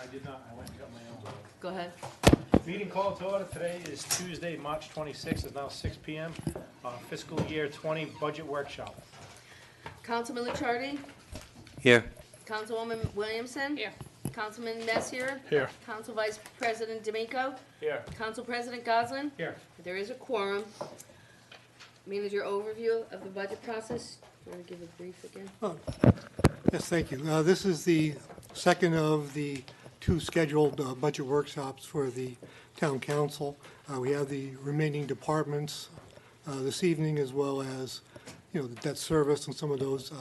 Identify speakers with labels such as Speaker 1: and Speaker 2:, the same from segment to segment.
Speaker 1: I did not. I went and got my own.
Speaker 2: Go ahead.
Speaker 1: Meeting called to order. Today is Tuesday, March 26th. It's now 6 p.m. Fiscal year 20 budget workshop.
Speaker 2: Councilman Licciardi?
Speaker 3: Here.
Speaker 2: Councilwoman Williamson?
Speaker 4: Here.
Speaker 2: Councilman Messier?
Speaker 1: Here.
Speaker 2: Council Vice President D'Amico?
Speaker 1: Here.
Speaker 2: Council President Goslin?
Speaker 1: Here.
Speaker 2: There is a quorum. Manager, overview of the budget process. Do you want to give a brief again?
Speaker 5: Yes, thank you. This is the second of the two scheduled budget workshops for the town council. We have the remaining departments this evening, as well as, the debt service and some of those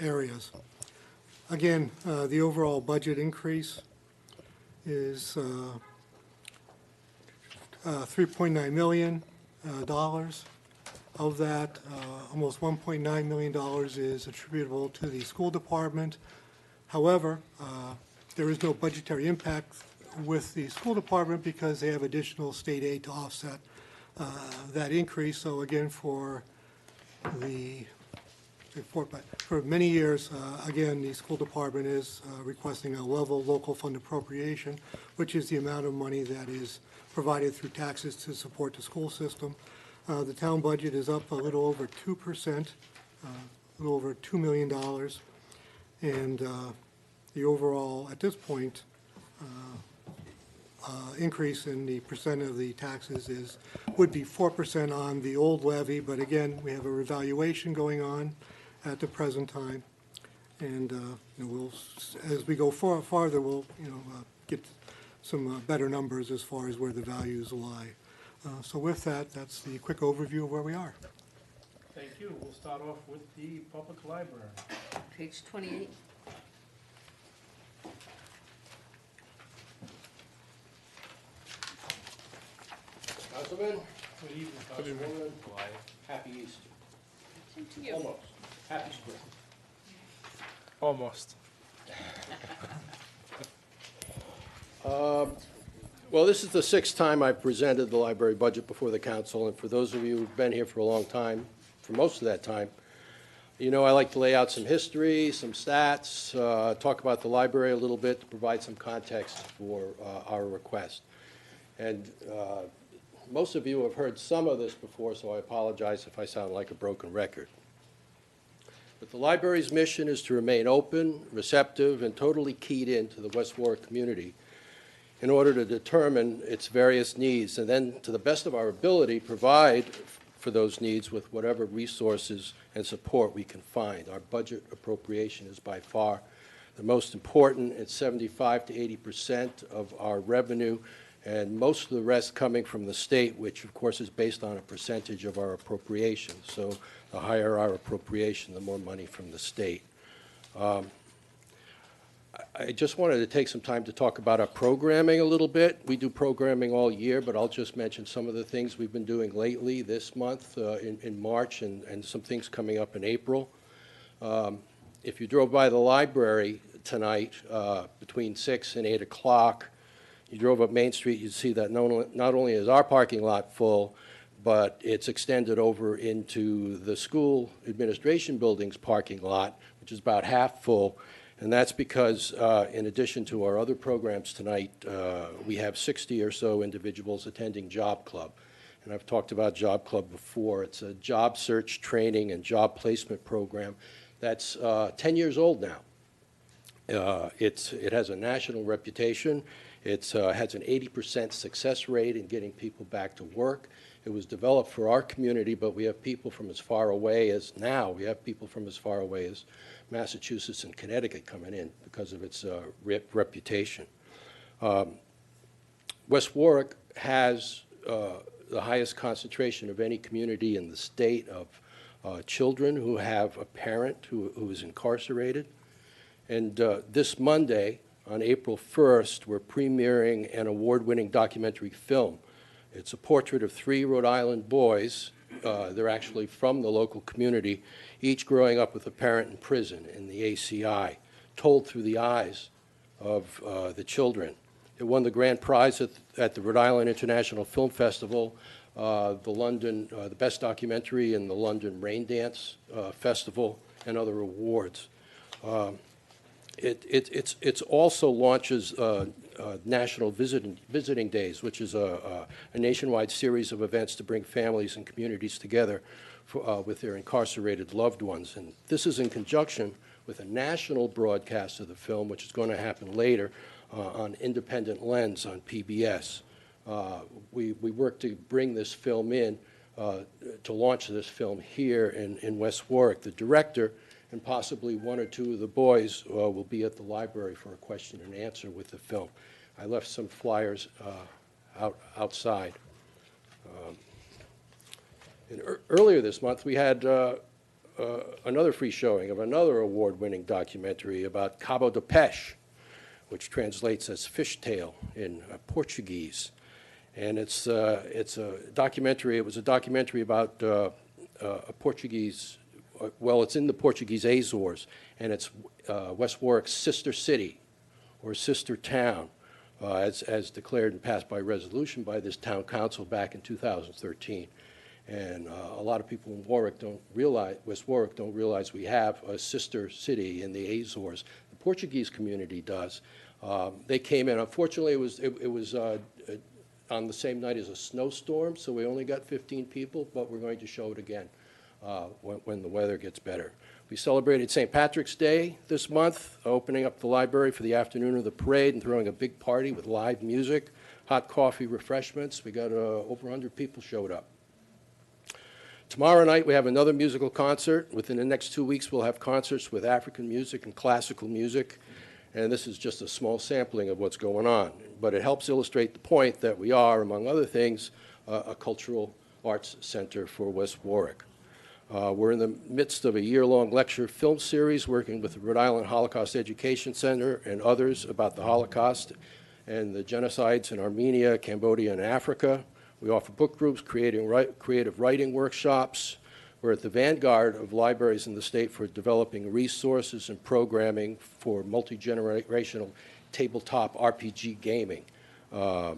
Speaker 5: areas. Again, the overall budget increase is $3.9 million. Of that, almost $1.9 million is attributable to the school department. However, there is no budgetary impact with the school department because they have additional state aid to offset that increase. So again, for many years, again, the school department is requesting a level local fund appropriation, which is the amount of money that is provided through taxes to support the school system. The town budget is up a little over 2%, a little over $2 million. And the overall, at this point, increase in the percent of the taxes would be 4% on the old levy. But again, we have a revaluation going on at the present time. And we'll, as we go farther, we'll get some better numbers as far as where the values lie. So with that, that's the quick overview of where we are.
Speaker 1: Thank you. We'll start off with the public library.
Speaker 2: Page 28.
Speaker 6: Councilman,
Speaker 1: Good evening,
Speaker 6: Councilwoman, happy Easter.
Speaker 4: To you.
Speaker 6: Almost. Happy spring.
Speaker 1: Almost.
Speaker 6: Well, this is the sixth time I've presented the library budget before the council, and for those of you who've been here for a long time, for most of that time, I like to lay out some history, some stats, talk about the library a little bit to provide some context for our request. And most of you have heard some of this before, so I apologize if I sound like a broken record. But the library's mission is to remain open, receptive, and totally keyed into the West Warwick community in order to determine its various needs, and then, to the best of our ability, provide for those needs with whatever resources and support we can find. Our budget appropriation is by far the most important. It's 75 to 80% of our revenue, and most of the rest coming from the state, which of course is based on a percentage of our appropriation. So the higher our appropriation, the more money from the state. I just wanted to take some time to talk about our programming a little bit. We do programming all year, but I'll just mention some of the things we've been doing lately this month in March, and some things coming up in April. If you drove by the library tonight between 6 and 8 o'clock, you drove up Main Street, you'd see that not only is our parking lot full, but it's extended over into the school administration building's parking lot, which is about half full. And that's because, in addition to our other programs tonight, we have 60 or so individuals attending Job Club. And I've talked about Job Club before. It's a job search training and job placement program that's 10 years old now. It has a national reputation. It has an 80% success rate in getting people back to work. It was developed for our community, but we have people from as far away as Massachusetts and Connecticut coming in because of its reputation. West Warwick has the highest concentration of any community in the state of children who have a parent who is incarcerated. And this Monday, on April 1st, we're premiering an award-winning documentary film. It's a portrait of 3 Rhode Island boys. They're actually from the local community, each growing up with a parent in prison in the ACI, told through the eyes of the children. It won the grand prize at the Rhode Island International Film Festival, the best documentary in the London Rain Dance Festival, and other awards. It's also launches National Visiting Days, which is a nationwide series of events to bring families and communities together with their incarcerated loved ones. And this is in conjunction with a national broadcast of the film, which is going to happen later on Independent Lens on PBS. We worked to bring this film in, to launch this film here in West Warwick. The director and possibly one or two of the boys will be at the library for a question and answer with the film. I left some flyers outside. Earlier this month, we had another free showing of another award-winning documentary about Cabo de Peixe, which translates as fishtail in Portuguese. And it's a documentary. It was a documentary about a Portuguese. Well, it's in the Portuguese Azores, and it's West Warwick's sister city or sister town, as declared and passed by resolution by this town council back in 2013. And a lot of people in West Warwick don't realize we have a sister city in the Azores. The Portuguese community does. They came in. Unfortunately, it was on the same night as a snowstorm, so we only got 15 people, but we're going to show it again when the weather gets better. We celebrated St. Patrick's Day this month, opening up the library for the afternoon of the parade and throwing a big party with live music, hot coffee, refreshments. We got over 100 people showed up. Tomorrow night, we have another musical concert. Within the next 2 weeks, we'll have concerts with African music and classical music. And this is just a small sampling of what's going on. But it helps illustrate the point that we are, among other things, a cultural arts center for West Warwick. We're in the midst of a year-long lecture film series working with the Rhode Island Holocaust Education Center and others about the Holocaust and the genocides in Armenia, Cambodia, and Africa. We offer book groups, creative writing workshops. We're at the vanguard of libraries in the state for developing resources and programming for multi-generational tabletop RPG gaming. All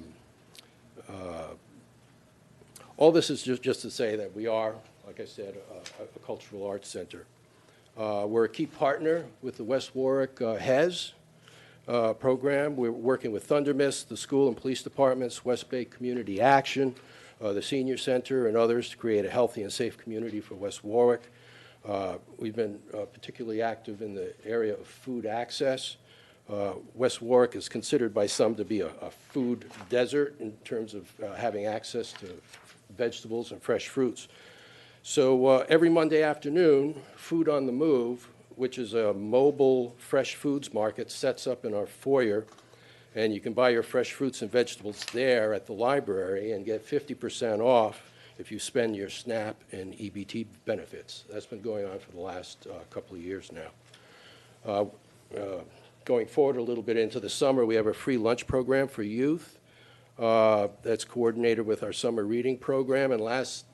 Speaker 6: this is just to say that we are, like I said, a cultural arts center. We're a key partner with the West Warwick HES program. We're working with Thunder Mist, the school and police departments, West Bay Community Action, the Senior Center, and others to create a healthy and safe community for West Warwick. We've been particularly active in the area of food access. West Warwick is considered by some to be a food desert in terms of having access to vegetables and fresh fruits. So every Monday afternoon, Food on the Move, which is a mobile fresh foods market, sets up in our foyer, and you can buy your fresh fruits and vegetables there at the library and get 50% off if you spend your SNAP and EBT benefits. That's been going on for the last couple of years now. Going forward a little bit into the summer, we have a free lunch program for youth that's coordinated with our summer reading program, and last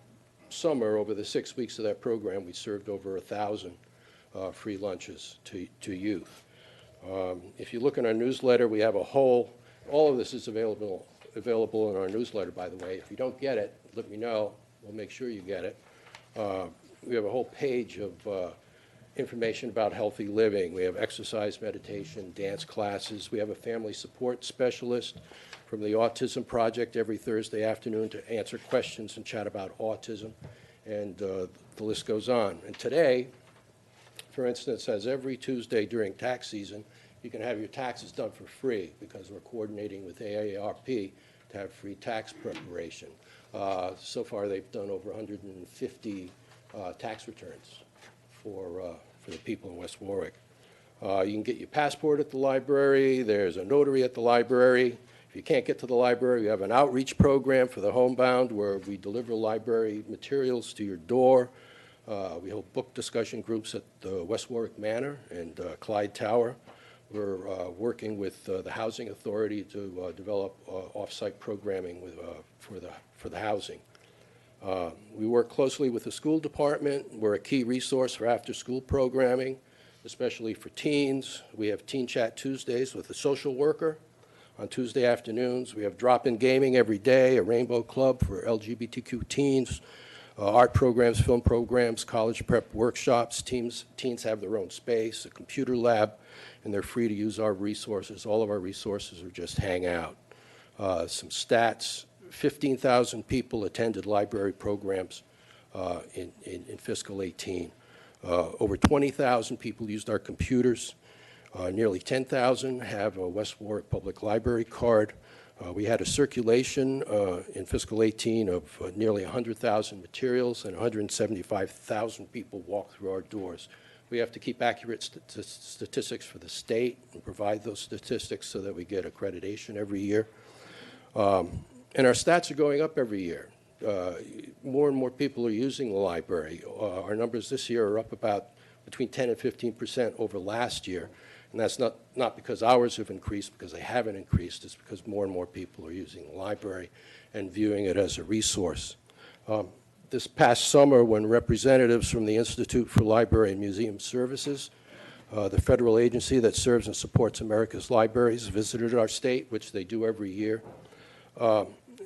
Speaker 6: summer, over the 6 weeks of that program, we served over 1,000 free lunches to youth. If you look in our newsletter, we have all of this is available in our newsletter, by the way. If you don't get it, let me know. We'll make sure you get it. We have a whole page of information about healthy living. We have exercise, meditation, dance classes. We have a family support specialist from the Autism Project every Thursday afternoon to answer questions and chat about autism, and the list goes on. And today, for instance, as every Tuesday during tax season, you can have your taxes done for free because we're coordinating with AARP to have free tax preparation. So far, they've done over 150 tax returns for the people in West Warwick. You can get your passport at the library. There's a notary at the library. If you can't get to the library, we have an outreach program for the homebound where we deliver library materials to your door. We hold book discussion groups at the West Warwick Manor and Clyde Tower. We're working with the Housing Authority to develop off-site programming for the housing. We work closely with the school department. We're a key resource for after-school programming, especially for teens. We have Teen Chat Tuesdays with a social worker on Tuesday afternoons. We have drop-in gaming every day, a Rainbow Club for LGBTQ teens. art programs, film programs, college prep workshops. Teens have their own space, a computer lab, and they're free to use our resources. All of our resources are just hang out. Some stats, 15,000 people attended library programs in fiscal 18. Over 20,000 people used our computers. Nearly 10,000 have a West Warwick Public Library card. We had a circulation in fiscal 18 of nearly 100,000 materials, and 175,000 people walked through our doors. We have to keep accurate statistics for the state and provide those statistics so that we get accreditation every year. And our stats are going up every year. More and more people are using the library. Our numbers this year are up about between 10 and 15% over last year. And that's not because hours have increased, because they haven't increased. It's because more and more people are using the library and viewing it as a resource. This past summer, when representatives from the Institute for Library and Museum Services, the federal agency that serves and supports America's libraries, visited our state, which they do every year,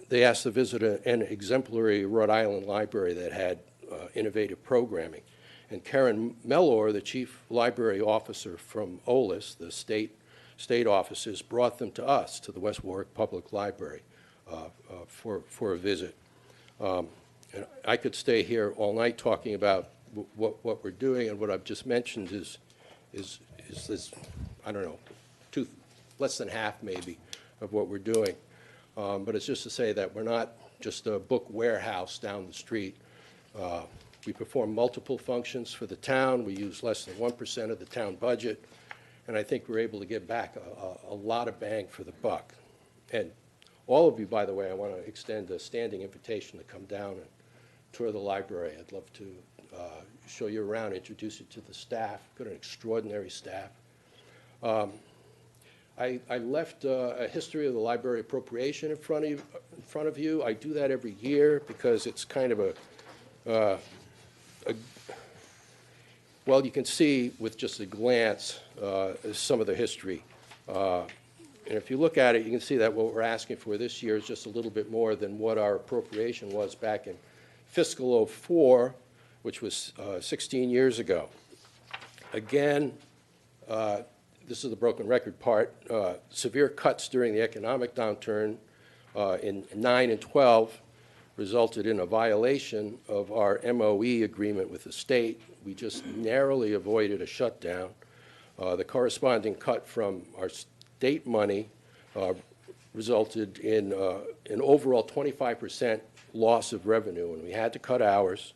Speaker 6: they asked to visit an exemplary Rhode Island library that had innovative programming. And Karen Mellor, the chief library officer from OLIS, the state offices, brought them to us, to the West Warwick Public Library, for a visit. And I could stay here all night talking about what we're doing, and what I've just mentioned is this, I don't know, less than half maybe of what we're doing. But it's just to say that we're not just a book warehouse down the street. We perform multiple functions for the town. We use less than 1% of the town budget, and I think we're able to get back a lot of bang for the buck. And all of you, by the way, I want to extend a standing invitation to come down and tour the library. I'd love to show you around, introduce you to the staff. We've got an extraordinary staff. I left a history of the library appropriation in front of you. I do that every year because it's kind of well, you can see with just a glance some of the history. And if you look at it, you can see that what we're asking for this year is just a little bit more than what our appropriation was back in fiscal 04, which was 16 years ago. Again, this is the broken record part. Severe cuts during the economic downturn in 9 and 12 resulted in a violation of our MOE agreement with the state. We just narrowly avoided a shutdown. The corresponding cut from our state money resulted in an overall 25% loss of revenue, and we had to cut hours,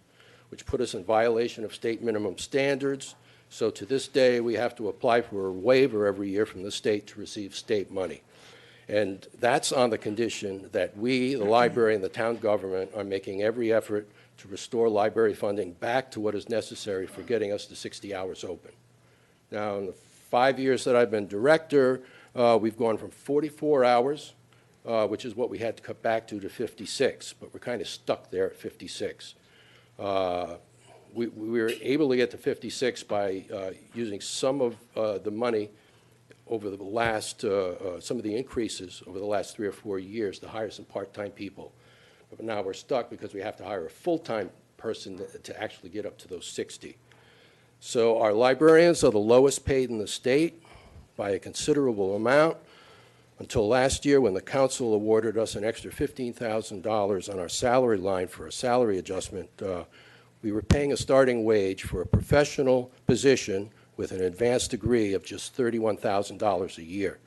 Speaker 6: which put us in violation of state minimum standards. So to this day, we have to apply for a waiver every year from the state to receive state money. And that's on the condition that we, the library and the town government, are making every effort to restore library funding back to what is necessary for getting us to 60 hours open. Now, in the 5 years that I've been director, we've gone from 44 hours, which is what we had to cut back to 56, but we're kind of stuck there at 56. We were able to get to 56 by using some of the money over the last, some of the increases over the last 3 or 4 years to hire some part-time people. But now we're stuck because we have to hire a full-time person to actually get up to those 60. So our librarians are the lowest paid in the state by a considerable amount until last year when the council awarded us an extra $15,000 on our salary line for a salary adjustment. We were paying a starting wage for a professional position with an advanced degree of just $31,000 a year.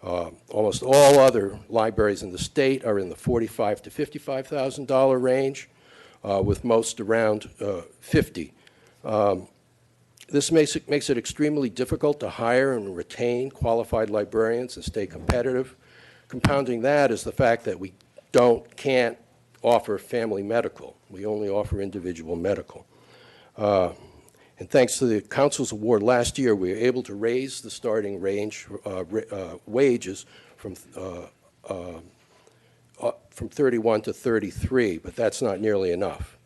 Speaker 6: Almost all other libraries in the state are in the $45,000 to $55,000 range, with most around $50,000. This makes it extremely difficult to hire and retain qualified librarians and stay competitive. Compounding that is the fact that we can't offer family medical. We only offer individual medical. And thanks to the council's award last year, we were able to raise the starting range wages from 31 to 33, but that's not nearly enough.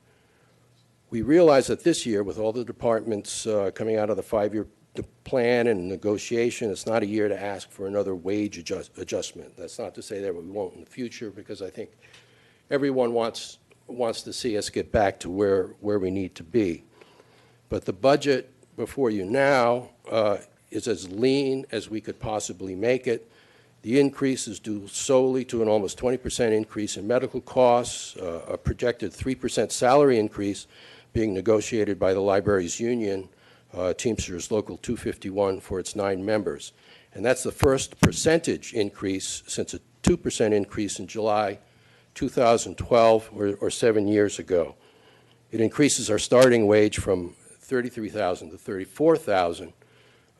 Speaker 6: We realize that this year, with all the departments coming out of the 5-year plan and negotiation, it's not a year to ask for another wage adjustment. That's not to say that we won't in the future, because I think everyone wants wants to see us get back to where we need to be. But the budget before you now is as lean as we could possibly make it. The increase is due solely to an almost 20% increase in medical costs, a projected 3% salary increase being negotiated by the library's union, Teamsters Local 251, for its 9 members. And that's the first percentage increase since a 2% increase in July 2012, or 7 years ago. It increases our starting wage from $33,000 to $34,000.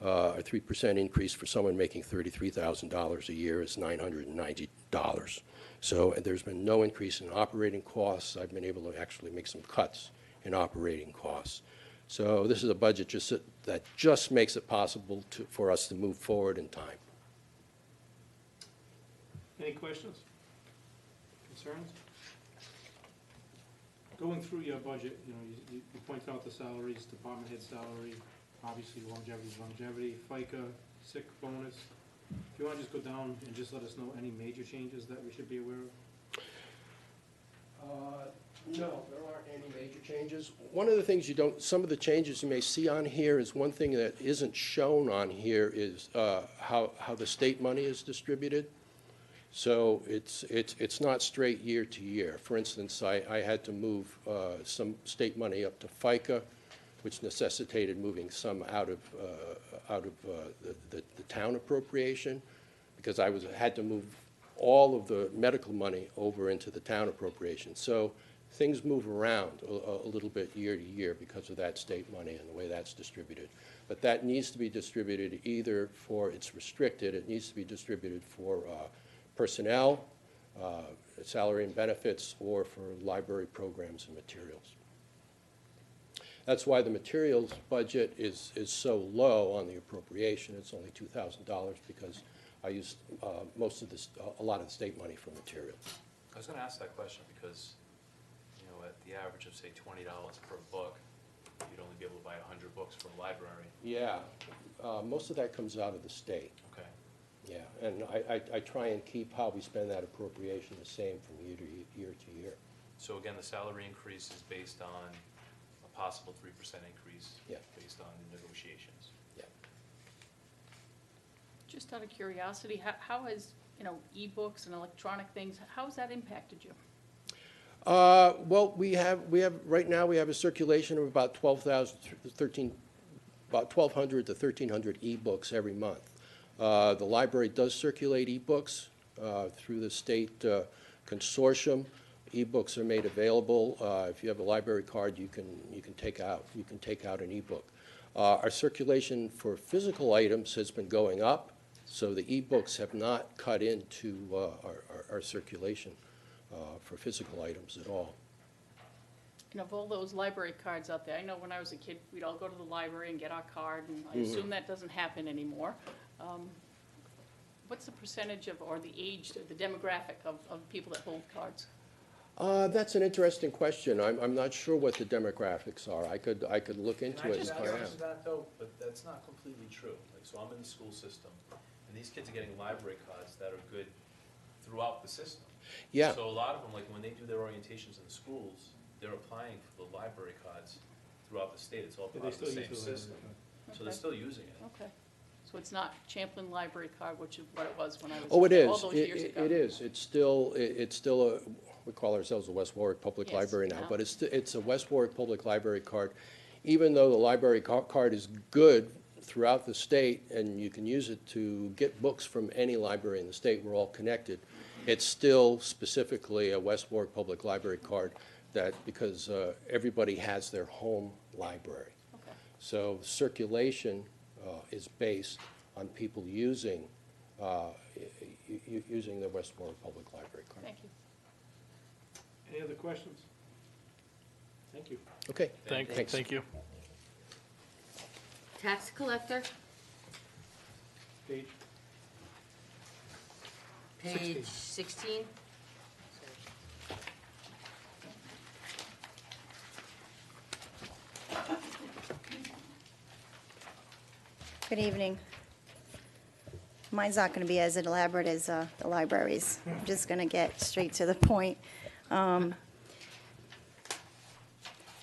Speaker 6: A 3% increase for someone making $33,000 a year is $990. So there's been no increase in operating costs. I've been able to actually make some cuts in operating costs. So this is a budget that just makes it possible for us to move forward in time.
Speaker 1: Any questions? Concerns? Going through your budget, you know, you point out the salaries, department head salary, obviously longevity, FICA, sick bonus. If you want to just go down and just let us know any major changes that we should be aware of?
Speaker 6: No, there aren't any major changes. One of the things some of the changes you may see on here is one thing that isn't shown on here is how the state money is distributed. So it's not straight year to year. For instance, I had to move some state money up to FICA, which necessitated moving some out of the town appropriation, because I had to move all of the medical money over into the town appropriation. So things move around a little bit year to year because of that state money and the way that's distributed. But that needs to be distributed either for, it's restricted, it needs to be distributed for personnel, salary and benefits, or for library programs and materials. That's why the materials budget is so low on the appropriation. It's only $2,000 because I used a lot of the state money for materials.
Speaker 3: I was going to ask that question because, you know, at the average of, say, $20 per book, you'd only be able to buy 100 books from a library.
Speaker 6: Yeah, most of that comes out of the state.
Speaker 3: Okay.
Speaker 6: Yeah, and I try and keep how we spend that appropriation the same from year to year.
Speaker 3: So again, the salary increase is based on a possible 3% increase.
Speaker 6: Yeah.
Speaker 3: Based on negotiations.
Speaker 6: Yeah.
Speaker 4: Just out of curiosity, how has, you know, e-books and electronic things, how has that impacted you?
Speaker 6: Well, right now we have a circulation of about 1,200 to 1,300 e-books every month. The library does circulate e-books through the state consortium. E-books are made available. If you have a library card, you can take out an e-book. Our circulation for physical items has been going up, so the e-books have not cut into our circulation for physical items at all.
Speaker 4: And of all those library cards out there, I know when I was a kid, we'd all go to the library and get our card, and I assume that doesn't happen anymore. What's the percentage of, or the age, the demographic of people that hold cards?
Speaker 6: That's an interesting question. I'm not sure what the demographics are. I could look into
Speaker 3: Can I
Speaker 6: it.
Speaker 3: just
Speaker 6: and find out.
Speaker 3: answer that though? But that's not completely true. Like, so I'm in the school system, and these kids are getting library cards that are good throughout the system.
Speaker 6: Yeah.
Speaker 3: So a lot of them, like when they do their orientations in the schools, they're applying for the library cards throughout the state. It's all
Speaker 1: Yeah,
Speaker 3: part
Speaker 1: they
Speaker 3: of the
Speaker 1: still
Speaker 3: same
Speaker 1: use the library
Speaker 3: system.
Speaker 1: card.
Speaker 3: So they're still using it.
Speaker 4: Okay. So it's not Champlin Library Card, which is what it was when I was
Speaker 6: Oh, it
Speaker 4: all
Speaker 6: is.
Speaker 4: those years ago.
Speaker 6: It is. It's still a, we call ourselves the West Warwick Public
Speaker 4: Yes,
Speaker 6: Library now,
Speaker 4: yeah.
Speaker 6: but it's a West Warwick Public Library card. Even though the library card is good throughout the state, and you can use it to get books from any library in the state, we're all connected, it's still specifically a West Warwick Public Library card because everybody has their home library.
Speaker 4: Okay.
Speaker 6: So circulation is based on people using the West Warwick Public Library card.
Speaker 4: Thank you.
Speaker 1: Any other questions? Thank you.
Speaker 6: Okay.
Speaker 3: Thanks.
Speaker 7: Thank you.
Speaker 2: Tax collector,
Speaker 1: Page?
Speaker 2: page 16.
Speaker 8: Good evening. Mine's not going to be as elaborate as the library's. I'm just going to get straight to the point.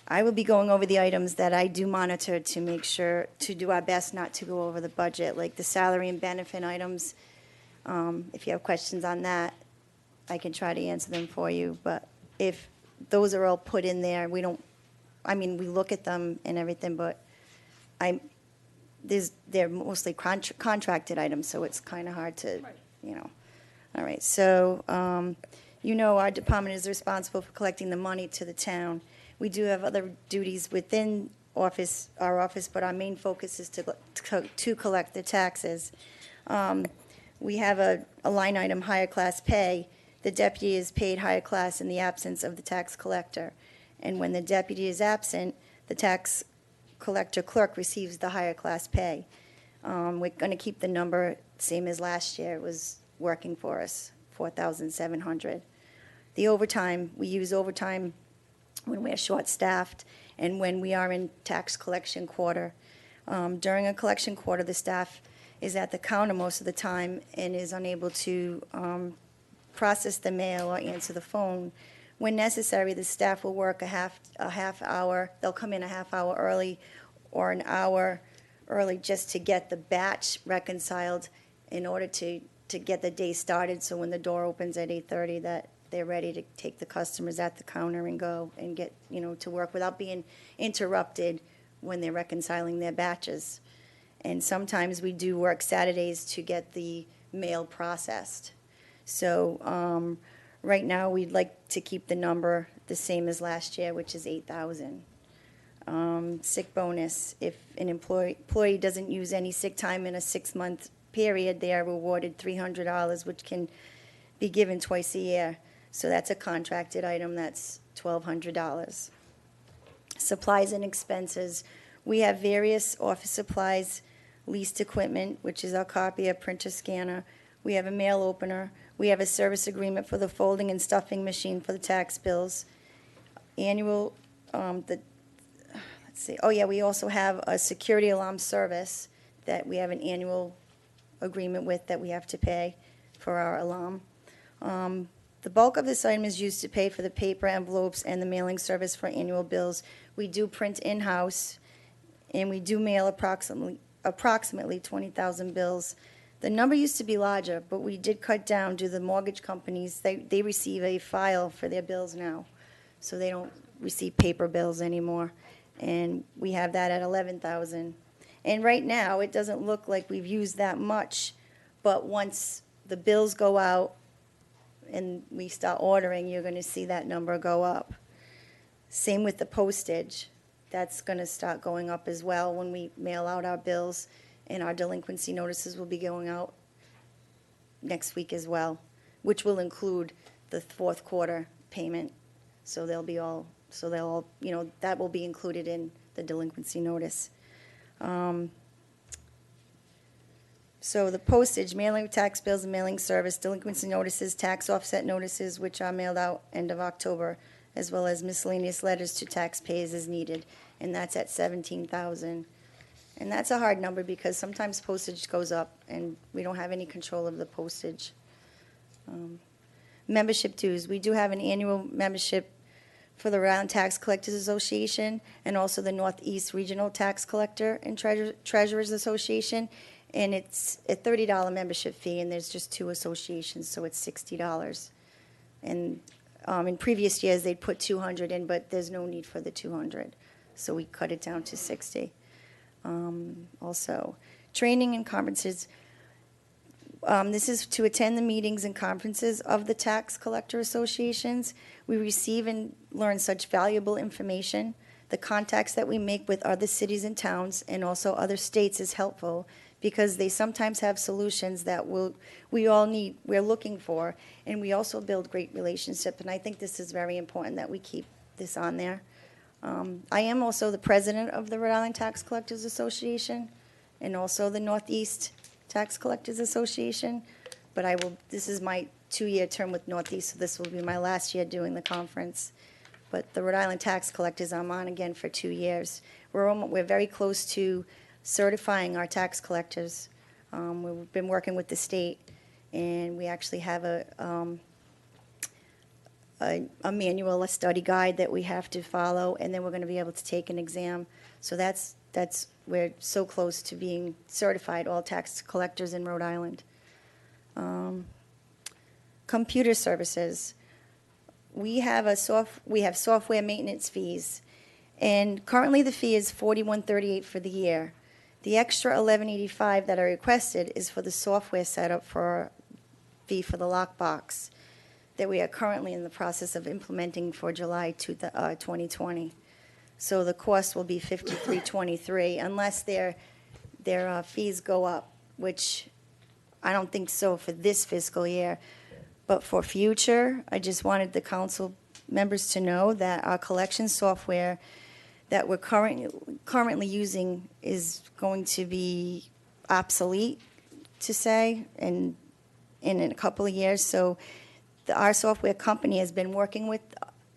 Speaker 8: I will be going over the items that I do monitor to make sure, to do our best not to go over the budget, like the salary and benefit items. If you have questions on that, I can try to answer them for you. But if those are all put in there, we don't, I mean, we look at them and everything, but they're mostly contracted items, so it's kind of hard to,
Speaker 4: Right.
Speaker 8: you know. All right, so, our department is responsible for collecting the money to the town. We do have other duties within our office, but our main focus is to collect the taxes. We have a line item, higher class pay. The deputy is paid higher class in the absence of the tax collector. And when the deputy is absent, the tax collector clerk receives the higher class pay. We're going to keep the number same as last year. It was working for us, 4,700. The overtime, we use overtime when we're short-staffed and when we are in tax collection quarter. During a collection quarter, the staff is at the counter most of the time and is unable to process the mail or answer the phone. When necessary, the staff will work a half hour. They'll come in a half hour early or an hour early just to get the batch reconciled in order to get the day started. So when the door opens at 8:30, that they're ready to take the customers at the counter and go and get, to work without being interrupted when they're reconciling their batches. And sometimes we do work Saturdays to get the mail processed. So right now, we'd like to keep the number the same as last year, which is 8,000. Sick bonus, if an employee doesn't use any sick time in a 6-month period, they are awarded $300, which can be given twice a year. So that's a contracted item, that's $1,200. Supplies and expenses, we have various office supplies, leased equipment, which is our copier, printer, scanner. We have a mail opener. We have a service agreement for the folding and stuffing machine for the tax bills. Annual, we also have a security alarm service that we have an annual agreement with that we have to pay for our alarm. The bulk of this item is used to pay for the paper envelopes and the mailing service for annual bills. We do print in-house, and we do mail approximately 20,000 bills. The number used to be larger, but we did cut down due to the mortgage companies. They receive a file for their bills now, so they don't receive paper bills anymore. And we have that at 11,000. And right now, it doesn't look like we've used that much, but once the bills go out and we start ordering, you're going to see that number go up. Same with the postage. That's going to start going up as well when we mail out our bills, and our delinquency notices will be going out next week as well, which will include the fourth quarter payment. So that will be included in the delinquency notice. So the postage, mailing of tax bills and mailing service, delinquency notices, tax offset notices, which are mailed out end of October, as well as miscellaneous letters to taxpayers as needed, and that's at 17,000. And that's a hard number because sometimes postage goes up, and we don't have any control of the postage. Membership dues, we do have an annual membership for the Rhode Island Tax Collectors Association and also the Northeast Regional Tax Collector and Treasurers Association. And it's a $30 membership fee, and there's just 2 associations, so it's $60. And in previous years, they'd put 200 in, but there's no need for the 200, so we cut it down to 60. Also, training and conferences. This is to attend the meetings and conferences of the tax collector associations. We receive and learn such valuable information. The contacts that we make with other cities and towns and also other states is helpful because they sometimes have solutions that we're looking for, and we also build great relationships, and I think this is very important that we keep this on there. I am also the president of the Rhode Island Tax Collectors Association and also the Northeast Tax Collectors Association, but this is my 2-year term with Northeast, so this will be my last year doing the conference. But the Rhode Island Tax Collectors, I'm on again for 2 years. We're very close to certifying our tax collectors. We've been working with the state, and we actually have a manual, a study guide that we have to follow, and then we're going to be able to take an exam. So we're so close to being certified, all tax collectors in Rhode Island. Computer services. We have software maintenance fees, and currently the fee is $41.38 for the year. The extra $11.85 that I requested is for the software setup for fee for the lockbox that we are currently in the process of implementing for July 2020. So the cost will be $53.23 unless their fees go up, which I don't think so for this fiscal year. But for future, I just wanted the council members to know that our collection software that we're currently using is going to be obsolete, to say, in a couple of years. So our software company has been working with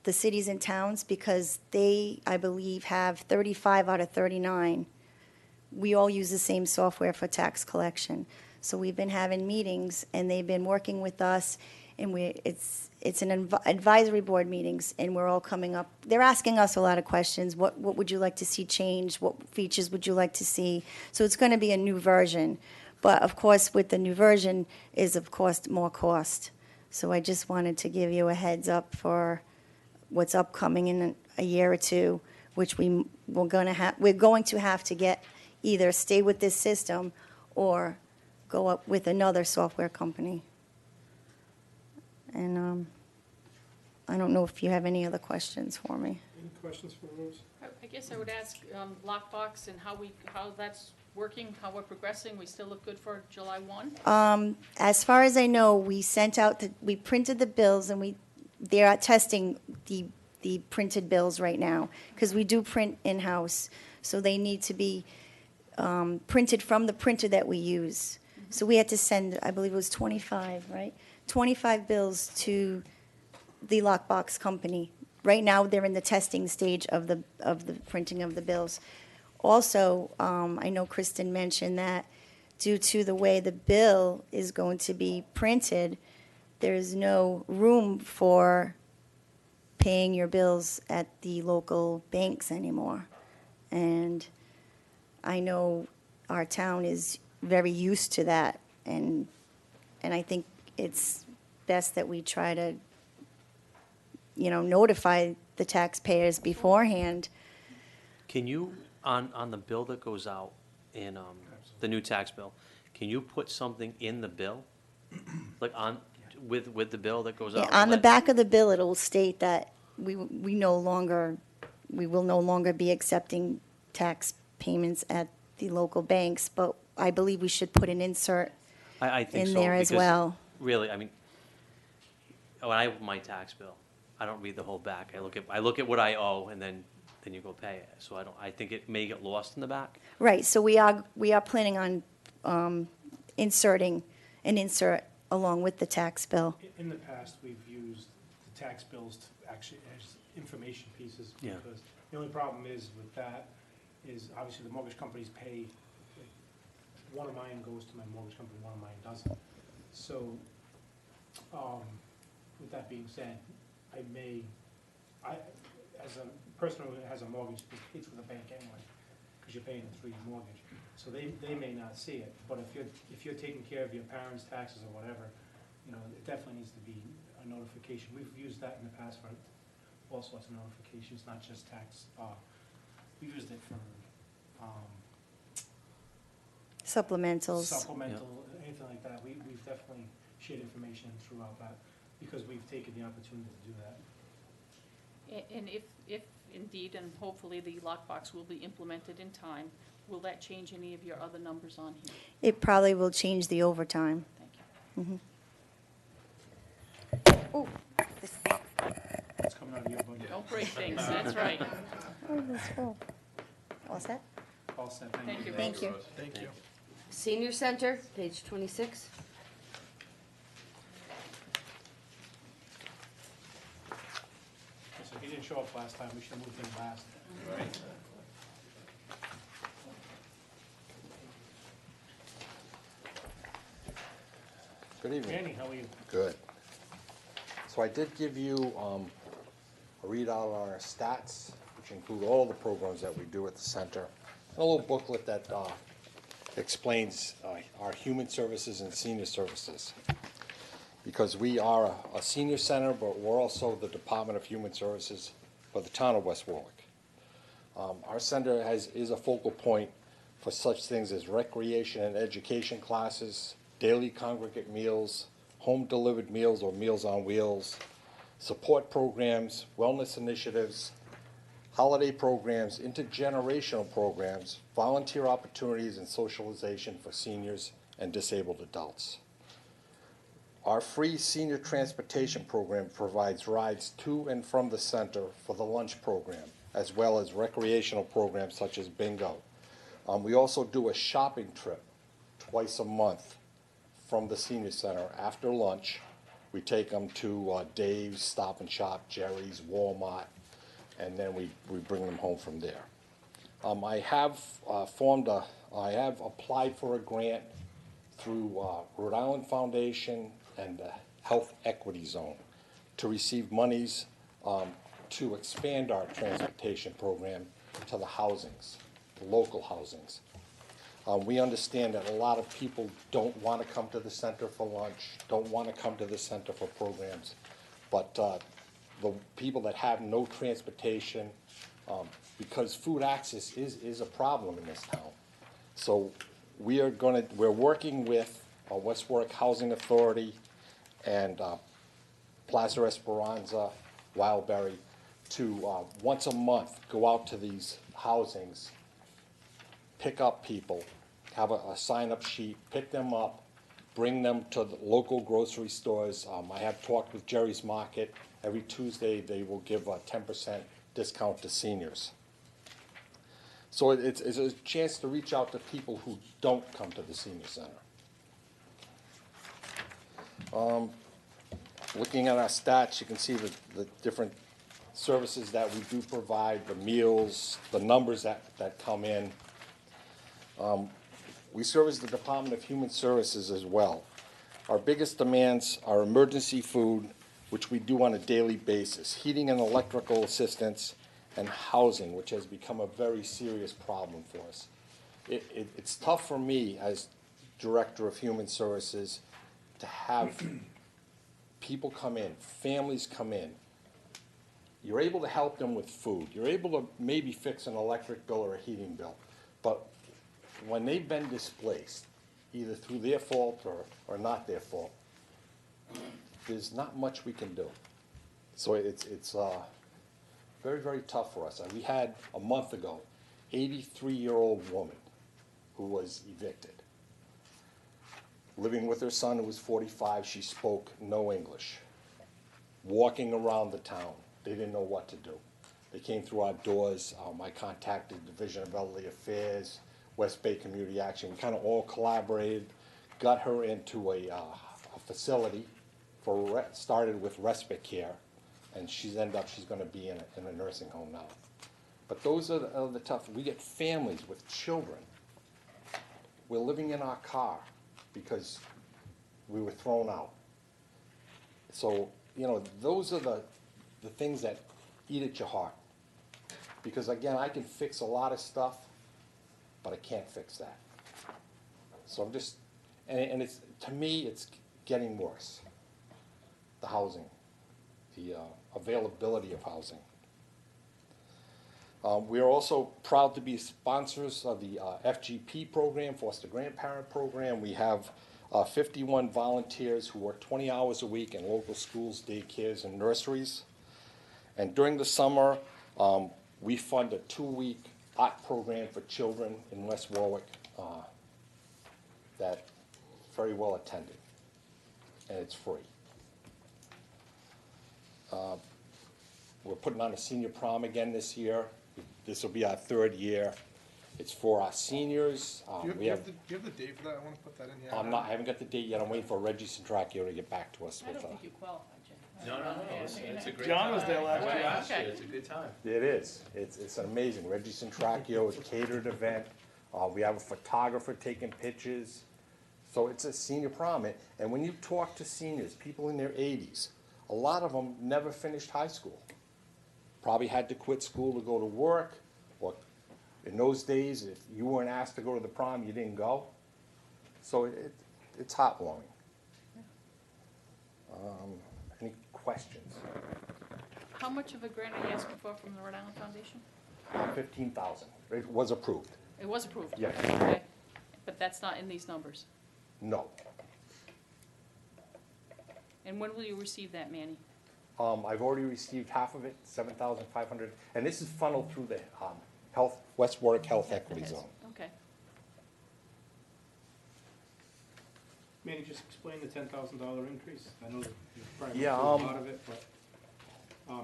Speaker 8: the cities and towns because they, I believe, have 35 out of 39. We all use the same software for tax collection. So we've been having meetings, and they've been working with us, and it's an advisory board meetings, and we're all coming up. They're asking us a lot of questions. What would you like to see change? What features would you like to see? So it's going to be a new version. But, of course, with the new version is, of course, more cost. So I just wanted to give you a heads up for what's upcoming in a year or two, which we're going to have to get either stay with this system or go up with another software company. And I don't know if you have any other questions for me.
Speaker 1: Any questions for Rose?
Speaker 4: I guess I would ask lockbox and how that's working, how we're progressing. We still look good for July 1?
Speaker 8: As far as I know, we printed the bills, and they're testing the printed bills right now, because we do print in-house, so they need to be printed from the printer that we use. So we had to send, I believe it was 25, right? 25 bills to the lockbox company. Right now, they're in the testing stage of the printing of the bills. Also, I know Kristen mentioned that due to the way the bill is going to be printed, there's no room for paying your bills at the local banks anymore. And I know our town is very used to that, and I think it's best that we try to, notify the taxpayers beforehand.
Speaker 7: Can you, on the bill that goes out in the new tax bill, can you put something in the bill? Like with the bill that goes out?
Speaker 8: On the back of the bill, it'll state that we will no longer be accepting tax payments at the local banks, but I believe we should put an insert
Speaker 7: I think
Speaker 8: in
Speaker 7: so,
Speaker 8: there as
Speaker 7: because
Speaker 8: well.
Speaker 7: Really, I mean, when I have my tax bill, I don't read the whole back. I look at what I owe, and then you go pay it. So I think it may get lost in the back.
Speaker 8: Right, so we are planning on inserting an insert along with the tax bill.
Speaker 1: In the past, we've used the tax bills to actually as information pieces.
Speaker 7: Yeah.
Speaker 1: Because the only problem is with that is obviously the mortgage companies pay, one of mine goes to my mortgage company, one of mine doesn't. So, with that being said, as a person who has a mortgage, it's with a bank anyway, because you're paying a 3-year mortgage. So they may not see it, but if you're taking care of your parents' taxes or whatever, it definitely needs to be a notification. We've used that in the past for all sorts of notifications, not just tax. We've used it for
Speaker 8: Supplementals.
Speaker 1: supplemental, anything like that. We've definitely shared information throughout that because we've taken the opportunity to do that.
Speaker 4: And if indeed, and hopefully the lockbox will be implemented in time, will that change any of your other numbers on here?
Speaker 8: It probably will change the overtime.
Speaker 4: Thank you.
Speaker 8: Oh,
Speaker 1: It's coming out of your budget.
Speaker 4: Don't break things, that's right.
Speaker 8: All set?
Speaker 1: All set,
Speaker 4: Thank you.
Speaker 8: Thank you.
Speaker 3: Thank you.
Speaker 2: Senior Center, page 26.
Speaker 1: So if you didn't show up last time, we should have moved him last.
Speaker 3: Right.
Speaker 6: Good evening.
Speaker 1: Andy, how are you?
Speaker 6: Good. So I did give you a readout on our stats, which include all the programs that we do at the center, and a little booklet that explains our human services and senior services. Because we are a senior center, but we're also the Department of Human Services for the town of West Warwick. Our center is a focal point for such things as recreation and education classes, daily congregate meals, home-delivered meals or Meals on Wheels, support programs, wellness initiatives, holiday programs, intergenerational programs, volunteer opportunities, and socialization for seniors and disabled adults. Our free senior transportation program provides rides to and from the center for the lunch program, as well as recreational programs such as bingo. We also do a shopping trip twice a month from the senior center after lunch. We take them to Dave's, Stop and Shop, Jerry's, Walmart, and then we bring them home from there. I have applied for a grant through Rhode Island Foundation and the Health Equity Zone to receive monies to expand our transportation program to the housings, the local housings. We understand that a lot of people don't want to come to the center for lunch, don't want to come to the center for programs, but the people that have no transportation, because food access is a problem in this town. So we're working with West Warwick Housing Authority and Plaza Esperanza, Wildberry, to once a month go out to these housings, pick up people, have a sign-up sheet, pick them up, bring them to the local grocery stores. I have talked with Jerry's Market. Every Tuesday, they will give a 10% discount to seniors. So it's a chance to reach out to people who don't come to the senior center. Looking at our stats, you can see the different services that we do provide, the meals, the numbers that come in. We service the Department of Human Services as well. Our biggest demands are emergency food, which we do on a daily basis, heating and electrical assistance, and housing, which has become a very serious problem for us. It's tough for me as Director of Human Services to have people come in, families come in. You're able to help them with food. You're able to maybe fix an electric bill or a heating bill. But when they've been displaced, either through their fault or not their fault, there's not much we can do. So it's very, very tough for us. We had, a month ago, 83-year-old woman who was evicted. Living with her son who was 45, she spoke no English. Walking around the town, they didn't know what to do. They came through our doors. I contacted the Division of Elderly Affairs, West Bay Community Action. We kind of all collaborated, got her into a facility, started with respite care, and she's going to be in a nursing home now. But those are the tough. We get families with children. We're living in our car because we were thrown out. So, those are the things that eat at your heart. Because again, I can fix a lot of stuff, but I can't fix that. So I'm just, and it's, to me, it's getting worse. The housing, the availability of housing. We are also proud to be sponsors of the FGP program, Foster Grandparent Program. We have 51 volunteers who work 20 hours a week in local schools, daycares, and nurseries. And during the summer, we fund a 2-week art program for children in West Warwick that's very well attended, and it's free. We're putting on a senior prom again this year. This will be our 3rd year. It's for our seniors.
Speaker 9: Do you have the date for that? I want to put that in here.
Speaker 6: I haven't got the date yet. I'm waiting for Reggie Centracchio to get back to us
Speaker 4: I
Speaker 6: with
Speaker 4: don't think you qualify, Jay.
Speaker 3: No, it's a great
Speaker 9: John
Speaker 3: time.
Speaker 9: was there last
Speaker 3: I went
Speaker 9: year.
Speaker 3: last year.
Speaker 4: Okay.
Speaker 3: It's a good time.
Speaker 6: It is. It's amazing. Reggie Centracchio, it's a catered event. We have a photographer taking pictures. So it's a senior prom. And when you talk to seniors, people in their 80s,
Speaker 10: a lot of them never finished high school. Probably had to quit school to go to work, or in those days, if you weren't asked to go to the prom, you didn't go. So it's heartwarming. Any questions?
Speaker 4: How much of a grant are you asking for from the Rhode Island Foundation?
Speaker 10: 15,000. It was approved.
Speaker 4: It was approved?
Speaker 10: Yes.
Speaker 4: Okay. But that's not in these numbers.
Speaker 10: No.
Speaker 4: And when will you receive that, Manny?
Speaker 10: I've already received half of it, 7,500, and this is funneled through the West Warwick Health Equity Zone.
Speaker 4: Okay.
Speaker 1: Manny, just explain the $10,000 increase. I know that you probably
Speaker 10: Yeah,
Speaker 1: went through a lot of it, but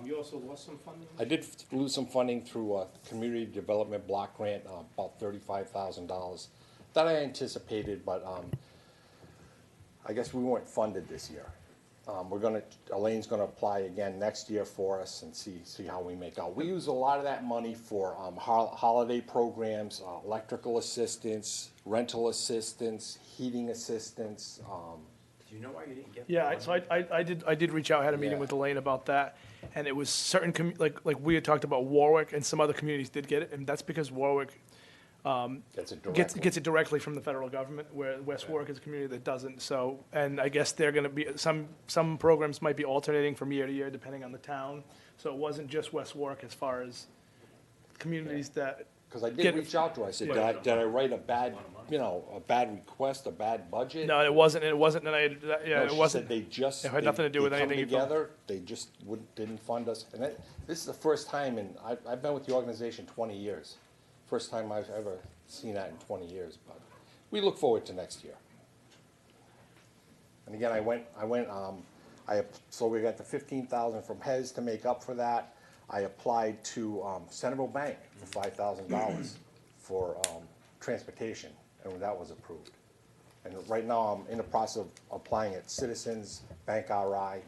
Speaker 1: you also lost some funding?
Speaker 10: I did lose some funding through a community development block grant, about $35,000 that I anticipated, but I guess we weren't funded this year. Elaine's gonna apply again next year for us and see how we make out. We use a lot of that money for holiday programs, electrical assistance, rental assistance, heating assistance.
Speaker 3: Do you know why you didn't get?
Speaker 9: Yeah, so I did reach out, had a meeting
Speaker 10: Yeah.
Speaker 9: with Elaine about that, and it was certain, like we had talked about Warwick, and some other communities did get it, and that's because Warwick
Speaker 10: Gets it directly.
Speaker 9: gets it directly from the federal government, where West Warwick is a community that doesn't, so, and I guess they're gonna be, some programs might be alternating from year to year depending on the town, so it wasn't just West Warwick as far as communities that,
Speaker 10: Because I did
Speaker 9: Get it-
Speaker 10: reach out to her, I said,
Speaker 9: Yeah.
Speaker 10: did I write a bad request, a bad budget?
Speaker 9: no, it wasn't, and yeah,
Speaker 10: No,
Speaker 9: it
Speaker 10: she
Speaker 9: wasn't.
Speaker 10: said they just.
Speaker 9: It had nothing to do with
Speaker 10: they come
Speaker 9: anything you told me.
Speaker 10: together, they just didn't fund us, and this is the first time, and I've been with the organization 20 years. First time I've ever seen that in 20 years, but we look forward to next year. And again, so we got the 15,000 from HES to make up for that. I applied to Central Bank for $5,000 for transportation, and that was approved. And right now, I'm in the process of applying at Citizens, Bank RI,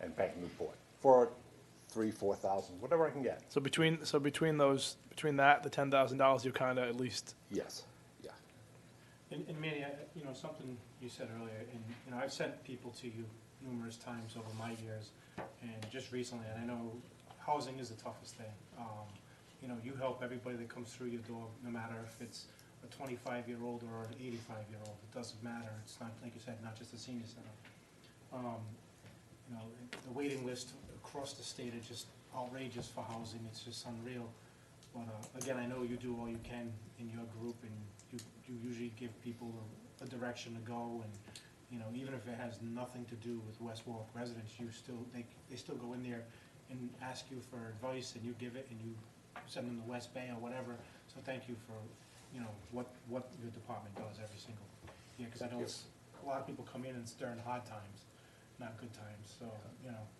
Speaker 10: and Bank Newport for 3,000, 4,000, whatever I can get.
Speaker 9: So between that, the $10,000, you kinda at least,
Speaker 10: Yes, yeah.
Speaker 1: And Manny, something you said earlier, and, I've sent people to you numerous times over my years, and just recently, and I know housing is the toughest thing. You help everybody that comes through your door, no matter if it's a 25-year-old or an 85-year-old, it doesn't matter. It's not, like you said, not just a senior center. The waiting list across the state is just outrageous for housing. It's just unreal. But again, I know you do all you can in your group, and you usually give people a direction to go. And even if it has nothing to do with West Warwick residents, they still go in there and ask you for advice, and you give it, and you send them to West Bay or whatever. So thank you for what your department does every single year, because I know a lot of people come in and it's during hard times, not good times. So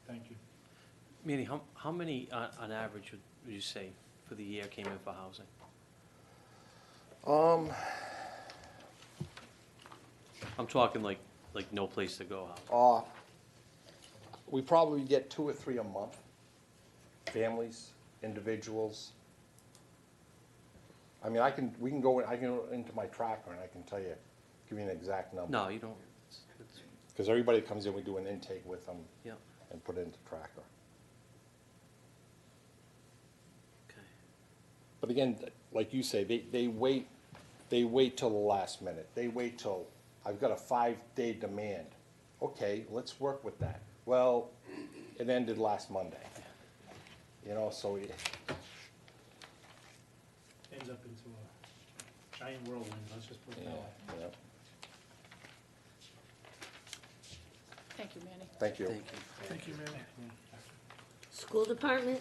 Speaker 1: thank you.
Speaker 7: Manny, how many on average would you say for the year came in for housing? I'm talking like no place to go housing.
Speaker 10: We probably get 2 or 3 a month. Families, individuals. I mean, I can go into my tracker and I can tell you, give you an exact number.
Speaker 7: No, you don't.
Speaker 10: Because everybody that comes in, we do an intake with them
Speaker 7: Yeah,
Speaker 10: and put it into tracker.
Speaker 7: okay.
Speaker 10: But again, like you say, they wait till the last minute. They wait till, I've got a 5-day demand. Okay, let's work with that. Well, it ended last Monday. So
Speaker 1: Ends up into a giant whirlwind, let's just put it that way.
Speaker 10: yeah.
Speaker 4: Thank you, Manny.
Speaker 10: Thank you.
Speaker 7: Thank you.
Speaker 9: thank you, Manny.
Speaker 2: School department?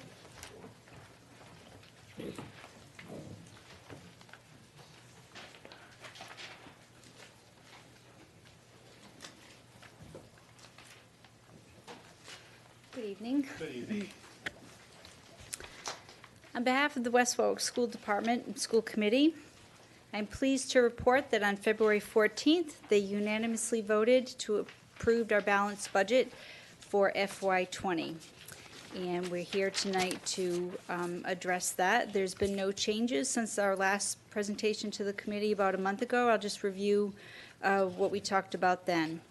Speaker 8: Good evening.
Speaker 1: Good evening.
Speaker 8: On behalf of the West Warwick School Department and School Committee, I'm pleased to report that on February 14th, they unanimously voted to approve our balanced budget for FY20. And we're here tonight to address that. There's been no changes since our last presentation to the committee about a month ago. I'll just review what we talked about then.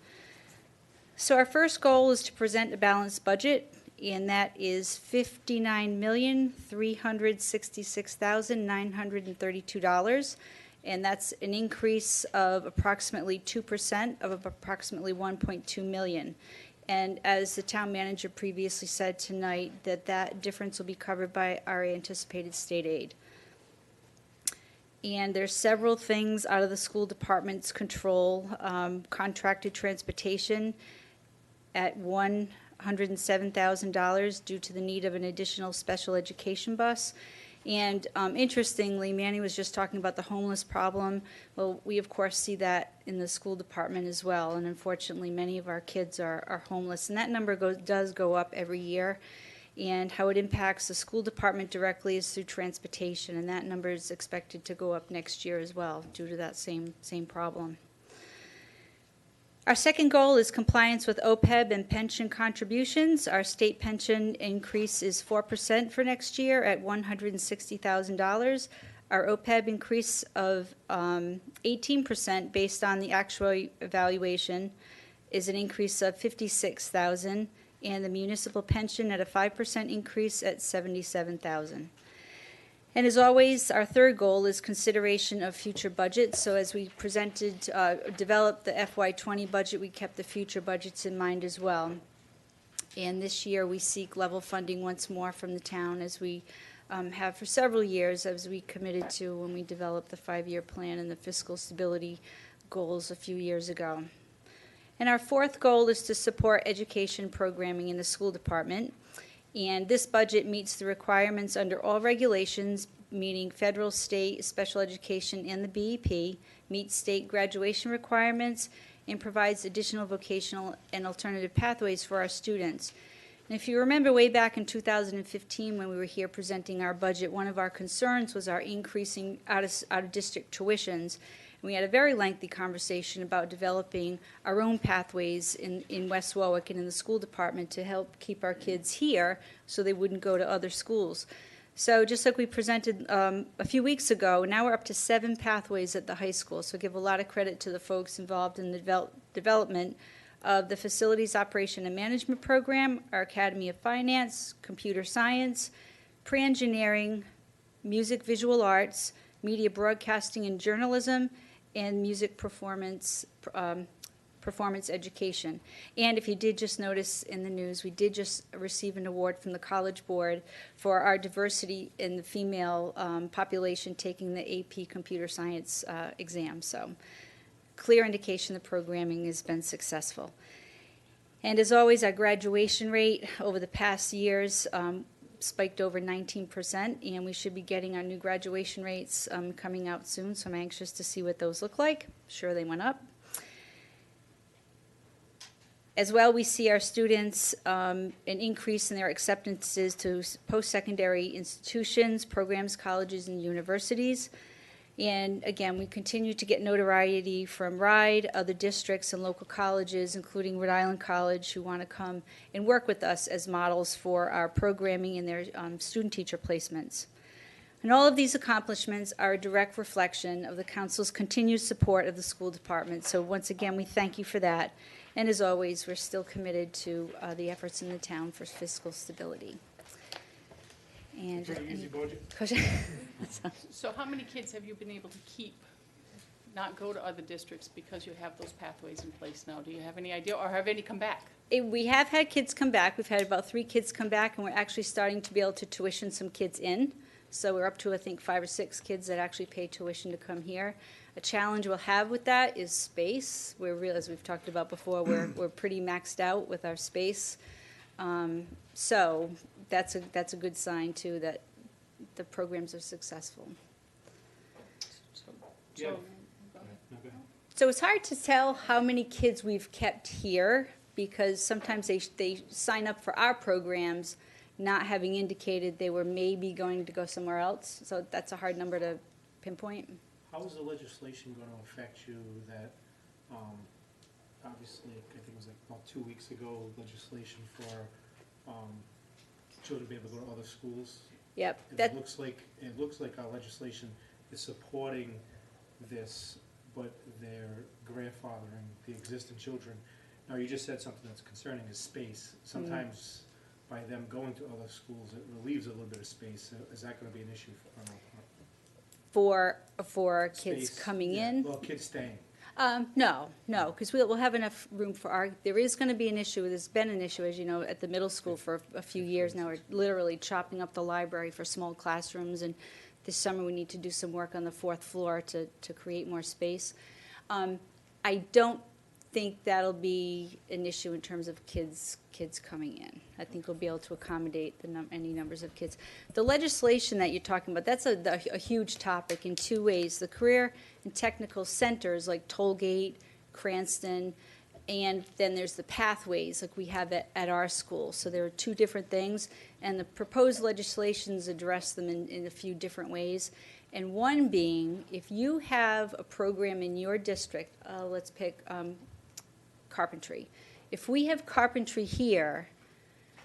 Speaker 11: So our first goal is to present a balanced budget, and that is $59,366,932. And that's an increase of approximately 2% of approximately 1.2 million. And as the town manager previously said tonight, that difference will be covered by our anticipated state aid. And there's several things out of the school department's control. Contracted transportation at $107,000 due to the need of an additional special education bus. And interestingly, Manny was just talking about the homeless problem. Well, we of course see that in the school department as well, and unfortunately, many of our kids are homeless, and that number does go up every year. And how it impacts the school department directly is through transportation, and that number is expected to go up next year as well due to that same problem. Our second goal is compliance with OPEB and pension contributions. Our state pension increase is 4% for next year at $160,000. Our OPEB increase of 18% based on the actual evaluation is an increase of $56,000, and the municipal pension at a 5% increase at $77,000. And as always, our third goal is consideration of future budgets. So as we developed the FY20 budget, we kept the future budgets in mind as well. And this year, we seek level funding once more from the town, as we have for several years, as we committed to when we developed the 5-year plan and the fiscal stability goals a few years ago. And our fourth goal is to support education programming in the school department. And this budget meets the requirements under all regulations, meaning federal, state, special education, and the BEP, meets state graduation requirements, and provides additional vocational and alternative pathways for our students. And if you remember way back in 2015 when we were here presenting our budget, one of our concerns was our increasing out-of-district tuitions. We had a very lengthy conversation about developing our own pathways in West Warwick and in the school department to help keep our kids here so they wouldn't go to other schools. So just like we presented a few weeks ago, now we're up to 7 pathways at the high school. So give a lot of credit to the folks involved in the development of the Facilities Operation and Management Program, our Academy of Finance, Computer Science, Pre-Engineering, Music Visual Arts, Media Broadcasting and Journalism, and music performance education. And if you did just notice in the news, we did just receive an award from the College Board for our diversity in the female population taking the AP Computer Science exam. So clear indication the programming has been successful. And as always, our graduation rate over the past years spiked over 19%, and we should be getting our new graduation rates coming out soon, so I'm anxious to see what those look like. Sure, they went up. As well, we see our students an increase in their acceptances to post-secondary institutions, programs, colleges, and universities. And again, we continue to get notoriety from RIDE, other districts, and local colleges, including Rhode Island College, who want to come and work with us as models for our programming and their student-teacher placements. And all of these accomplishments are a direct reflection of the Council's continued support of the school department. So once again, we thank you for that. And as always, we're still committed to the efforts in the town for fiscal stability. And
Speaker 1: Pretty easy budget.
Speaker 4: So how many kids have you been able to keep, not go to other districts because you have those pathways in place now? Do you have any idea, or have any come back?
Speaker 11: We have had kids come back. We've had about 3 kids come back, and we're actually starting to be able to tuition some kids in. So we're up to, I think, 5 or 6 kids that actually pay tuition to come here. A challenge we'll have with that is space. As we've talked about before, we're pretty maxed out with our space. So that's a good sign, too, that the programs are successful.
Speaker 1: Yeah.
Speaker 11: So it's hard to tell how many kids we've kept here, because sometimes they sign up for our programs not having indicated they were maybe going to go somewhere else. So that's a hard number to pinpoint.
Speaker 1: How is the legislation going to affect you that, obviously, I think it was like about 2 weeks ago, legislation for children to be able to go to other schools?
Speaker 11: Yep.
Speaker 1: It looks like our legislation is supporting this, but they're grandfathering the existing children. Now, you just said something that's concerning is space. Sometimes by them going to other schools, it relieves a little bit of space. Is that gonna be an issue
Speaker 11: For kids
Speaker 1: Space,
Speaker 11: coming
Speaker 1: yeah.
Speaker 11: in?
Speaker 1: Well, kids staying.
Speaker 11: No, because we'll have enough room for there is gonna be an issue, there's been an issue, as you know, at the middle school for a few years now. We're literally chopping up the library for small classrooms, and this summer we need to do some work on the fourth floor to create more space. I don't think that'll be an issue in terms of kids coming in. I think we'll be able to accommodate any numbers of kids. The legislation that you're talking about, that's a huge topic in two ways. The career and technical centers like Tollgate, Cranston, and then there's the pathways like we have at our school. So there are two different things, and the proposed legislations address them in a few different ways. And one being, if you have a program in your district, let's pick carpentry. If we have carpentry here,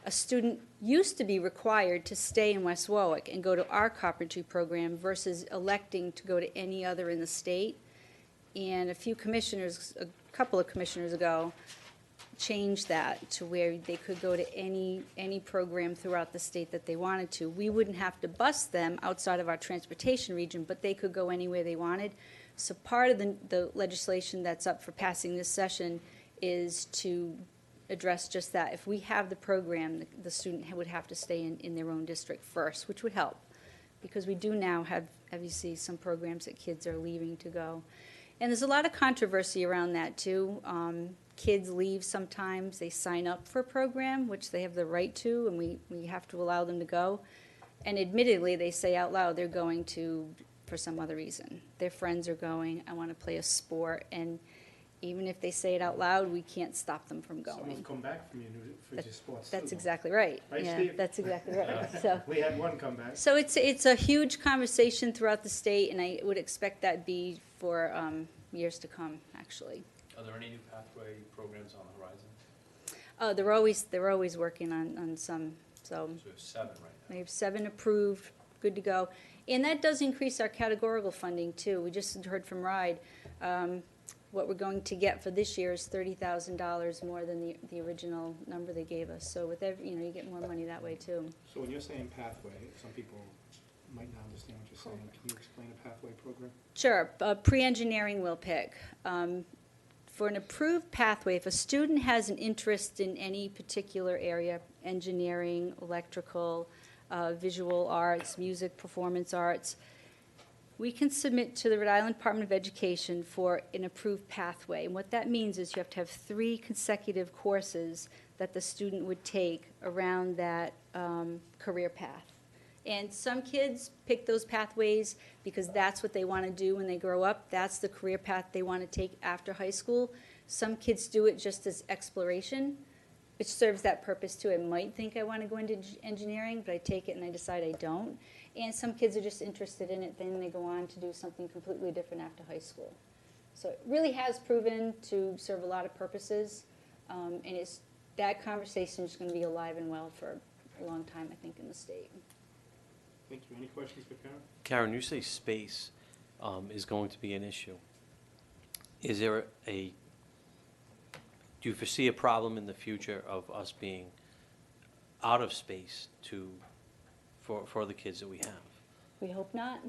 Speaker 11: a student used to be required to stay in West Warwick and go to our carpentry program versus electing to go to any other in the state. And a couple of commissioners ago, changed that to where they could go to any program throughout the state that they wanted to. We wouldn't have to bus them outside of our transportation region, but they could go anywhere they wanted. So part of the legislation that's up for passing this session is to address just that. If we have the program, the student would have to stay in their own district first, which would help, because we do now have you see, some programs that kids are leaving to go. And there's a lot of controversy around that, too. Kids leave sometimes. They sign up for a program, which they have the right to, and we have to allow them to go. And admittedly, they say out loud they're going to for some other reason. Their friends are going, I want to play a sport, and even if they say it out loud, we can't stop them from going.
Speaker 1: Some have come back from your sports.
Speaker 11: That's
Speaker 1: too.
Speaker 11: exactly right.
Speaker 1: Right,
Speaker 11: Yeah,
Speaker 1: Steve?
Speaker 11: that's exactly right. So,
Speaker 1: We had one come back.
Speaker 11: so it's a huge conversation throughout the state, and I would expect that be for years to come, actually.
Speaker 3: Are there any new pathway programs on the horizon?
Speaker 11: They're always working on some. So
Speaker 3: So we have 7 right now.
Speaker 11: we have 7 approved, good to go, and that does increase our categorical funding too. We just heard from RIDE. What we're going to get for this year is $30,000 more than the original number they gave us. So with every, you get more money that way too.
Speaker 1: So when you're saying pathway, some people might not understand what you're saying. Can you explain a pathway program?
Speaker 11: Sure. Pre-engineering we'll pick. For an approved pathway, if a student has an interest in any particular area, engineering, electrical, visual arts, music, performance arts, we can submit to the Rhode Island Department of Education for an approved pathway. And what that means is you have to have 3 consecutive courses that the student would take around that career path. And some kids pick those pathways because that's what they want to do when they grow up. That's the career path they want to take after high school. Some kids do it just as exploration, which serves that purpose too. I might think I want to go into engineering, but I take it and I decide I don't. And some kids are just interested in it, then they go on to do something completely different after high school. So it really has proven to serve a lot of purposes, and that conversation is going to be alive and well for a long time, I think, in the state.
Speaker 1: Thank you. Any questions for Karen?
Speaker 7: Karen, you say space is going to be an issue. Is there do you foresee a problem in the future of us being out of space for the kids that we have?
Speaker 11: We hope not.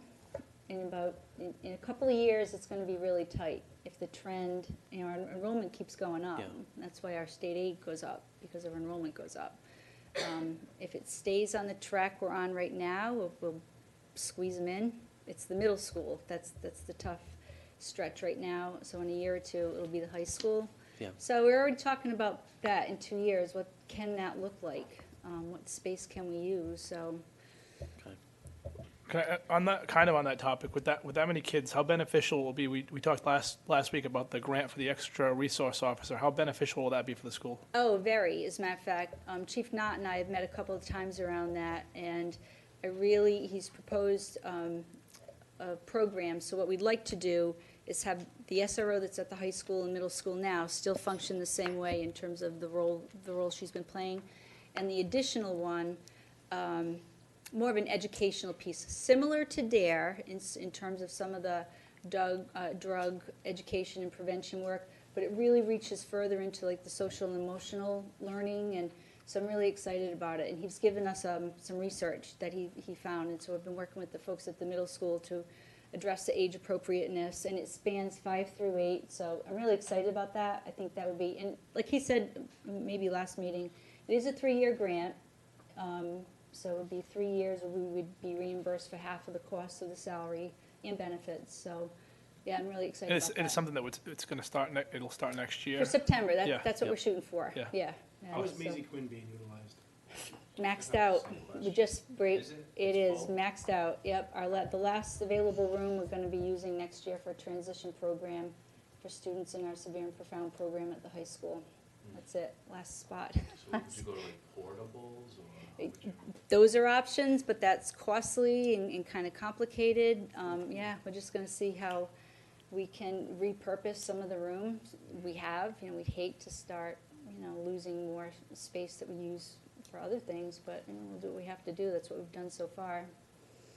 Speaker 11: In a couple of years, it's going to be really tight if the trend, our enrollment keeps going up.
Speaker 7: Yeah.
Speaker 11: That's why our state aid goes up, because our enrollment goes up. If it stays on the track we're on right now, we'll squeeze them in. It's the middle school. That's the tough stretch right now. So in a year or two, it'll be the high school.
Speaker 7: Yeah.
Speaker 11: So we're already talking about that in 2 years. What can that look like? What space can we use? So.
Speaker 7: Okay.
Speaker 9: On that topic, with that many kids, how beneficial will be? We talked last week about the grant for the extra resource officer. How beneficial will that be for the school?
Speaker 11: Oh, very. As a matter of fact, Chief Knott and I have met a couple of times around that, and he's proposed a program. So what we'd like to do is have the SRO that's at the high school and middle school now still function the same way in terms of the role she's been playing, and the additional one. More of an educational piece, similar to DARE in terms of some of the drug education and prevention work, but it really reaches further into like the social and emotional learning, and so I'm really excited about it. And he's given us some research that he found, and so I've been working with the folks at the middle school to address the age appropriateness, and it spans 5 through 8, so I'm really excited about that. I think that would be, and like he said, maybe last meeting, it is a 3-year grant, so it would be 3 years where we would be reimbursed for half of the cost of the salary and benefits, so, yeah, I'm really excited
Speaker 9: And
Speaker 11: about
Speaker 9: it's,
Speaker 11: that.
Speaker 9: it's something that it's gonna start, it'll start next year.
Speaker 11: For September,
Speaker 9: Yeah.
Speaker 11: that's what we're shooting for,
Speaker 9: Yeah.
Speaker 11: yeah.
Speaker 1: How is
Speaker 11: so-
Speaker 1: Maisie Quinn being utilized?
Speaker 11: Maxed out. We just break.
Speaker 3: Is it?
Speaker 11: It
Speaker 3: It's
Speaker 11: is
Speaker 3: full?
Speaker 11: maxed out. Yep. The last available room we're going to be using next year for a transition program for students in our severe and profound program at the high school. That's it. Last spot.
Speaker 3: So would you go to like portables or? how would you-
Speaker 11: Those are options, but that's costly and kind of complicated. Yeah, we're just going to see how we can repurpose some of the rooms we have. You know, we'd hate to start, losing more space that we use for other things, but we'll do what we have to do. That's what we've done so far.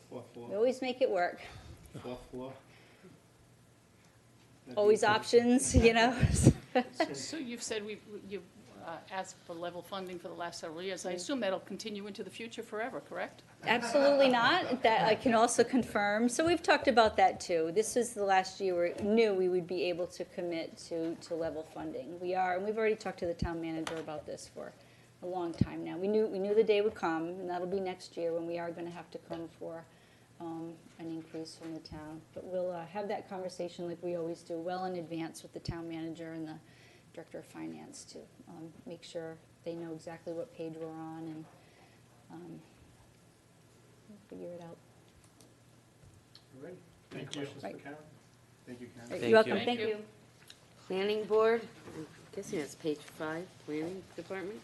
Speaker 1: Fourth
Speaker 11: We
Speaker 1: floor?
Speaker 11: always make it work.
Speaker 1: Fourth floor? That'd be
Speaker 11: Always
Speaker 1: good.
Speaker 11: options,
Speaker 4: So you've said you've asked for level funding for the last several years. I assume that'll continue into the future forever, correct?
Speaker 11: Absolutely not. That I can also confirm. So we've talked about that too. This was the last year we knew we would be able to commit to level funding. We are, and we've already talked to the town manager about this for a long time now. We knew the day would come, and that'll be next year when we are going to have to come for an increase from the town. But we'll have that conversation like we always do, well in advance with the town manager and the director of finance to make sure they know exactly what page we're on, and we'll figure it out.
Speaker 1: All right. Any
Speaker 9: Thank you.
Speaker 1: questions for
Speaker 11: Right.
Speaker 1: Karen? Thank you, Karen.
Speaker 11: You're
Speaker 7: Thank
Speaker 11: welcome.
Speaker 7: you.
Speaker 11: Thank
Speaker 4: Thank
Speaker 11: you.
Speaker 4: you.
Speaker 2: Planning board, I'm guessing that's page 5, planning department.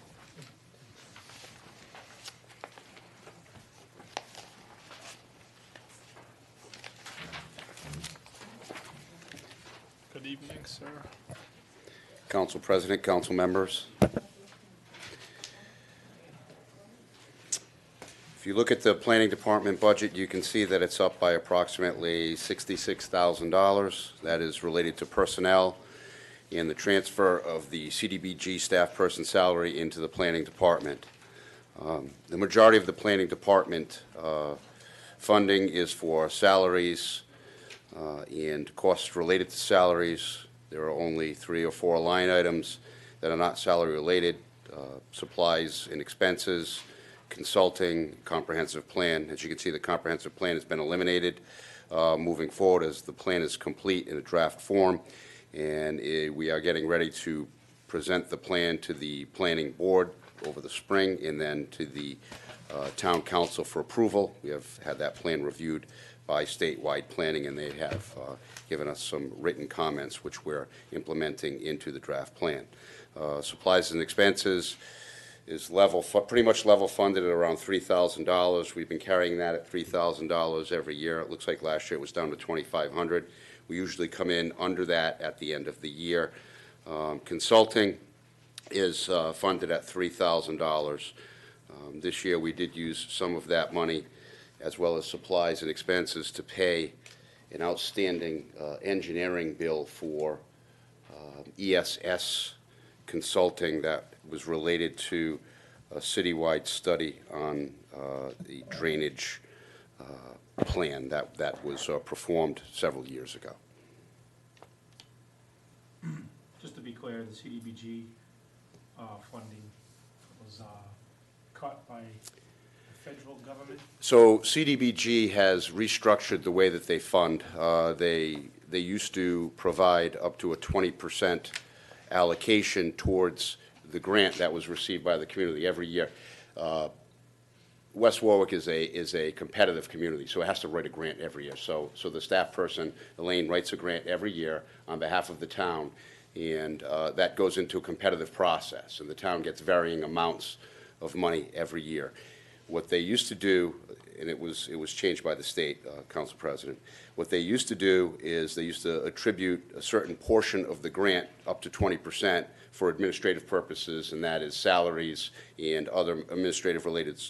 Speaker 9: Good evening, sir.
Speaker 12: Council President, council members. If you look at the planning department budget, you can see that it's up by approximately $66,000. That is related to personnel and the transfer of the CDBG staff person salary into the planning department. The majority of the planning department funding is for salaries and costs related to salaries. There are only 3 or 4 line items that are not salary related, supplies and expenses, consulting, comprehensive plan. As you can see, the comprehensive plan has been eliminated moving forward as the plan is complete in a draft form, and we are getting ready to present the plan to the planning board over the spring and then to the town council for approval. We have had that plan reviewed by statewide planning, and they have given us some written comments which we're implementing into the draft plan. Supplies and expenses is pretty much level funded at around $3,000. We've been carrying that at $3,000 every year. It looks like last year it was down to $2,500. We usually come in under that at the end of the year. Consulting is funded at $3,000. This year we did use some of that money, as well as supplies and expenses, to pay an outstanding engineering bill for ESS consulting that was related to a citywide study on the drainage plan that was performed several years ago.
Speaker 1: Just to be clear, the CDBG funding was cut by the federal government.
Speaker 12: So CDBG has restructured the way that they fund. They used to provide up to a 20% allocation towards the grant that was received by the community every year. West Warwick is a competitive community, so it has to write a grant every year. So the staff person, Elaine, writes a grant every year on behalf of the town, and that goes into a competitive process, and the town gets varying amounts of money every year. What they used to do, and it was changed by the state, Council President, what they used to do is they used to attribute a certain portion of the grant, up to 20%, for administrative purposes, and that is salaries and other administrative related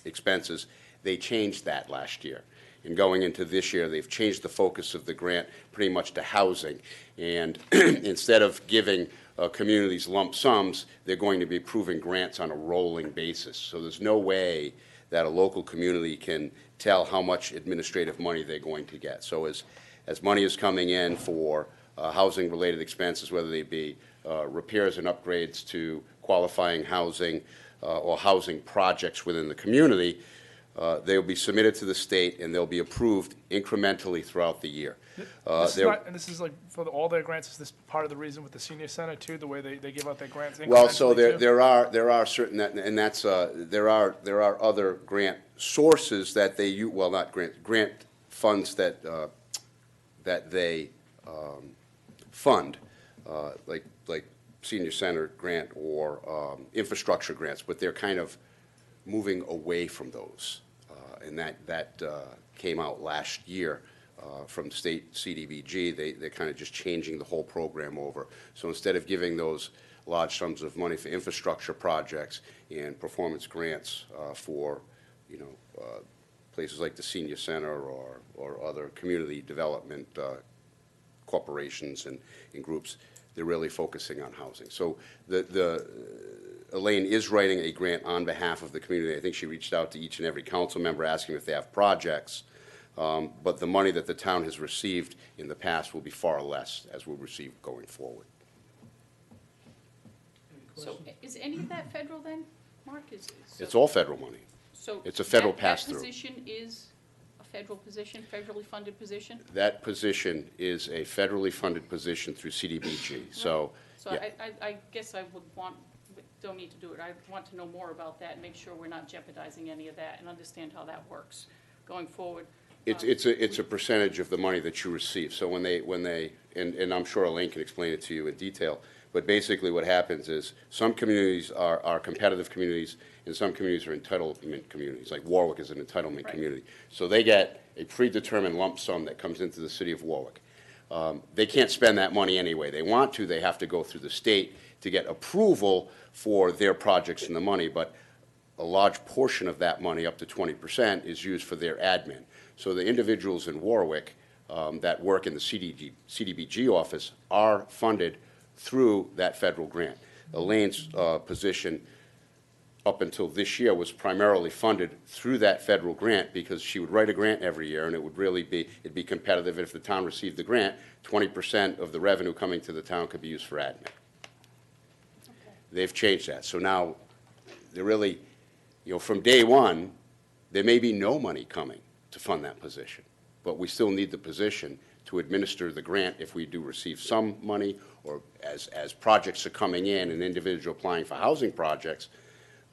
Speaker 12: expenses. They changed that last year. And going into this year, they've changed the focus of the grant pretty much to housing. And instead of giving communities lump sums, they're going to be approving grants on a rolling basis. So there's no way that a local community can tell how much administrative money they're going to get. So as money is coming in for housing-related expenses, whether they be repairs and upgrades to qualifying housing or housing projects within the community, they'll be submitted to the state and they'll be approved incrementally throughout the year.
Speaker 9: And this is like for all their grants, is this part of the reason with the senior center too, the way they give out their grants incrementally?
Speaker 12: Well, so
Speaker 9: too?
Speaker 12: there are certain, and that's, there are other grant sources that they, well, not grant funds that, that they fund, like senior center grant or infrastructure grants, but they're kind of moving away from those. And that came out last year from state CDBG. They're kind of just changing the whole program over. So instead of giving those large sums of money for infrastructure projects and performance grants for, you know, places like the senior center or other community development corporations and groups, they're really focusing on housing. So Elaine is writing a grant on behalf of the community. I think she reached out to each and every council member asking if they have projects. But the money that the town has received in the past will be far less as we'll receive going forward.
Speaker 4: So is any of that federal then, Mark?
Speaker 12: It's all federal money.
Speaker 4: So
Speaker 12: it's a federal
Speaker 4: that
Speaker 12: pass-through.
Speaker 4: position is a federal position, federally funded position?
Speaker 12: That position is a federally funded position through CDBG. So,
Speaker 4: So
Speaker 12: yeah.
Speaker 4: I guess I would want, don't need to do it, I want to know more about that and make sure we're not jeopardizing any of that and understand how that works going forward.
Speaker 12: It's a percentage of the money that you receive. So when they and I'm sure Elaine can explain it to you in detail, but basically what happens is some communities are competitive communities and some communities are entitlement communities, like Warwick is an entitlement community. So they get a predetermined lump sum that comes into the city of Warwick. They can't spend that money anyway. They want to, they have to go through the state to get approval for their projects and the money, but a large portion of that money, up to 20%, is used for their admin. So the individuals in Warwick that work in the CDBG office are funded through that federal grant. Elaine's position up until this year was primarily funded through that federal grant because she would write a grant every year and it would really be, it'd be competitive. If the town received the grant, 20% of the revenue coming to the town could be used for admin. Okay. They've changed that. So now they're really, you know, from day one, there may be no money coming to fund that position, but we still need the position to administer the grant if we do receive some money or as projects are coming in, an individual applying for housing projects,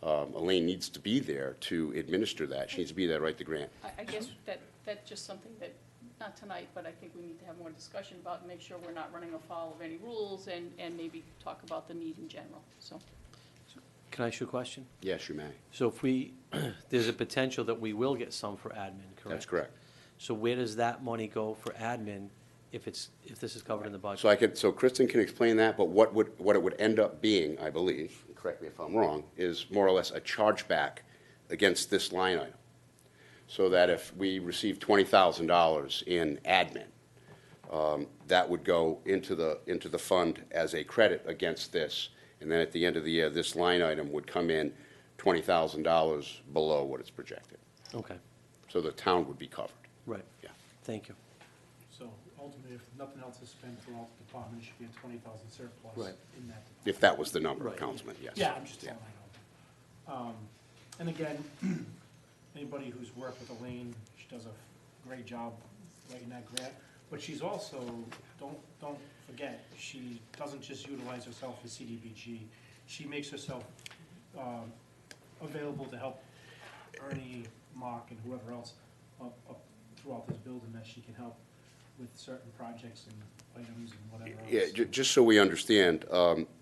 Speaker 12: Elaine needs to be there to administer that. She needs to be there to write the grant.
Speaker 4: I guess that's just something that, not tonight, but I think we need to have more discussion about and make sure we're not running afoul of any rules and maybe talk about the need in general, so.
Speaker 7: Can I ask you a question?
Speaker 12: Yes, you may.
Speaker 7: So if we, there's a potential that we will get some for admin, correct?
Speaker 12: That's correct.
Speaker 7: So where does that money go for admin if this is covered in the budget?
Speaker 12: So Kristen can explain that, but what it would end up being, I believe, correct me if I'm wrong, is more or less a chargeback against this line item. So that if we receive $20,000 in admin, that would go into the fund as a credit against this. And then at the end of the year, this line item would come in $20,000 below what it's projected.
Speaker 7: Okay,
Speaker 12: So the town would be covered.
Speaker 7: right.
Speaker 12: Yeah.
Speaker 7: Thank you.
Speaker 1: So ultimately, if nothing else is spent throughout the department, it should be a 20,000 surplus
Speaker 7: Right.
Speaker 1: in that.
Speaker 12: If that was the number,
Speaker 7: Right.
Speaker 12: Councilman, yes.
Speaker 1: Yeah, I'm just telling you. And again, anybody who's worked with Elaine, she does a great job writing that grant. But she's also, don't forget, she doesn't just utilize herself as CDBG. She makes herself available to help Ernie, Mark, and whoever else up throughout this building that she can help with certain projects and items and whatever else.
Speaker 12: Yeah, just so we understand,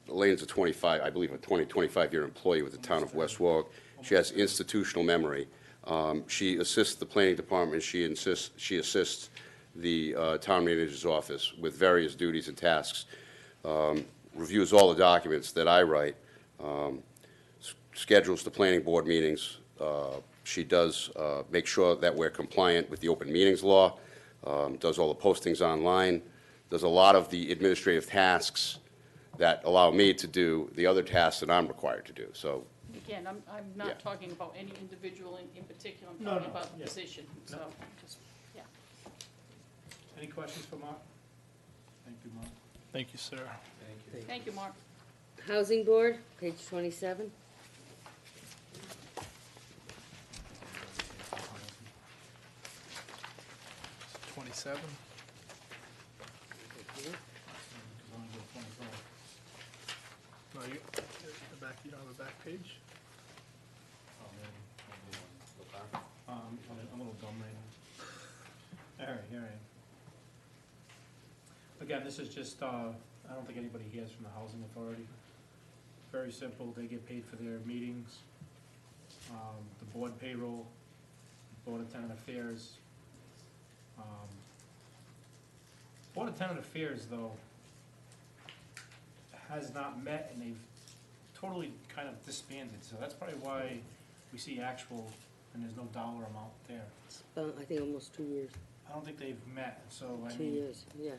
Speaker 12: Elaine's a 25-year employee with the town of West Warwick. She has institutional memory. She assists the planning department. She assists the town manager's office with various duties and tasks, reviews all the documents that I write, schedules the planning board meetings, She does make sure that we're compliant with the open meetings law, does all the postings online, does a lot of the administrative tasks that allow me to do the other tasks that I'm required to do. So,
Speaker 4: Again, I'm
Speaker 12: Yeah.
Speaker 4: not talking about any individual in particular, I'm
Speaker 1: No,
Speaker 4: talking
Speaker 1: no,
Speaker 4: about the
Speaker 1: yeah.
Speaker 4: position, so,
Speaker 1: No.
Speaker 4: just, yeah.
Speaker 1: Any questions for Mark? Thank you, Mark.
Speaker 9: Thank you, sir.
Speaker 4: Thank you, Mark.
Speaker 2: Housing Board, page 27.
Speaker 9: Twenty-seven? No, you, the back, you don't have a back page?
Speaker 1: I'm a little dumb right now. All right, all right. Again, this is just, I don't think anybody here is from the Housing Authority. Very simple, they get paid for their meetings, the board payroll, Board of Tenant Affairs. Board of Tenant Affairs, though, has not met, and they've totally kind of disbanded, so that's probably why we see actual, and there's no dollar amount there.
Speaker 2: It's about, I think, almost 2 years.
Speaker 1: I don't think they've met, so, I
Speaker 2: 2
Speaker 1: mean,
Speaker 2: years, yeah.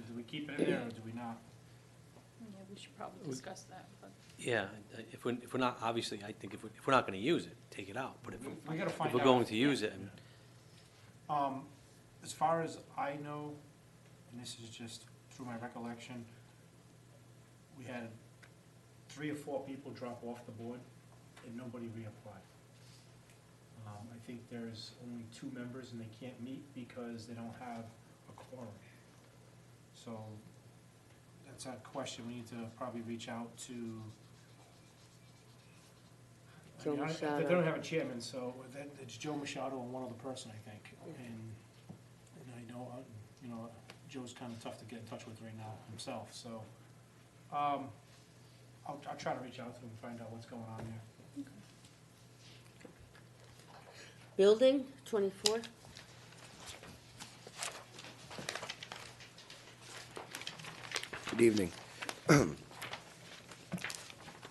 Speaker 1: do we keep it in there, or do we not?
Speaker 4: Yeah, we should probably discuss that, but.
Speaker 7: Yeah, if we're not, obviously, I think if we're not gonna use it, take it out, but
Speaker 1: We gotta find
Speaker 7: if
Speaker 1: out.
Speaker 7: we're going to use it, and
Speaker 1: As far as I know, and this is just through my recollection, we had 3 or 4 people drop off the board, and nobody reapplied. I think there's only 2 members, and they can't meet because they don't have a quorum. So, that's a question, we need to probably reach out to. I
Speaker 2: Joe
Speaker 1: mean,
Speaker 2: Machado.
Speaker 1: They don't have a chairman, so it's Joe Machado and one other person, I think. And I know, Joe's kind of tough to get in touch with right now himself, so I'll try to reach out to him and find out what's going on there.
Speaker 2: Building, 24.
Speaker 13: Good evening.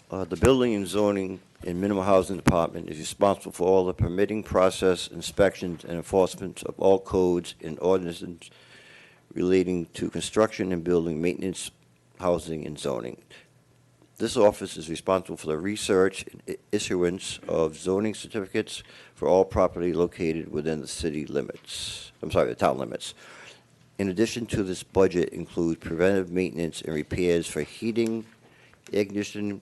Speaker 13: The Building and Zoning and Minimum Housing Department is responsible for all the permitting process, inspections, and enforcement of all codes and ordinances relating to construction and building maintenance, housing, and zoning. This office is responsible for the research and issuance of zoning certificates for all property located within the city limits, the town limits. In addition to this, budget includes preventive maintenance and repairs for heating, ignition,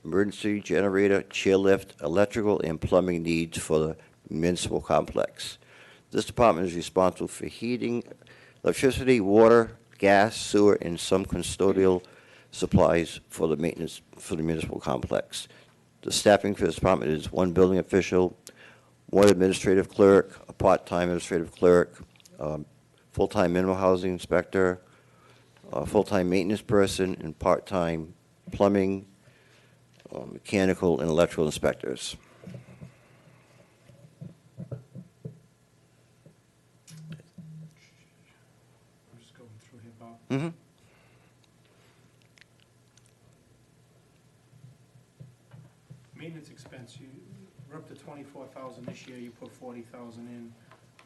Speaker 13: emergency generator, chairlift, electrical, and plumbing needs for the municipal complex. This department is responsible for heating, electricity, water, gas, sewer, and some custodial supplies for the maintenance for the municipal complex. The staffing for this department is 1 building official, 1 administrative clerk, a part-time administrative clerk, full-time minimum housing inspector, a full-time maintenance person, and part-time plumbing, mechanical, and electrical inspectors.
Speaker 1: I'm just going through here, Bob.
Speaker 13: Mm-hmm.
Speaker 1: Maintenance expense, we're up to 24,000 this year, you put 40,000 in.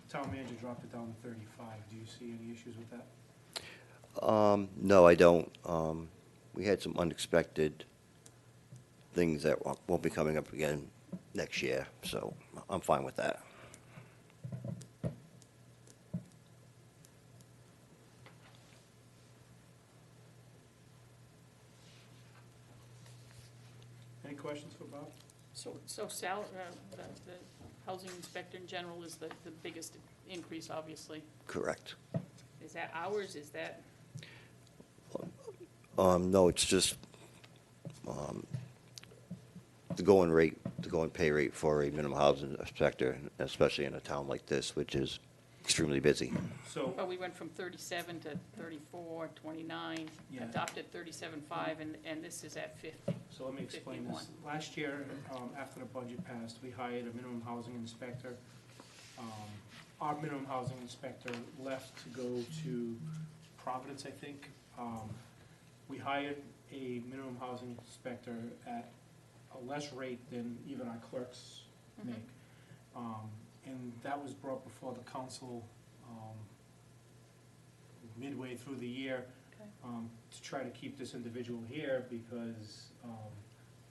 Speaker 1: Town manager dropped it down to 35. Do you see any issues with that?
Speaker 13: No, I don't. We had some unexpected things that won't be coming up again next year, so I'm fine with that.
Speaker 1: Any questions for Bob?
Speaker 4: So the housing inspector in general is the biggest increase, obviously.
Speaker 13: Correct.
Speaker 4: Is that hours, is that,
Speaker 13: No, it's just the going rate, the going pay rate for a minimum housing inspector, especially in a town like this, which is extremely busy.
Speaker 1: So,
Speaker 4: well, we went from 37 to 34, 29,
Speaker 1: Yeah.
Speaker 4: adopted 37.5, and this is at 50.
Speaker 1: so let me explain
Speaker 4: 51.
Speaker 1: this. Last year, after the budget passed, we hired a minimum housing inspector. Our minimum housing inspector left to go to Providence, I think. We hired a minimum housing inspector at a less rate than even our clerks make. And that was brought before the council midway through the year to try to keep this individual here because,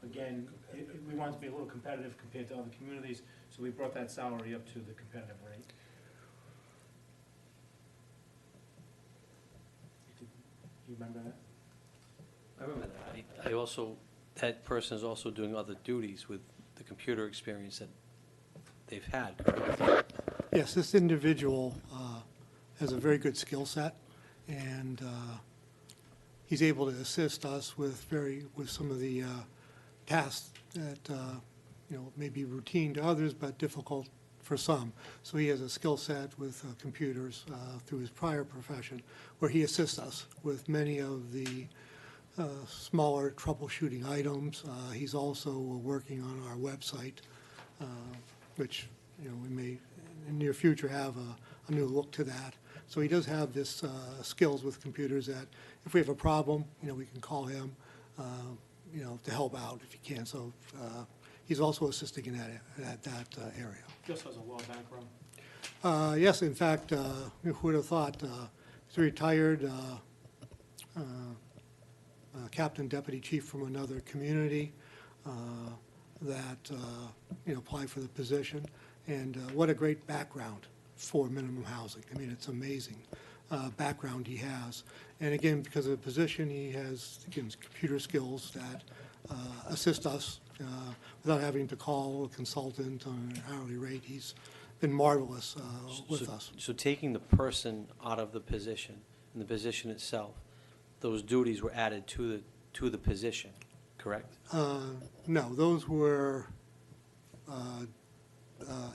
Speaker 1: again, we wanted to be a little competitive compared to other communities, so we brought that salary up to the competitive rate. You remember that?
Speaker 7: I remember that. I also, that person is also doing other duties with the computer experience that they've had, correct?
Speaker 5: Yes, this individual has a very good skill set, and he's able to assist us with some of the tasks that may be routine to others but difficult for some. So he has a skill set with computers through his prior profession, where he assists us with many of the smaller troubleshooting items. He's also working on our website, which we may in the near future have a new look to that. So he does have this skills with computers that if we have a problem, we can call him, to help out if he can. So he's also assisting in that area.
Speaker 1: He also has a law background.
Speaker 5: Yes, in fact, who would have thought, he's a retired captain deputy chief from another community that applied for the position. And what a great background for minimum housing. I mean, it's amazing background he has. And again, because of the position, he has, again, computer skills that assist us without having to call a consultant on an hourly rate. He's been marvelous with us.
Speaker 7: So taking the person out of the position, and the position itself, those duties were added to the position, correct?
Speaker 5: No, those were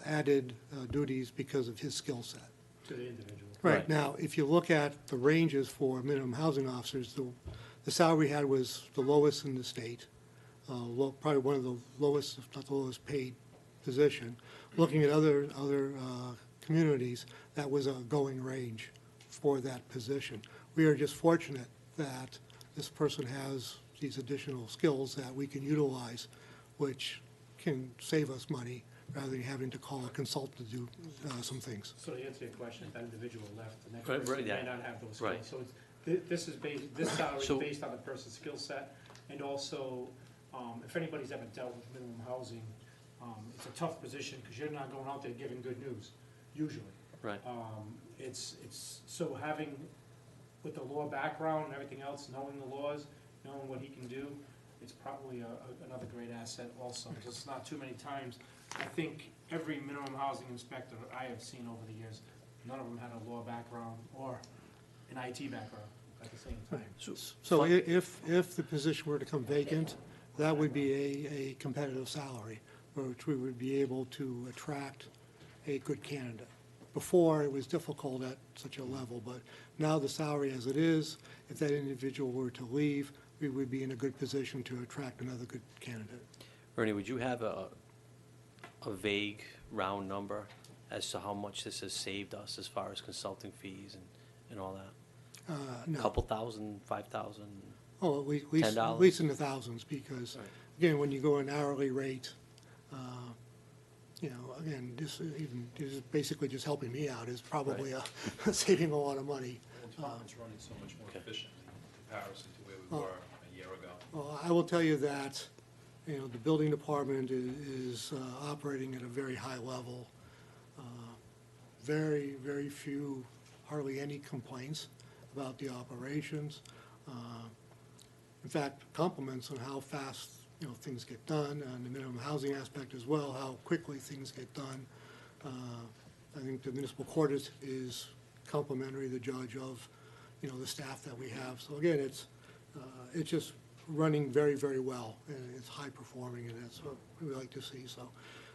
Speaker 5: added duties because of his skill set.
Speaker 1: To the individual.
Speaker 5: Right. Now, if you look at the ranges for minimum housing officers, the salary we had was the lowest in the state, probably one of the lowest, if not the lowest paid position. Looking at other communities, that was a going range for that position. We are just fortunate that this person has these additional skills that we can utilize, which can save us money rather than having to call a consultant to do some things.
Speaker 1: So to answer your question, if that individual left, the next
Speaker 7: Right,
Speaker 1: person
Speaker 7: right, yeah.
Speaker 1: may not have those skills.
Speaker 7: Right.
Speaker 1: So this salary is
Speaker 7: So-
Speaker 1: based on the person's skill set, and also, if anybody's ever dealt with minimum housing, it's a tough position, because you're not going out there giving good news, usually.
Speaker 7: Right.
Speaker 1: It's, so having, with the law background and everything else, knowing the laws, knowing what he can do, it's probably another great asset also. Because it's not too many times. I think every minimum housing inspector I have seen over the years, none of them had a law background or an IT background at the same time.
Speaker 5: So if the position were to come vacant, that would be a competitive salary, which we would be able to attract a good candidate. Before, it was difficult at such a level, but now the salary as it is, if that individual were to leave, we would be in a good position to attract another good candidate.
Speaker 7: Ernie, would you have a vague round number as to how much this has saved us as far as consulting fees and all that?
Speaker 5: No.
Speaker 7: Couple thousand, 5,000?
Speaker 5: Oh,
Speaker 7: $10?
Speaker 5: at least in the thousands, because,
Speaker 7: Right.
Speaker 5: again, when you go an hourly rate, again, this is basically just helping me out, is probably saving a lot of money.
Speaker 3: The department's running so much more efficiently in comparison to where we were a year ago.
Speaker 5: Well, I will tell you that, the building department is operating at a very high level. Very, very few, hardly any complaints about the operations. In fact, compliments on how fast, things get done, and the minimum housing aspect as well, how quickly things get done. I think the municipal court is complimentary, the judge, of, the staff that we have. So again, it's just running very, very well, and it's high performing, and that's what we like to see. So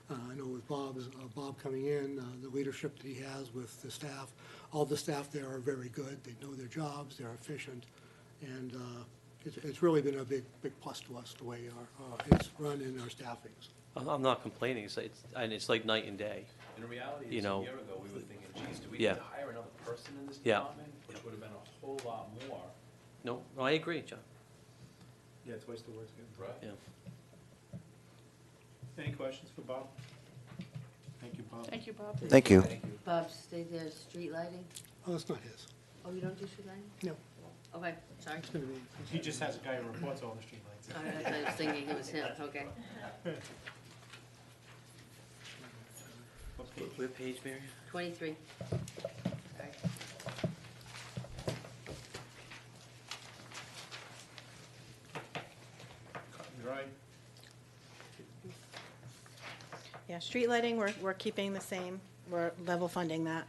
Speaker 5: I know with Bob coming in, the leadership that he has with the staff, all the staff there are very good. They know their jobs, they're efficient, and it's really been a big plus to us, the way it's run in our staffings.
Speaker 7: I'm not complaining, it's like night and day.
Speaker 3: In reality,
Speaker 7: You
Speaker 3: it's a
Speaker 7: know,
Speaker 3: year ago, we were thinking, geez, do we
Speaker 7: yeah.
Speaker 3: need to hire another person in this
Speaker 7: Yeah.
Speaker 3: department? Which would have been a whole lot more.
Speaker 7: No, I agree, John.
Speaker 1: Yeah, twice the work's good.
Speaker 3: Right.
Speaker 7: Yeah.
Speaker 1: Any questions for Bob? Thank you, Bob. Bob.
Speaker 4: Thank you, Bob.
Speaker 13: Thank you.
Speaker 2: Bob, stay there, street lighting?
Speaker 5: Oh, that's not his.
Speaker 2: Oh, you don't do street lighting?
Speaker 5: No.
Speaker 2: Okay, sorry.
Speaker 5: It's gonna be.
Speaker 1: He just has a guy who reports all the streetlights.
Speaker 2: All right, I was thinking it was him, okay.
Speaker 1: What page?
Speaker 7: What page, Mary?
Speaker 2: 23. Sorry.
Speaker 1: Cut and dry.
Speaker 14: Yeah, street lighting, we're keeping the same, we're level funding that.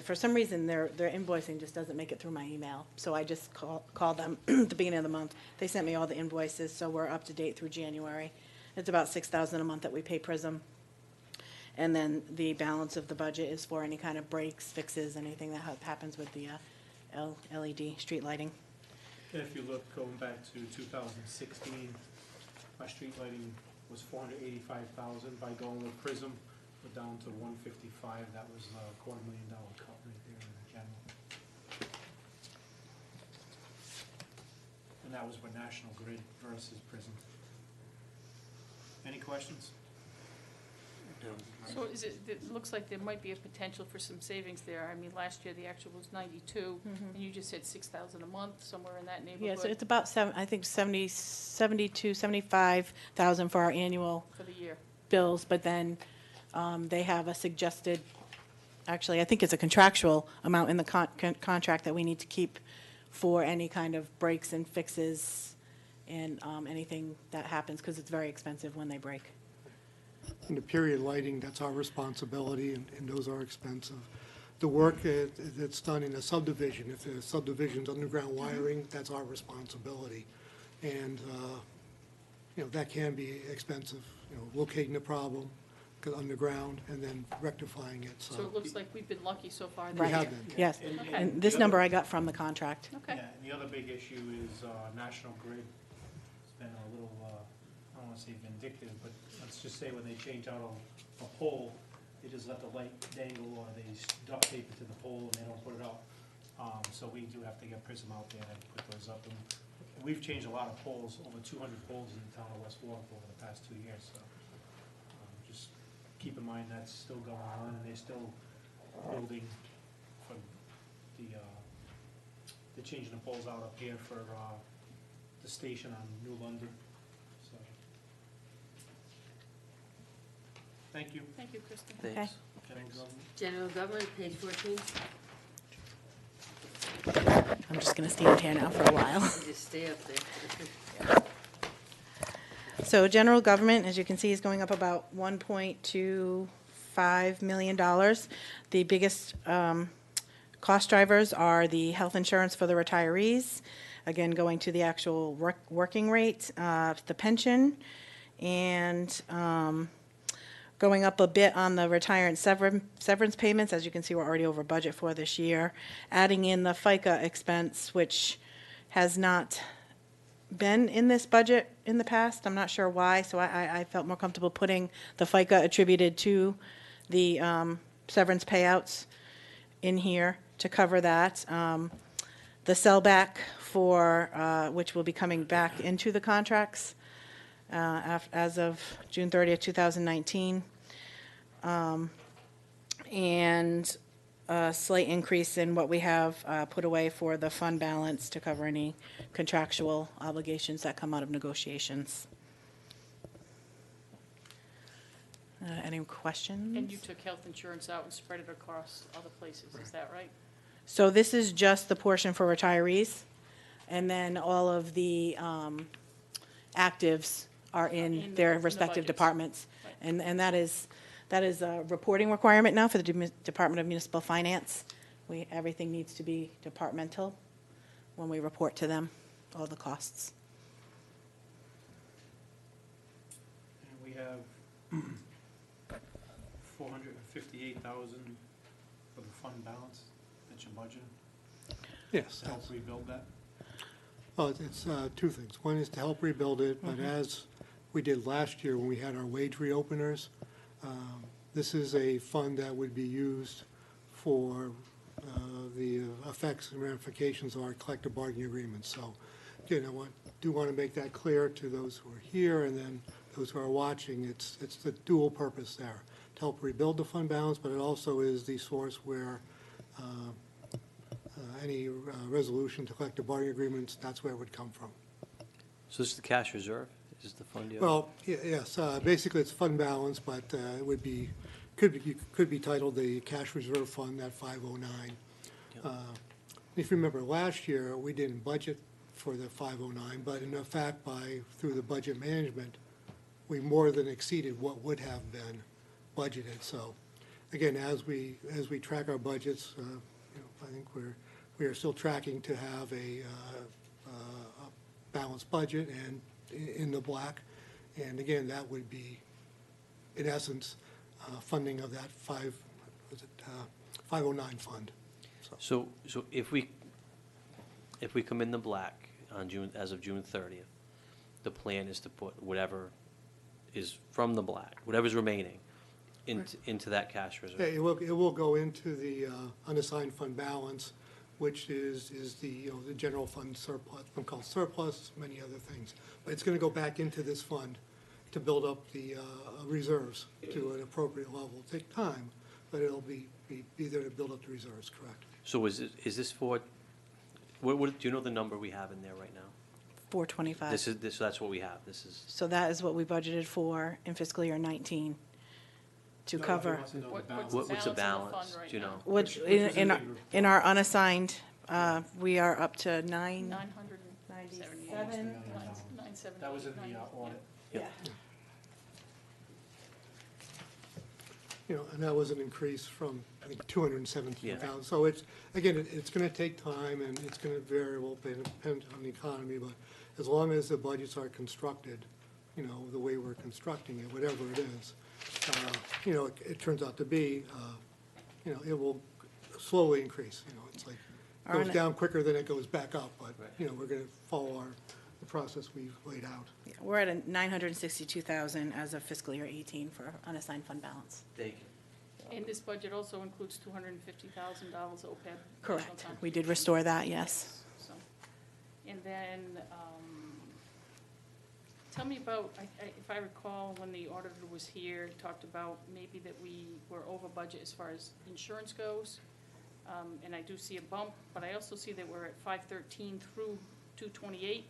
Speaker 14: For some reason, their invoicing just doesn't make it through my email, so I just called them at the beginning of the month. They sent me all the invoices, so we're up to date through January. It's about $6,000 a month that we pay Prism. And then the balance of the budget is for any kind of breaks, fixes, anything that happens with the LED street lighting.
Speaker 1: And if you look, going back to 2016, our street lighting was 485,000. By going with Prism, we're down to 155. That was a $250,000 cut right there in general. And that was with National Grid versus Prism. Any questions?
Speaker 4: So it looks like there might be a potential for some savings there. I mean, last year, the actual was 92, and you just said 6,000 a month, somewhere in that neighborhood.
Speaker 14: Yeah, so it's about 75,000 for our annual
Speaker 4: For the year.
Speaker 14: bills, but then they have a suggested, actually, I think it's a contractual amount in the contract that we need to keep for any kind of breaks and fixes and anything that happens, because it's very expensive when they break.
Speaker 5: And the period lighting, that's our responsibility, and those are expensive. The work that's done in a subdivision, if the subdivision's underground wiring, that's our responsibility. And, that can be expensive, locating the problem, underground, and then rectifying it,
Speaker 4: So it looks like we've been lucky so far. this
Speaker 5: We
Speaker 4: year.
Speaker 5: have been.
Speaker 14: Yes,
Speaker 1: And-
Speaker 14: and this number I got from the contract.
Speaker 4: Okay.
Speaker 1: Yeah, and the other big issue is National Grid. It's been a little, I don't want to say vindictive, but let's just say when they change out a pole, they just let the light dangle, or they duct tape it to the pole and they don't put it up. So we do have to get Prism out there and put those up. And we've changed a lot of poles, over 200 poles in the town of West Warwick over the past 2 years, so just keep in mind that's still going on, and they're still building for they're changing the poles out up here for the station on New London, so. Thank you.
Speaker 4: Thank you, Kristen.
Speaker 7: Thanks.
Speaker 1: General government.
Speaker 2: General government, page 14.
Speaker 14: I'm just going to stand here now for a while.
Speaker 2: Just stay up there.
Speaker 14: So general government, as you can see, is going up about $1.25 million. The biggest cost drivers are the health insurance for the retirees, again, going to the actual working rate, the pension, and going up a bit on the retirement severance payments. As you can see, we're already over budget for this year. Adding in the FICA expense, which has not been in this budget in the past. I'm not sure why, so I felt more comfortable putting the FICA attributed to the severance payouts in here to cover that. The sellback for, which will be coming back into the contracts as of June 30th, 2019. And a slight increase in what we have put away for the fund balance to cover any contractual obligations that come out of negotiations. Any questions?
Speaker 4: And you took health insurance out and spread it across other places, is that right?
Speaker 14: So this is just the portion for retirees, and then all of the actives are in their respective
Speaker 4: budgets.
Speaker 14: departments.
Speaker 4: Right.
Speaker 14: And that is a reporting requirement now for the Department of Municipal Finance. Everything needs to be departmental when we report to them, all the costs.
Speaker 1: And we have 458,000 for the fund balance that you're budgeting,
Speaker 5: Yes.
Speaker 1: to help rebuild that.
Speaker 5: Well, it's two things. One is to help rebuild it, but as we did last year when we had our wage reopeners, this is a fund that would be used for the effects and ramifications of our collective bargaining agreements. So, again, I do want to make that clear to those who are here and then those who are watching. It's the dual purpose there, help rebuild the fund balance, but it also is the source where any resolution to collective bargaining agreements, that's where it would come from.
Speaker 7: So this is the cash reserve? Is the fund?
Speaker 5: Well, yes, basically it's fund balance, but it would be, could be titled the cash reserve fund, that 509. If you remember last year, we didn't budget for the 509, but in fact, through the budget management, we more than exceeded what would have been budgeted. So again, as we track our budgets, I think we are still tracking to have a balanced budget and in the black. And again, that would be, in essence, funding of that 509 fund.
Speaker 7: So if we come in the black on as of June 30th, the plan is to put whatever is from the black, whatever's remaining, into that cash reserve.
Speaker 5: Yeah, it will go into the unassigned fund balance, which is the, the general fund surplus, I'm called surplus, many other things. But it's going to go back into this fund to build up the reserves to an appropriate level. It'll take time, but it'll be there to build up the reserves, correct?
Speaker 7: So is this for, what, do you know the number we have in there right now?
Speaker 14: 425.
Speaker 7: That's what we have. This is,
Speaker 14: So that is what we budgeted for in fiscal year 19 to
Speaker 1: No, he
Speaker 14: cover.
Speaker 1: wants to know the balance.
Speaker 7: what's the
Speaker 4: balance of the
Speaker 7: balance?
Speaker 4: fund right
Speaker 7: Do you know?
Speaker 4: now?
Speaker 14: Which,
Speaker 1: Which is the bigger
Speaker 14: in our unassigned, we are up to
Speaker 4: 997. 978.
Speaker 1: That was in the audit.
Speaker 14: Yeah.
Speaker 5: And that was an increase from, I think, 217,000.
Speaker 7: Yeah.
Speaker 5: So it's, again, it's going to take time, and it's going to vary, will depend on the economy, but as long as the budgets are constructed, the way we're constructing it, whatever it is, it turns out to be, it will slowly increase, it's like, it goes down quicker than it goes back up, but, we're going to follow the process we've laid out.
Speaker 14: Yeah, we're at a 962,000 as of fiscal year 18 for unassigned fund balance.
Speaker 7: Thank you.
Speaker 4: And this budget also includes $250,000 OPEB.
Speaker 14: Correct. We did restore that, yes.
Speaker 4: So, and then, tell me about, if I recall, when the auditor was here, he talked about maybe that we were over budget as far as insurance goes. And I do see a bump, but I also see that we're at 513 through 228.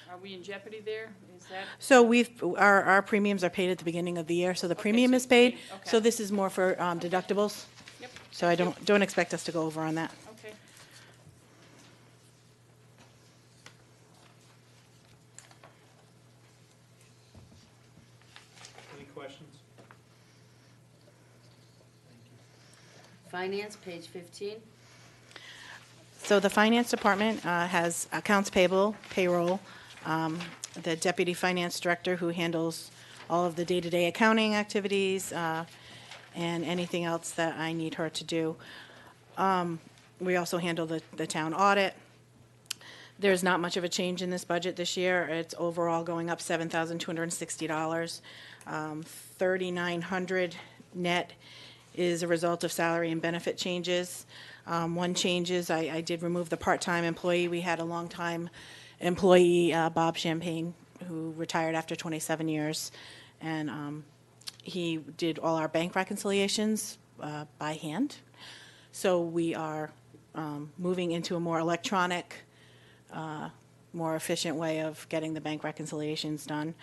Speaker 4: Are we in jeopardy there? Is that?
Speaker 14: So our premiums are paid at the beginning of the year, so the
Speaker 4: Okay,
Speaker 14: premium
Speaker 4: so
Speaker 14: is paid.
Speaker 4: okay.
Speaker 14: So this is more for deductibles.
Speaker 4: Yep.
Speaker 14: So I don't expect us to go over on that.
Speaker 4: Okay.
Speaker 1: Any questions?
Speaker 2: Finance, page 15.
Speaker 14: So the finance department has accounts payable, payroll, the deputy finance director who handles all of the day-to-day accounting activities, and anything else that I need her to do. We also handle the town audit. There's not much of a change in this budget this year. It's overall going up $7,260. 3,900 net is a result of salary and benefit changes. One change is I did remove the part-time employee. We had a long-time employee, Bob Champagne, who retired after 27 years. And he did all our bank reconciliations by hand. So we are moving into a more electronic, more efficient way of getting the bank reconciliations done.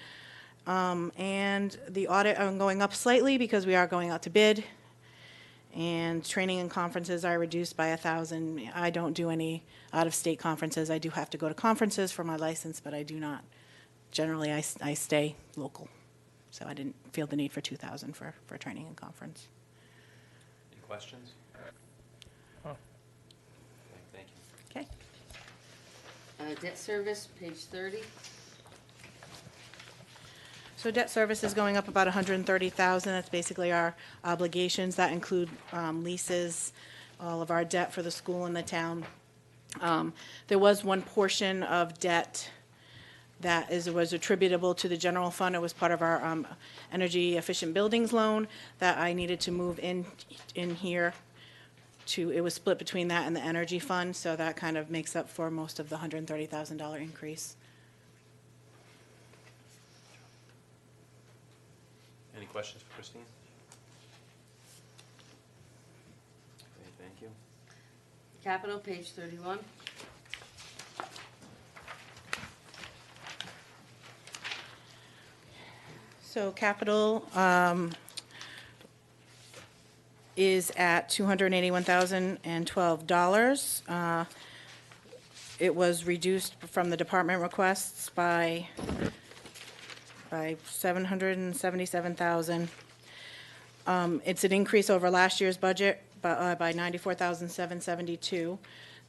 Speaker 14: And the audit are going up slightly because we are going out to bid. And training and conferences are reduced by 1,000. I don't do any out-of-state conferences. I do have to go to conferences for my license, but I do not. Generally, I stay local. So I didn't feel the need for 2,000 for training and conference.
Speaker 3: Any questions?
Speaker 9: Huh.
Speaker 3: Thank you.
Speaker 14: Okay.
Speaker 2: Debt service, page 30.
Speaker 14: So debt service is going up about 130,000. That's basically our obligations. That include leases, all of our debt for the school and the town. There was one portion of debt that was attributable to the general fund. It was part of our energy efficient buildings loan that I needed to move in here. It was split between that and the energy fund, so that kind of makes up for most of the $130,000 increase.
Speaker 3: Any questions for Christine? Okay, thank you.
Speaker 2: Capital, page 31.
Speaker 14: So capital is at $281,012. It was reduced from the department requests by $777,000. It's an increase over last year's budget by $94,772.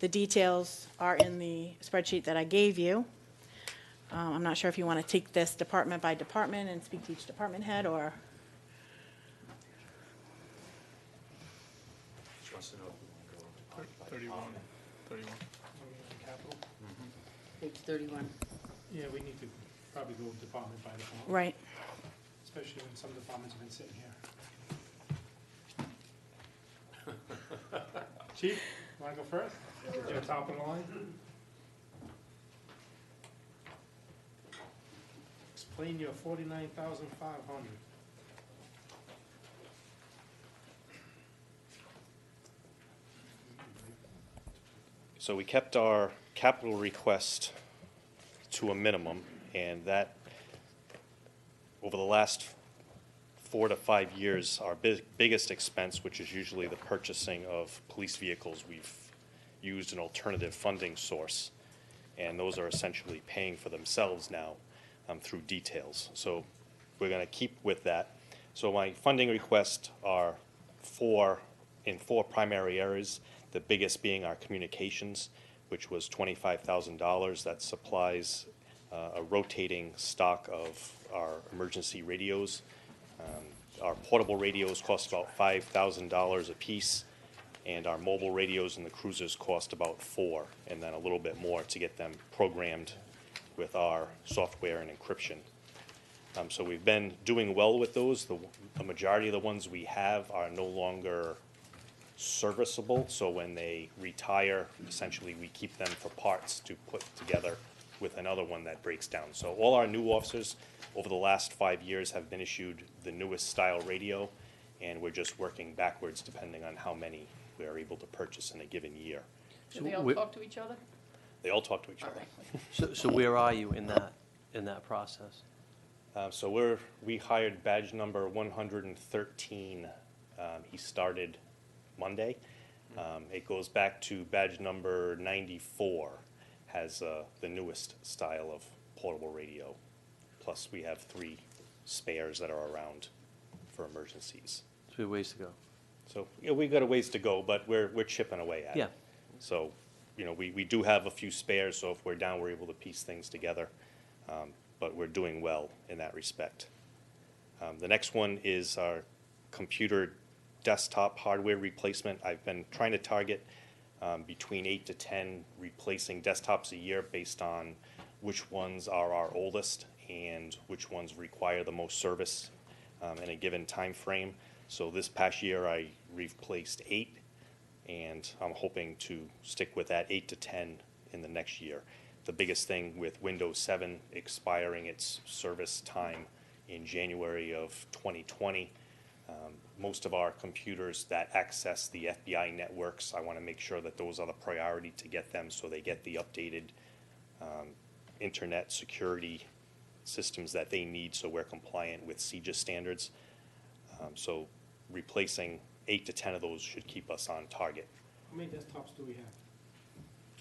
Speaker 14: The details are in the spreadsheet that I gave you. I'm not sure if you want to take this department by department and speak to each department head, or...
Speaker 3: She wants to know if we want to go department by
Speaker 9: 31.
Speaker 3: department.
Speaker 9: 31.
Speaker 1: Capital?
Speaker 2: Page 31.
Speaker 1: Yeah, we need to probably go department by department.
Speaker 14: Right.
Speaker 1: Especially when some departments have been sitting here. Chief, wanna go first? You're top of the line? Explain your 49,500.
Speaker 15: So we kept our capital request to a minimum, and that, over the last 4 to 5 years, our biggest expense, which is usually the purchasing of police vehicles, we've used an alternative funding source, and those are essentially paying for themselves now through details. So we're going to keep with that. So my funding requests are in four primary areas, the biggest being our communications, which was $25,000. That supplies a rotating stock of our emergency radios. Our portable radios cost about $5,000 a piece, and our mobile radios and the cruisers cost about $4,000, and then a little bit more to get them programmed with our software and encryption. So we've been doing well with those. The majority of the ones we have are no longer serviceable, so when they retire, essentially we keep them for parts to put together with another one that breaks down. So all our new officers over the last 5 years have been issued the newest style radio, and we're just working backwards depending on how many we are able to purchase in a given year.
Speaker 4: Do they all
Speaker 7: we-
Speaker 4: talk to each other?
Speaker 15: They all talk to each other.
Speaker 7: So where are you in that process?
Speaker 15: So we hired badge number 113. He started Monday. It goes back to badge number 94, has the newest style of portable radio. Plus, we have 3 spares that are around for emergencies.
Speaker 7: So we have ways to go.
Speaker 15: So, yeah, we got a ways to go, but we're chipping away at it.
Speaker 7: Yeah.
Speaker 15: So, we do have a few spares, so if we're down, we're able to piece things together. But we're doing well in that respect. The next one is our computer desktop hardware replacement. I've been trying to target between 8 to 10 replacing desktops a year based on which ones are our oldest and which ones require the most service in a given time frame. So this past year I replaced 8, and I'm hoping to stick with that 8 to 10 in the next year. The biggest thing with Windows 7 expiring its service time in January of 2020, most of our computers that access the FBI networks, I want to make sure that those are the priority to get them so they get the updated internet security systems that they need so we're compliant with CJIS standards. So replacing 8 to 10 of those should keep us on target.
Speaker 1: How many desktops do we have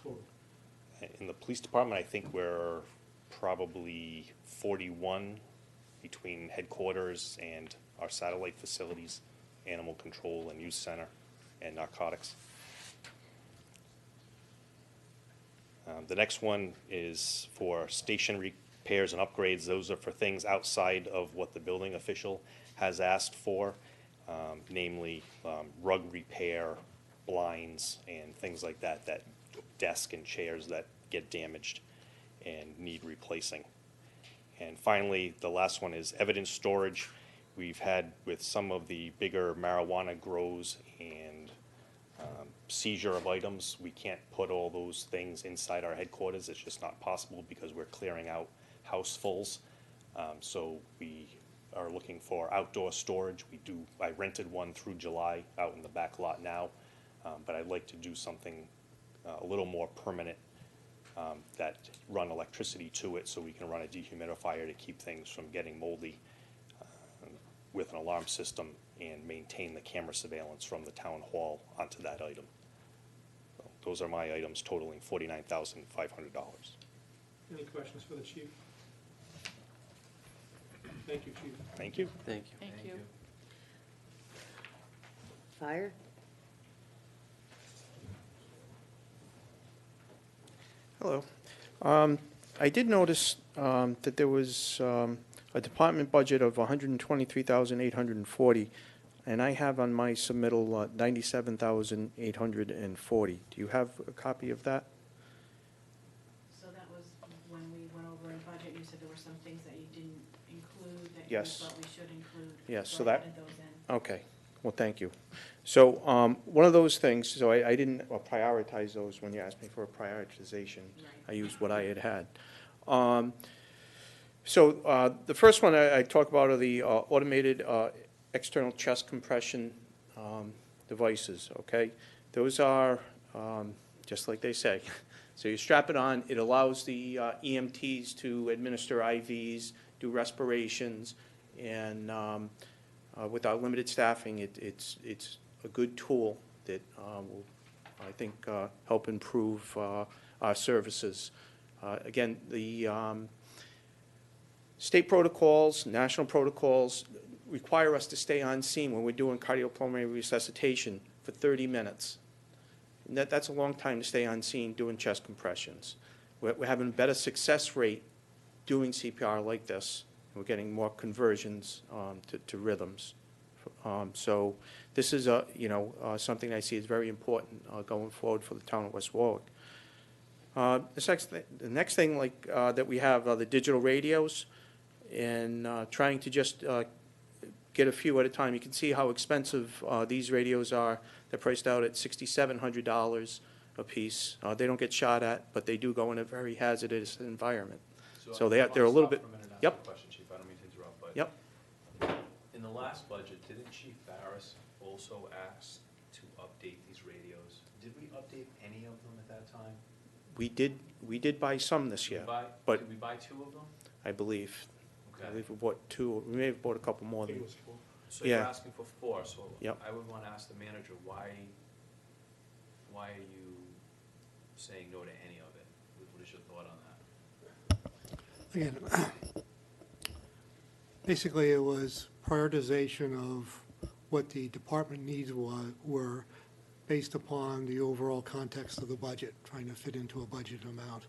Speaker 1: total?
Speaker 15: In the police department, I think we're probably 41 between headquarters and our satellite facilities, animal control and youth center, and narcotics. The next one is for station repairs and upgrades. Those are for things outside of what the building official has asked for, namely rug repair, blinds, and things like that, that desk and chairs that get damaged and need replacing. And finally, the last one is evidence storage. We've had, with some of the bigger marijuana grows and seizure of items, we can't put all those things inside our headquarters. It's just not possible because we're clearing out housefulls. So we are looking for outdoor storage. I rented one through July out in the back lot now, but I'd like to do something a little more permanent that run electricity to it so we can run a dehumidifier to keep things from getting moldy with an alarm system and maintain the camera surveillance from the town hall onto that item. So those are my items totaling $49,500.
Speaker 1: Any questions for the chief? Thank you, chief.
Speaker 15: Thank you.
Speaker 7: Thank you.
Speaker 4: Thank you.
Speaker 2: Fire?
Speaker 16: Hello. I did notice that there was a department budget of $123,840, and I have on my submittal $97,840. Do you have a copy of that?
Speaker 14: So that was when we went over in budget, you said there were some things that you didn't include that you
Speaker 16: Yes.
Speaker 14: thought we should include.
Speaker 16: Yes,
Speaker 14: So
Speaker 16: so
Speaker 14: I
Speaker 16: that,
Speaker 14: added those in.
Speaker 16: okay. Well, thank you. So one of those things, so I didn't prioritize those when you asked me for a prioritization.
Speaker 14: Right.
Speaker 16: I used what I had. So the first one I talk about are the automated external chest compression devices, okay? Those are, just like they say. So you strap it on, it allows the EMTs to administer IVs, do respirations, and with our limited staffing, it's a good tool that will, I think, help improve our services. Again, the state protocols, national protocols require us to stay on scene when we're doing cardiopulmonary resuscitation for 30 minutes. And that's a long time to stay on scene doing chest compressions. We're having a better success rate doing CPR like this. We're getting more conversions to rhythms. So this is something I see as very important going forward for the town of West Warwick. The next thing that we have are the digital radios, and trying to just get a few at a time. You can see how expensive these radios are. They're priced out at $6,700 a piece. They don't get shot at, but they do go in a very hazardous environment. So they're a little bit. Yep.
Speaker 3: Question, Chief, I don't mean to interrupt, but.
Speaker 16: Yep.
Speaker 3: In the last budget, didn't Chief Barris also ask to update these radios? Did we update any of them at that time?
Speaker 16: We did buy some this year, but
Speaker 3: Did we buy 2 of them?
Speaker 16: I believe.
Speaker 3: Okay.
Speaker 16: I believe we bought 2. We may have bought a couple more
Speaker 1: I think
Speaker 16: than.
Speaker 1: it was 4.
Speaker 3: So you're
Speaker 16: Yeah.
Speaker 3: asking for 4, so
Speaker 16: Yep.
Speaker 3: I would want to ask the manager, why are you saying no to any of it? What is your thought on that?
Speaker 5: Again, basically, it was prioritization of what the department needs were based upon the overall context of the budget, trying to fit into a budget amount.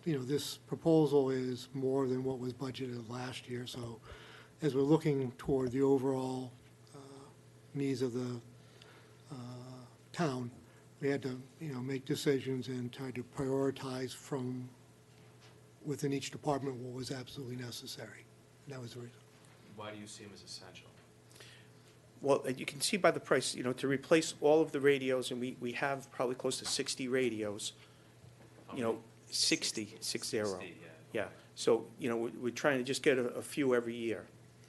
Speaker 5: This proposal is more than what was budgeted last year, so as we're looking toward the overall needs of the town, we had to, make decisions and try to prioritize from within each department what was absolutely necessary. And that was the reason.
Speaker 3: Why do you see them as essential?
Speaker 16: Well, you can see by the price, to replace all of the radios, and we have probably close to 60 radios,
Speaker 3: How many?
Speaker 16: 60.
Speaker 3: Yeah.
Speaker 16: So, we're trying to just get a few every year,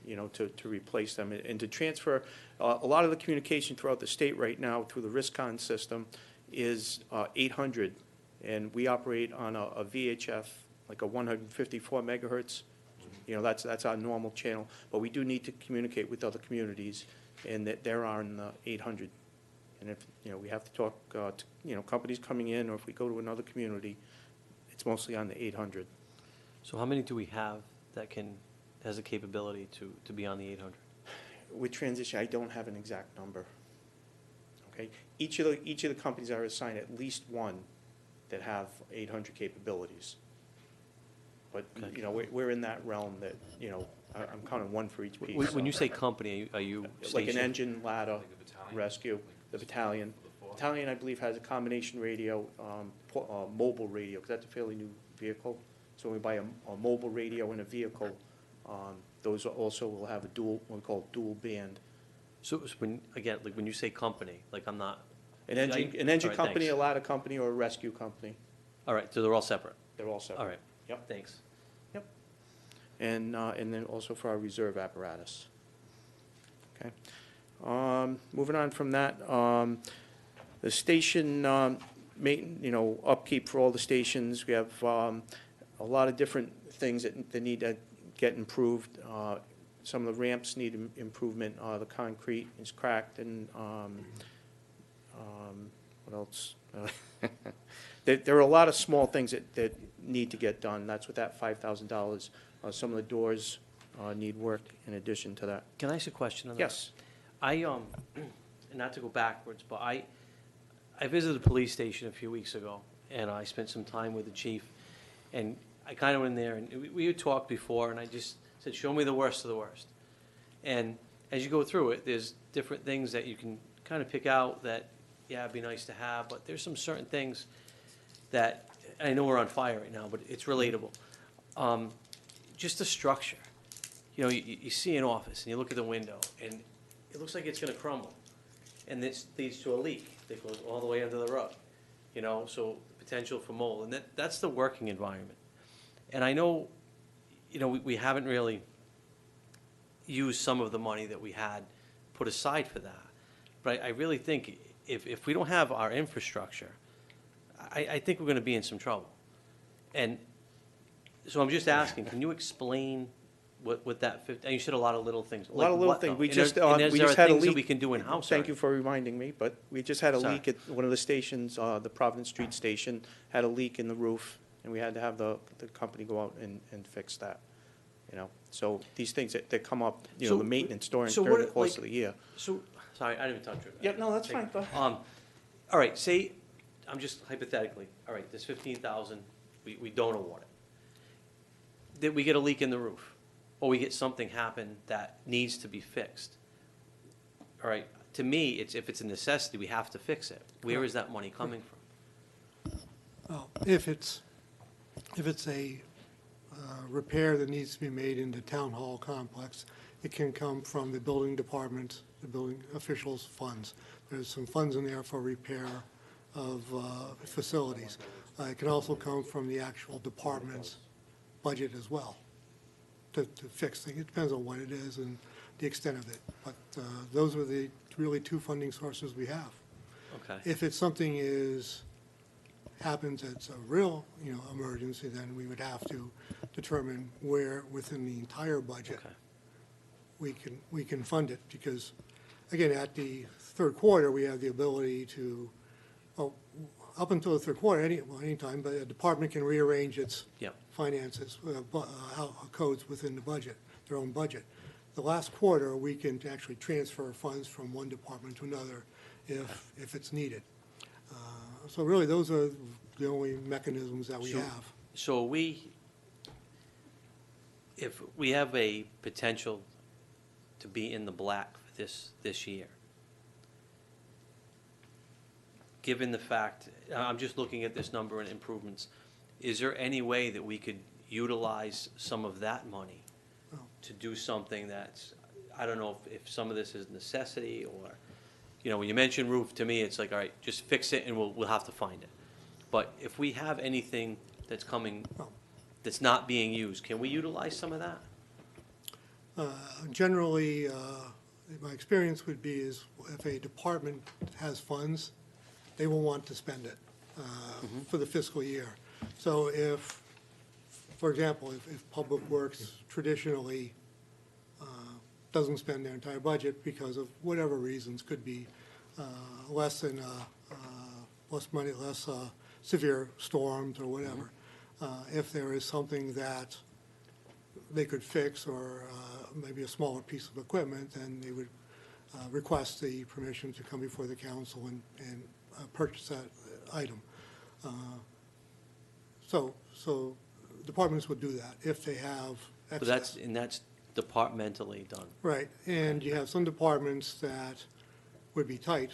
Speaker 16: to replace them and to transfer. A lot of the communication throughout the state right now through the RISCON system is 800, and we operate on a VHF, like a 154 megahertz. That's our normal channel, but we do need to communicate with other communities, and that they're on the 800. And if, we have to talk to, companies coming in, or if we go to another community, it's mostly on the 800.
Speaker 7: So how many do we have that has the capability to be on the 800?
Speaker 16: With transition, I don't have an exact number. Okay? Each of the companies are assigned at least one that have 800 capabilities. But,
Speaker 7: Okay.
Speaker 16: we're in that realm that, I'm counting one for each piece.
Speaker 7: When you say company, are you
Speaker 16: Like an
Speaker 7: stationed?
Speaker 16: engine, ladder,
Speaker 3: Like a battalion?
Speaker 16: rescue, the battalion.
Speaker 3: The 4?
Speaker 16: Battalion, I believe, has a combination radio, mobile radio, because that's a fairly new vehicle. So when we buy a mobile radio in a vehicle, those also will have what we call dual band.
Speaker 7: So when you say company, I'm not.
Speaker 16: An engine
Speaker 7: All right,
Speaker 16: company,
Speaker 7: thanks.
Speaker 16: a ladder company, or a rescue company.
Speaker 7: All right, so they're all separate.
Speaker 16: They're all separate.
Speaker 7: All right.
Speaker 16: Yep.
Speaker 7: Thanks.
Speaker 16: and then also for our reserve apparatus. Okay. Moving on from that, the station, upkeep for all the stations, we have a lot of different things that need to get improved. Some of the ramps need improvement, the concrete is cracked, and what else? There are a lot of small things that need to get done. That's with that $5,000. Some of the doors need work in addition to that.
Speaker 7: Can I ask a question on that?
Speaker 16: Yes.
Speaker 7: And not to go backwards, but I visited the police station a few weeks ago, and I spent some time with the chief, and I kind of went in there, and we had talked before, and I just said, show me the worst of the worst. And as you go through it, there's different things that you can kind of pick out that, yeah, it'd be nice to have, but there's some certain things that, I know we're on fire right now, but it's relatable. Just the structure. You see an office, and you look at the window, and it looks like it's going to crumble. And this leads to a leak that goes all the way under the rug, so potential for mold. And that's the working environment. And I know, we haven't really used some of the money that we had put aside for that. But I really think if we don't have our infrastructure, I think we're going to be in some trouble. And so I'm just asking, can you explain what that, and you said a lot of little things.
Speaker 16: A lot of little things. We just had a
Speaker 7: things that
Speaker 16: leak.
Speaker 7: we can do in-house.
Speaker 16: Thank you for reminding me, but we just had a
Speaker 7: Sorry.
Speaker 16: leak at one of the stations, the Providence Street station, had a leak in the roof, and we had to have the company go out and fix that, So these things that come up,
Speaker 7: So-
Speaker 16: the maintenance during
Speaker 7: so
Speaker 16: the
Speaker 7: what,
Speaker 16: course
Speaker 7: like-
Speaker 16: of the year.
Speaker 7: So, sorry, I didn't even touch it.
Speaker 16: Yeah, no, that's fine, go ahead.
Speaker 7: All right, say, I'm just hypothetically, all right, there's 15,000, we don't award it. Then we get a leak in the roof, or we get something happen that needs to be fixed. All right, to me, if it's a necessity, we have to fix it. Where is that money coming from?
Speaker 5: Well, if it's a repair that needs to be made in the town hall complex, it can come from the building department, the building officials' funds. There's some funds in there for repair of facilities. It can also come from the actual department's budget as well to fix things. It depends on what it is and the extent of it. But those are the really two funding sources we have.
Speaker 7: Okay.
Speaker 5: If it's something happens, it's a real, emergency, then we would have to determine where within the entire budget we can fund it. Because, again, at the third quarter, we have the ability to, up until the third quarter, anytime, but a department can rearrange its finances, codes within the budget, their own budget. The last quarter, we can actually transfer funds from one department to another if it's needed. So really, those are the only mechanisms that we have.
Speaker 7: So if we have a potential to be in the black for this year, given the fact, I'm just looking at this number and improvements, is there any way that we could utilize some of that money to do something that's, I don't know if some of this is necessity or, when you mention roof, to me, it's like, all right, just fix it and we'll have to find it. But if we have anything that's coming, that's not being used, can we utilize some of that?
Speaker 5: Generally, my experience would be is if a department has funds, they will want to spend it for the fiscal year. So if, for example, if Public Works traditionally doesn't spend their entire budget because of whatever reasons, could be less money, less severe storms or whatever. If there is something that they could fix or maybe a smaller piece of equipment, then they would request the permission to come before the council and purchase that item. So departments would do that if they have excess.
Speaker 7: But that's departmentally done.
Speaker 5: Right, and you have some departments that would be tight,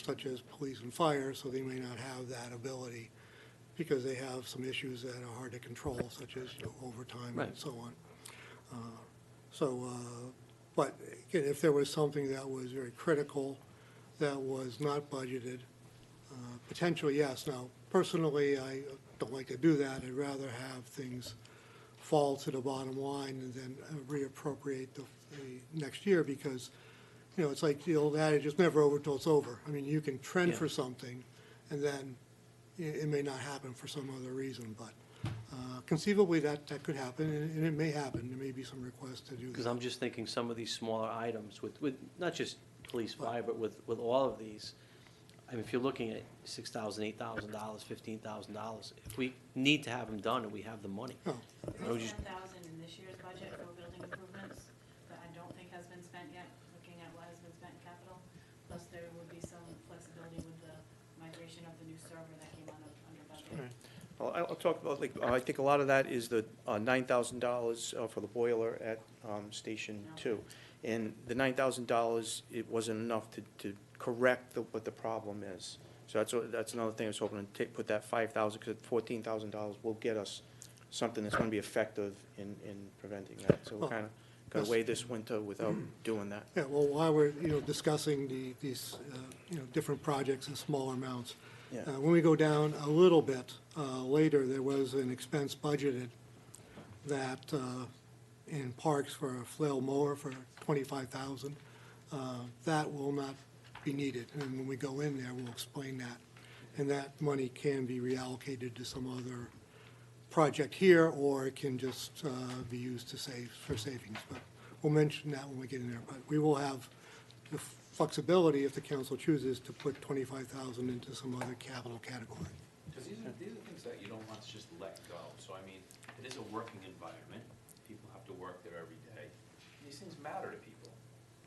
Speaker 5: such as police and fire, so they may not have that ability because they have some issues that are hard to control, such as overtime and so on. But again, if there was something that was very critical that was not budgeted, potentially, yes. Now, personally, I don't like to do that. I'd rather have things fall to the bottom line and then reappropriate the next year, because, you know, it's like the old adage, it's never over till it's over. I mean, you can trend
Speaker 7: Yeah.
Speaker 5: for something, and then it may not happen for some other reason, but conceivably that could happen, and it may happen. There may be some requests to do that.
Speaker 7: Because I'm just thinking some of these smaller items with not just police, fire, but with all of these, I mean, if you're looking at $6,000, $8,000, $15,000, if we need to have them done and we have the money.
Speaker 5: Oh.
Speaker 7: I would just-
Speaker 17: 10,000 in this year's budget for building improvements that I don't think has been spent yet, looking at what has been spent in capital. Plus there would be some flexibility with the migration of the new server that came under budget.
Speaker 16: Well, I'll talk about, like, I think a lot of that is the $9,000 for the boiler at Station 2. And the $9,000, it wasn't enough to correct what the problem is. So that's another thing I was hoping to put that $5,000, because $14,000 will get us something that's going to be effective in preventing that. So we're kind of going to weigh this winter without doing that.
Speaker 5: Yeah, well, while we're, you know, discussing these, you know, different projects in smaller amounts,
Speaker 16: Yeah.
Speaker 5: when we go down a little bit later, there was an expense budgeted that in parks for a flail mower for $25,000. That will not be needed, and when we go in there, we'll explain that. And that money can be reallocated to some other project here, or it can just be used to for savings. But we'll mention that when we get in there. But we will have the flexibility, if the council chooses, to put $25,000 into some other capital category.
Speaker 3: Because these are things that you don't want to just let go. So I mean, it is a working environment. People have to work there every day. These things matter to people.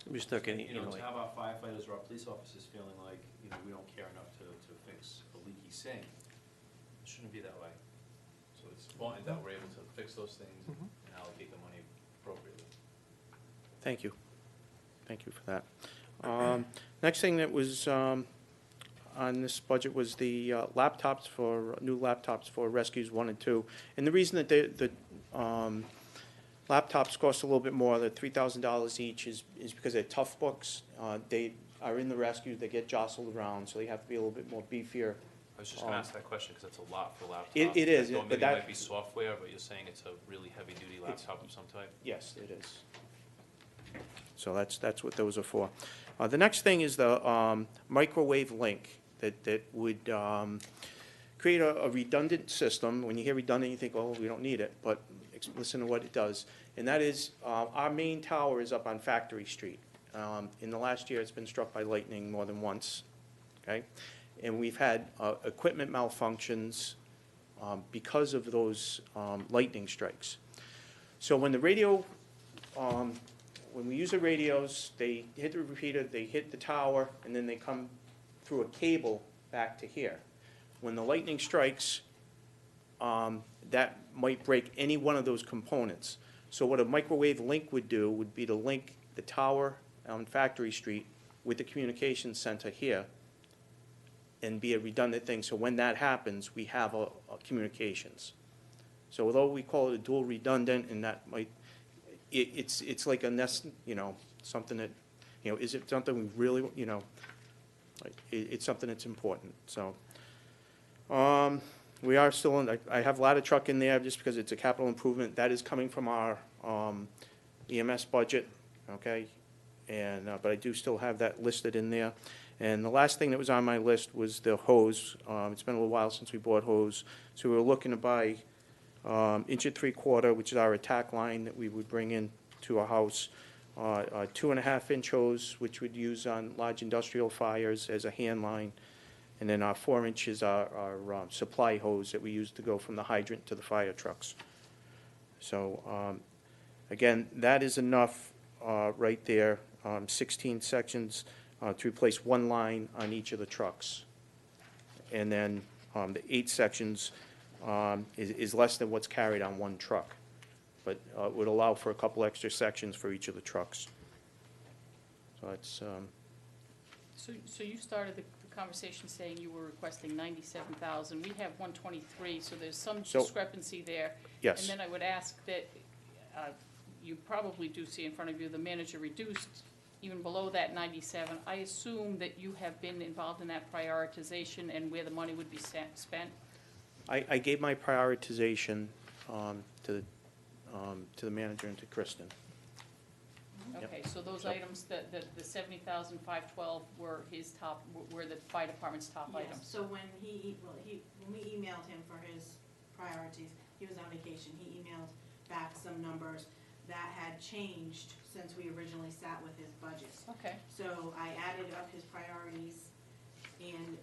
Speaker 7: I'm just looking,
Speaker 3: You know, to have our firefighters or our police officers feeling like, you know, we don't care enough to fix a leaky sink, it shouldn't be that way. So it's important that we're able to fix those things and allocate the money appropriately.
Speaker 16: Thank you. Thank you for that. Next thing that was on this budget was the new laptops for Rescues 1 and 2. And the reason that the laptops cost a little bit more, they're $3,000 each, is because they're tough books. They are in the rescue, they get jostled around, so they have to be a little bit more beefier.
Speaker 3: I was just going to ask that question because that's a lot for laptops.
Speaker 16: It is,
Speaker 3: I thought
Speaker 16: but
Speaker 3: maybe
Speaker 16: that-
Speaker 3: it might be software, but you're saying it's a really heavy-duty laptop of some type?
Speaker 16: Yes, it is. So that's what those are for. The next thing is the microwave link that would create a redundant system. When you hear redundant, you think, oh, we don't need it, but listen to what it does. And that is, our main tower is up on Factory Street. In the last year, it's been struck by lightning more than once, okay? And we've had equipment malfunctions because of those lightning strikes. So when the radio, when we use the radios, they hit the repeater, they hit the tower, and then they come through a cable back to here. When the lightning strikes, that might break any one of those components. So what a microwave link would do would be to link the tower on Factory Street with the communications center here and be a redundant thing. So when that happens, we have a communications. So although we call it a dual redundant, and that might, it's like a nest, you know, something that, you know, is it something we really, you know, like, it's something that's important. So we are still in, I have ladder truck in there just because it's a capital improvement. That is coming from our EMS budget, okay? And, but I do still have that listed in there. And the last thing that was on my list was the hose. It's been a little while since we bought hose. So we were looking to buy 1 3/4, which is our attack line that we would bring in to a house. 2.5-inch hose, which we'd use on large industrial fires as a hand line. And then our 4-inch is our supply hose that we use to go from the hydrant to the fire trucks. So, again, that is enough right there, 16 sections to replace one line on each of the trucks. And then the 8 sections is less than what's carried on one truck, but would allow for a couple extra sections for each of the trucks. So that's...
Speaker 4: So you started the conversation saying you were requesting 97,000. We have 123, so there's some
Speaker 16: So-
Speaker 4: discrepancy there.
Speaker 16: Yes.
Speaker 4: And then I would ask that you probably do see in front of you the manager reduced even below that 97. I assume that you have been involved in that prioritization and where the money would be spent.
Speaker 16: I gave my prioritization to to the manager and to Kristen. Yep.
Speaker 4: Okay, so those
Speaker 16: Yep.
Speaker 4: items, the 70,512 were his top, were the fire department's top
Speaker 17: Yes,
Speaker 4: items?
Speaker 17: so when when we emailed him for his priorities, he was on vacation, he emailed back some numbers that had changed since we originally sat with his budget.
Speaker 4: Okay.
Speaker 17: So I added up his priorities and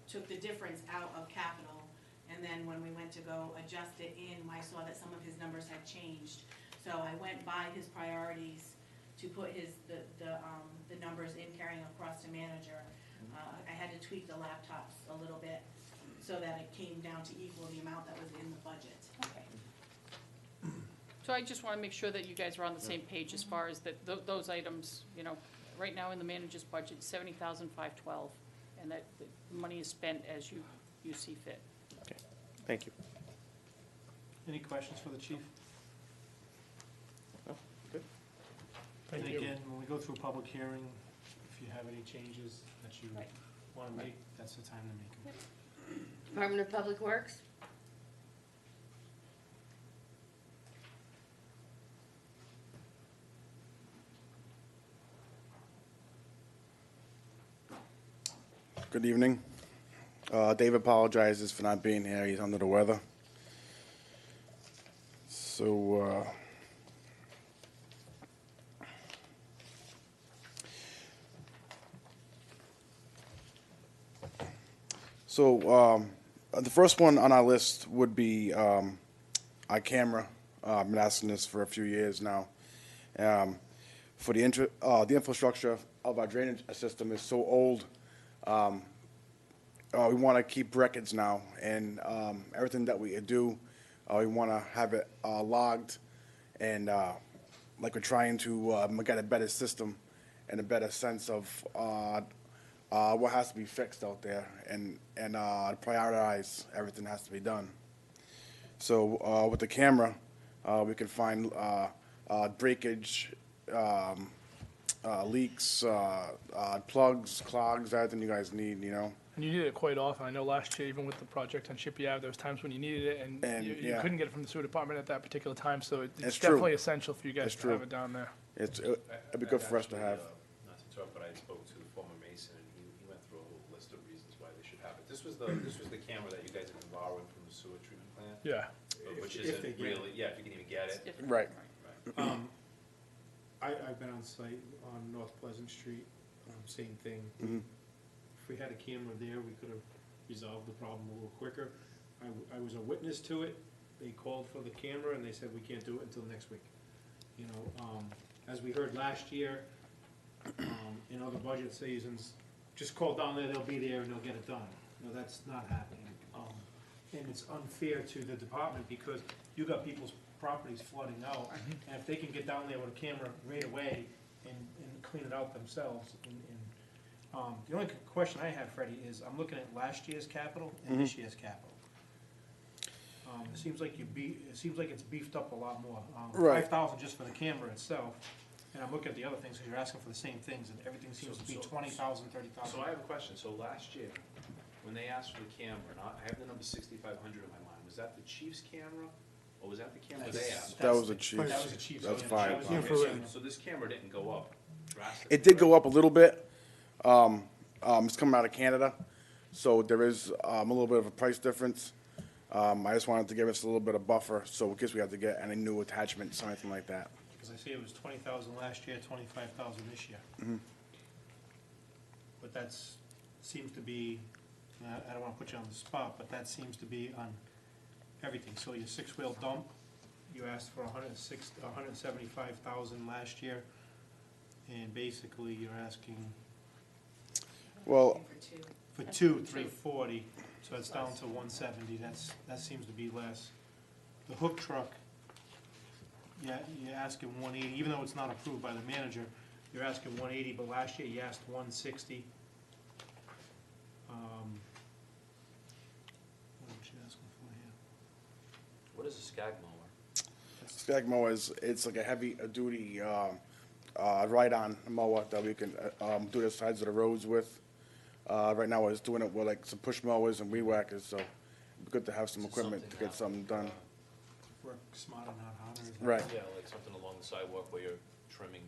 Speaker 17: took the difference out of capital, and then when we went to go adjust it in, I saw that some of his numbers had changed. So I went by his priorities to put the numbers in carrying across to manager. I had to tweak the laptops a little bit so that it came down to equal the amount that was in the budget.
Speaker 4: Okay. So I just want to make sure that you guys are on the same page as far as that, those items, you know, right now in the manager's budget, 70,512, and that the money is spent as you see fit.
Speaker 16: Okay, thank you.
Speaker 1: Any questions for the chief?
Speaker 16: Oh, good.
Speaker 1: And
Speaker 9: Thank you.
Speaker 1: again, when we go through a public hearing, if you have any changes that you
Speaker 4: Right.
Speaker 1: want to make, that's the time to make them.
Speaker 2: Department of Public Works?
Speaker 18: Good evening. Dave apologizes for not being here. He's under the weather. So, the first one on our list would be our camera. I've been asking this for a few years now. For the infrastructure of our drainage system is so old. We want to keep records now, and everything that we do, we want to have it logged, and like we're trying to get a better system and a better sense of what has to be fixed out there, and prioritize everything has to be done. So with the camera, we can find breakage, leaks, plugs, clogs, everything you guys need, you know.
Speaker 9: And you need it quite often. I know last year, even with the project on Shippey Ave, there was times when you needed it, and you
Speaker 18: yeah.
Speaker 9: couldn't get it from the sewer department at that particular time, so it's
Speaker 18: It's true.
Speaker 9: definitely essential for you guys
Speaker 18: It's
Speaker 9: to
Speaker 18: true.
Speaker 9: have it down there.
Speaker 18: It'd be good for us to have.
Speaker 3: Not to interrupt, but I spoke to the former Mason, and he went through a whole list of reasons why they should have it. This was the camera that you guys have been borrowing from the sewer treatment plant?
Speaker 9: Yeah.
Speaker 3: Which
Speaker 1: If
Speaker 3: isn't
Speaker 1: they get it.
Speaker 3: really, yeah, if you can even get it.
Speaker 18: Right.
Speaker 1: I've been on site on North Pleasant Street, same thing.
Speaker 18: Mhm.
Speaker 1: If we had a camera there, we could have resolved the problem a little quicker. I was a witness to it. They called for the camera and they said, we can't do it until next week. You know, as we heard last year, in other budget seasons, just call down there, they'll be there and they'll get it done. No, that's not happening. And it's unfair to the department because you got people's properties flooding out. And if they can get down there with a camera right away and clean it out themselves. The only question I have, Freddie, is I'm looking at last year's capital and this year's capital. It seems like it's beefed up a lot more.
Speaker 18: Right.
Speaker 1: 5,000 just for the camera itself. And I'm looking at the other things, because you're asking for the same things, and everything seems to be 20,000, 30,000.
Speaker 3: So I have a question. So last year, when they asked for the camera, and I have the number 6,500 in my mind, was that the chief's camera, or was that the camera they asked?
Speaker 18: That was the chief.
Speaker 1: That was the chief's.
Speaker 18: That was
Speaker 1: yeah,
Speaker 18: fire
Speaker 1: that was
Speaker 18: department.
Speaker 1: the-
Speaker 3: So this camera didn't go up drastically?
Speaker 18: It did go up a little bit. It's coming out of Canada, so there is a little bit of a price difference. I just wanted to give us a little bit of buffer, so in case we have to get any new attachments or anything like that.
Speaker 1: Because I see it was 20,000 last year, 25,000 this year. But seems to be, I don't want to put you on the spot, but that seems to be on everything. So your six-wheel dump, you asked for 175,000 last year, and basically you're asking
Speaker 18: Well,
Speaker 1: for two, 340, so it's down to 170. That seems to be less. The hook truck, yeah, you're asking 180, even though it's not approved by the manager, you're asking 180, but last year you asked 160. What was you asking for here?
Speaker 3: What is a skag mower?
Speaker 18: Skag mower it's like a heavy duty ride-on mower that we can do the sides of the roads with. Right now, I was doing it with like some push mowers and weed whackers, so it'd be good to have some
Speaker 3: Is it
Speaker 18: equipment to
Speaker 3: something
Speaker 18: get
Speaker 3: that
Speaker 18: something done.
Speaker 1: work smarter, not harder. Is that
Speaker 18: Right.
Speaker 3: Yeah, like something along the sidewalk where you're trimming.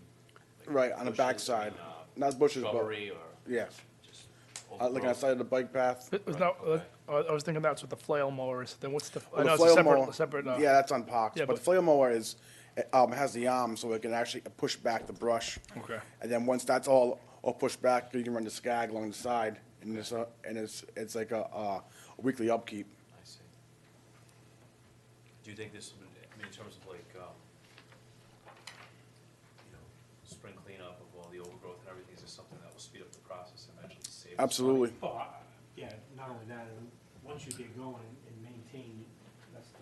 Speaker 3: like,
Speaker 18: Right, on the
Speaker 3: bushes,
Speaker 18: backside.
Speaker 3: I mean,
Speaker 18: Not bushes, but,
Speaker 3: Shrubbery or
Speaker 18: yeah.
Speaker 3: just
Speaker 18: Like on the
Speaker 3: overgrowth.
Speaker 18: side of the bike path.
Speaker 9: It was
Speaker 3: Right,
Speaker 9: not,
Speaker 3: okay.
Speaker 9: I was thinking that's what the flail mower is, then what's the, I
Speaker 18: Well,
Speaker 9: know
Speaker 18: the
Speaker 9: it's a
Speaker 18: flail mower,
Speaker 9: separate,
Speaker 18: yeah, that's on Parks,
Speaker 9: yeah,
Speaker 18: but the flail mower is, has the arm, so it can actually push back the brush.
Speaker 9: Okay.
Speaker 18: And then once that's all pushed back, you can run the scag along the side, and it's like a weekly upkeep.
Speaker 3: I see. Do you think this, I mean, in terms of like, spring cleanup of all the overgrowth and everything, is this something that will speed up the process and eventually save us money?
Speaker 18: Absolutely.
Speaker 1: Oh, yeah, not only that, and once you get going and maintain,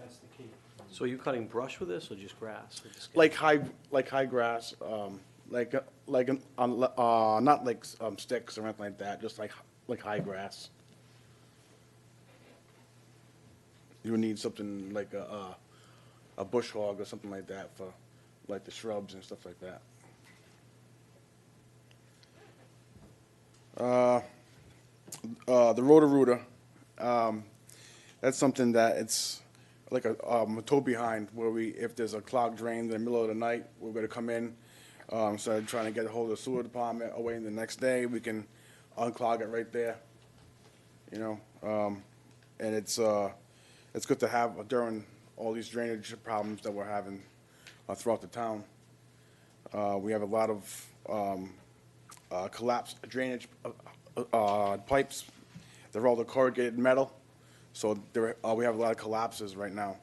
Speaker 1: that's the key.
Speaker 7: So are you cutting brush with this or just grass? Or just
Speaker 18: Like high grass, not like sticks or anything like that, just like high grass. You would need something like a bush hog or something like that for like the shrubs and stuff like that. The Roto-Rooter, that's something that it's like a tow behind where if there's a clogged drain in the middle of the night, we're gonna come in, instead of trying to get a hold of the sewer department or waiting the next day, we can unclog it right there, you know? And it's good to have during all these drainage problems that we're having throughout the town. We have a lot of collapsed drainage pipes. They're all the corrugated metal, so we have a lot of collapses right now.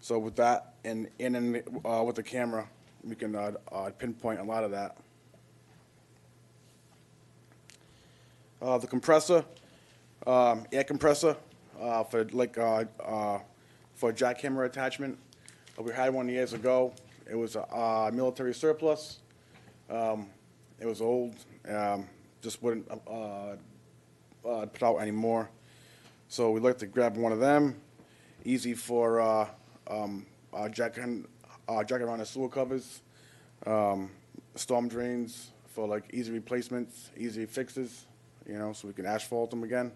Speaker 18: So with that, and with the camera, we can pinpoint a lot of that. The compressor, air compressor, for a jackhammer attachment. We had one years ago. It was a military surplus. It was old, just wouldn't put out anymore. So we'd like to grab one of them. Easy for jacking around the sewer covers, storm drains for like easy replacements, easy fixes, you know, so we can asphalt them again.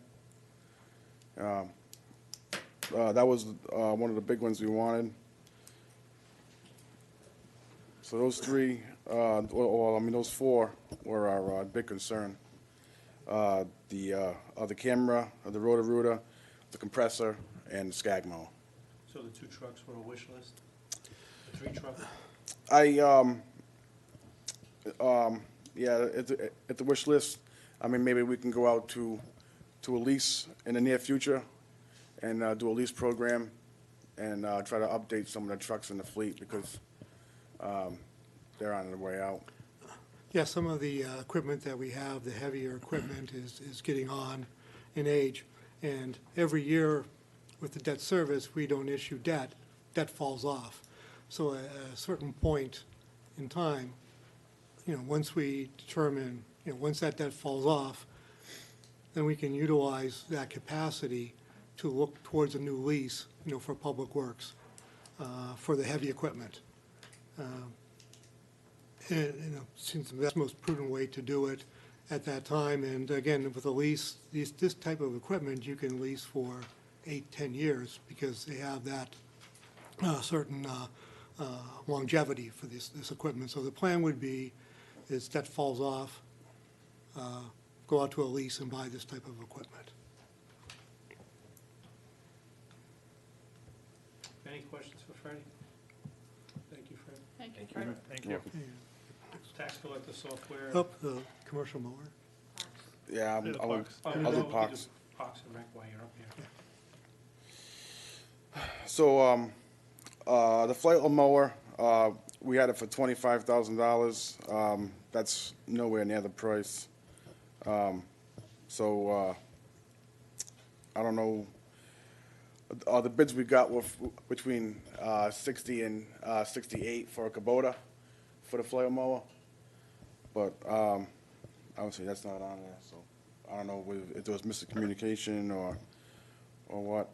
Speaker 18: That was one of the big ones we wanted. So those three, those four were our big concern. The camera, the Roto-Rooter, the compressor, and the scag mower.
Speaker 1: So the 2 trucks were a wish list? The 3 trucks? Yeah, it's a wish list. I mean, maybe we can go out to a lease in the near future and do a lease program and try to update some of the trucks in the fleet because they're on their way out.
Speaker 5: Yeah, some of the equipment that we have, the heavier equipment, is getting on in age. And every year with the debt service, we don't issue debt, debt falls off. So at a certain point in time, you know, once we determine, you know, once that debt falls off, then we can utilize that capacity to look towards a new lease, you know, for public works, for the heavy equipment. And, you know, seems that's the most prudent way to do it at that time. And again, with a lease, this type of equipment, you can lease for 8-10 years because they have that certain longevity for this equipment. So the plan would be, is that falls off, go out to a lease and buy this type of equipment.
Speaker 1: Any questions for Freddie? Thank you, Fred.
Speaker 4: Thank you,
Speaker 3: Thank you.
Speaker 4: Fred.
Speaker 9: Thank you.
Speaker 1: Tax collector software.
Speaker 5: Oh, the commercial mower.
Speaker 18: Yeah,
Speaker 1: Do the
Speaker 18: I'll
Speaker 1: Parks.
Speaker 18: do
Speaker 1: No,
Speaker 18: Parks.
Speaker 1: Parks and Rec while you're up here.
Speaker 18: So, the flight mower, we had it for $25,000. That's nowhere near the price. So, I don't know. The bids we got were between 60 and 68 for a Kubota for the flail mower. But obviously that's not on there, so I don't know if there was miscommunication or what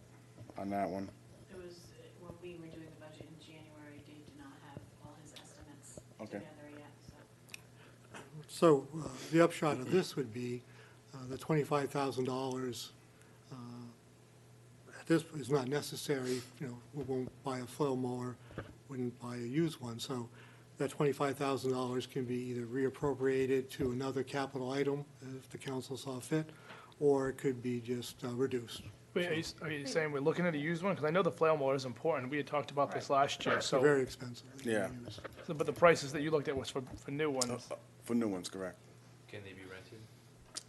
Speaker 18: on that one.
Speaker 17: It was, when we were doing the budget in January, Dave did not have all his estimates
Speaker 5: Okay.
Speaker 17: together yet, so.
Speaker 5: So the upshot of this would be the $25,000 this is not necessary, you know, we won't buy a flail mower, wouldn't buy a used one. So that $25,000 can be either reappropriated to another capital item if the council saw fit, or it could be just reduced.
Speaker 9: Wait, are you saying we're looking at a used one? Because I know the flail mower is important. We had talked about this last year,
Speaker 5: They're
Speaker 9: so.
Speaker 5: very expensive.
Speaker 18: Yeah.
Speaker 9: But the prices that you looked at was for new ones.
Speaker 18: For new ones, correct.
Speaker 3: Can they be rented?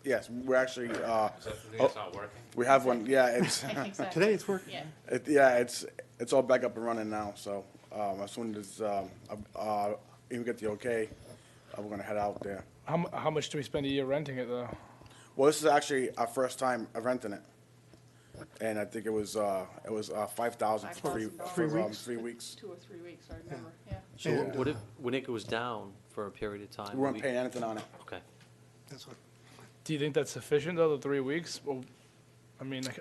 Speaker 18: Yes, we're actually,
Speaker 3: Is that the thing that's not working?
Speaker 18: we have one, yeah, it's,
Speaker 5: Today it's working.
Speaker 4: Yeah.
Speaker 18: it's all back up and running now, so, as soon as, we get the okay, we're gonna head out there.
Speaker 9: How much do we spend a year renting it, though?
Speaker 18: Well, this is actually our first time of renting it. And I think it was 5,000 for
Speaker 4: $5,000.
Speaker 18: 3 weeks.
Speaker 4: 2 or 3 weeks, I remember, yeah.
Speaker 7: So what if, when it goes down for a period of time?
Speaker 18: We weren't paying anything on it.
Speaker 7: Okay.
Speaker 5: That's what.
Speaker 9: Do you think that's sufficient, though, the 3 weeks? Well, I mean, like,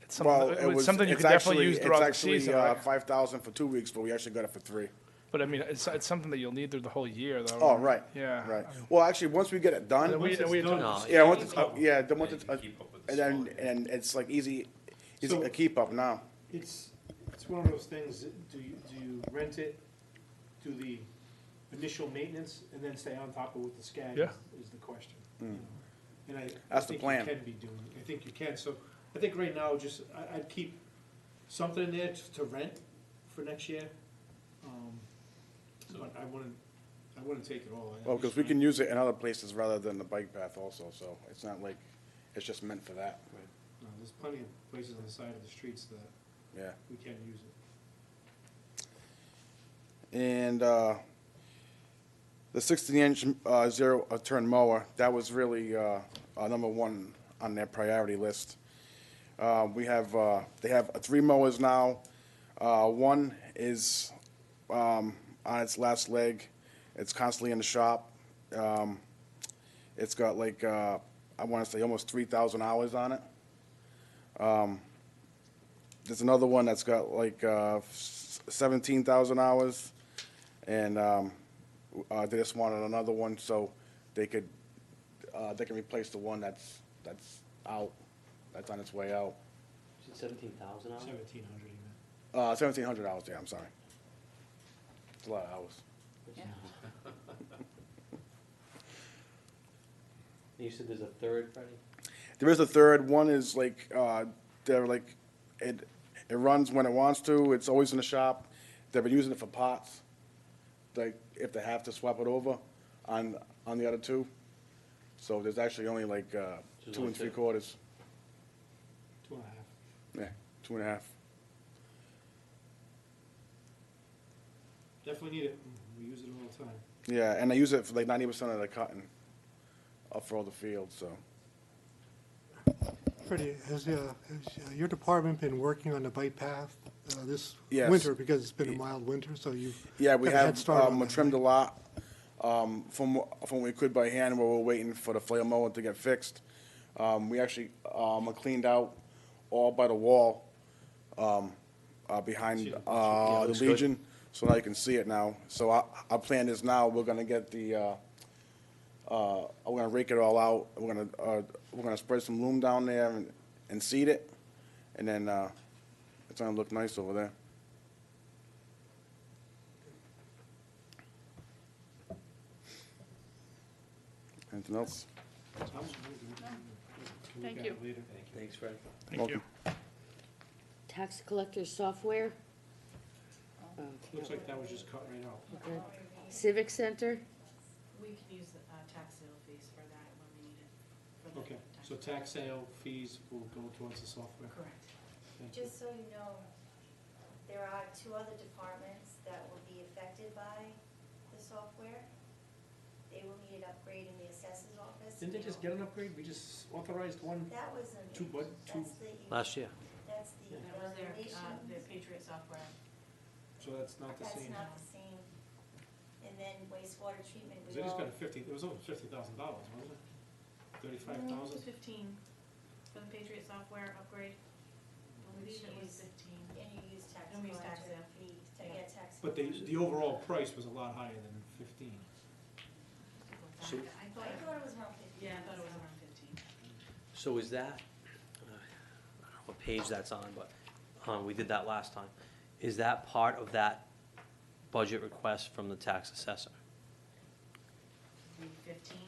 Speaker 9: it's
Speaker 18: Well,
Speaker 9: something,
Speaker 18: it was,
Speaker 9: something you
Speaker 18: it's
Speaker 9: could definitely
Speaker 18: actually,
Speaker 9: use
Speaker 18: it's
Speaker 9: throughout the
Speaker 18: actually,
Speaker 9: season, right?
Speaker 18: 5,000 for 2 weeks, but we actually got it for 3.
Speaker 9: But I mean, it's something that you'll need through the whole year, though.
Speaker 18: Oh, right.
Speaker 9: Yeah.
Speaker 18: Right. Well, actually, once we get it done,
Speaker 9: And we had talked-
Speaker 7: No,
Speaker 18: yeah, once it's, then once
Speaker 3: And
Speaker 18: it's,
Speaker 3: you can keep up with the
Speaker 18: and
Speaker 3: smaller-
Speaker 18: then, and it's like easy
Speaker 1: So-
Speaker 18: to keep up now.
Speaker 1: It's one of those things, do you rent it, do the initial maintenance, and then stay on top of with the SCAG
Speaker 9: Yeah.
Speaker 1: is the question. you know? And I
Speaker 18: That's the
Speaker 1: think
Speaker 18: plan.
Speaker 1: you can be doing, I think you can, so I think right now, just, I'd keep something in there to rent for next year. But I wouldn't take it all.
Speaker 18: Well, because we can use it in other places rather than the bike path also, so it's not like, it's just meant for that.
Speaker 1: No, there's plenty of places on the side of the streets that
Speaker 18: Yeah.
Speaker 1: we can use it.
Speaker 18: And the 16-inch zero-turn mower, that was really number one on their priority list. We have, they have 3 mowers now. One is on its last leg. It's constantly in the shop. It's got like, I want to say almost 3,000 hours on it. There's another one that's got like 17,000 hours. And they just wanted another one so they can replace the one that's out, that's on its way out.
Speaker 7: Is it 17,000 hours?
Speaker 1: 1,700 even.
Speaker 18: 1,700 hours, yeah, I'm sorry. It's a lot of hours.
Speaker 4: Yeah.
Speaker 7: You said there's a third, Freddie?
Speaker 18: There is a third. One is like, they're like, it runs when it wants to. It's always in the shop. They've been using it for pots. Like, if they have to swap it over on the other 2. So there's actually only like 2 and 3/4.
Speaker 1: 2.5.
Speaker 18: Yeah, 2.5.
Speaker 1: Definitely need it, we use it all the time.
Speaker 18: Yeah, and I use it for like 90% of the cutting for all the fields, so.
Speaker 5: Freddie, has your department been working on the bike path this
Speaker 18: Yes.
Speaker 5: winter, because it's been a mild winter, so you
Speaker 18: Yeah, we
Speaker 5: have a head
Speaker 18: have,
Speaker 5: start on
Speaker 18: we
Speaker 5: that,
Speaker 18: trimmed a lot, from what we could by hand, while we're waiting for the flail mower to get fixed. We actually, cleaned out all by the wall, behind, the
Speaker 7: looks good.
Speaker 18: Legion, so now you can see it now. So our plan is now, we're gonna get the, we're gonna rake it all out, we're gonna spread some loom down there and seed it, and then, it's gonna look nice over there. Anything else?
Speaker 4: Thank you.
Speaker 7: Thanks, Freddie.
Speaker 9: Thank you.
Speaker 2: Tax collector software? Oh,
Speaker 1: Looks like that was just cut right out.
Speaker 2: okay. Civic Center?
Speaker 17: We can use tax sale fees for that when we need it. for the
Speaker 1: Okay,
Speaker 17: tax.
Speaker 1: so tax sale fees will go towards the software.
Speaker 17: Correct.
Speaker 1: Thank you.
Speaker 8: Just so you know, there are 2 other departments that will be affected by the software. They will need an upgrade in the assessor's office.
Speaker 1: Didn't they just get an upgrade? We just authorized one,
Speaker 8: That was an,
Speaker 1: two, what, two,
Speaker 8: that's the,
Speaker 7: Last year.
Speaker 8: that's the
Speaker 17: That was their
Speaker 8: evaluation.
Speaker 17: Patriot software.
Speaker 1: so that's not the
Speaker 8: That's
Speaker 1: same.
Speaker 8: not the same. And then wastewater treatment,
Speaker 1: Cause
Speaker 8: we
Speaker 1: they just
Speaker 8: all,
Speaker 1: got it was over $50,000, wasn't it?
Speaker 17: It
Speaker 1: 35,000?
Speaker 17: was 15 for the Patriot software upgrade. I believe it was 15.
Speaker 8: and you use tax
Speaker 17: And we use tax
Speaker 8: collector
Speaker 17: sale.
Speaker 8: fee, to
Speaker 17: Yeah.
Speaker 8: get tax.
Speaker 1: But the overall price was a lot higher than 15.
Speaker 7: So-
Speaker 8: I thought it was around 50.
Speaker 17: Yeah, I thought it was around 15.
Speaker 7: So is that, what page that's on, but we did that last time. Is that part of that budget request from the tax assessor?
Speaker 17: 15,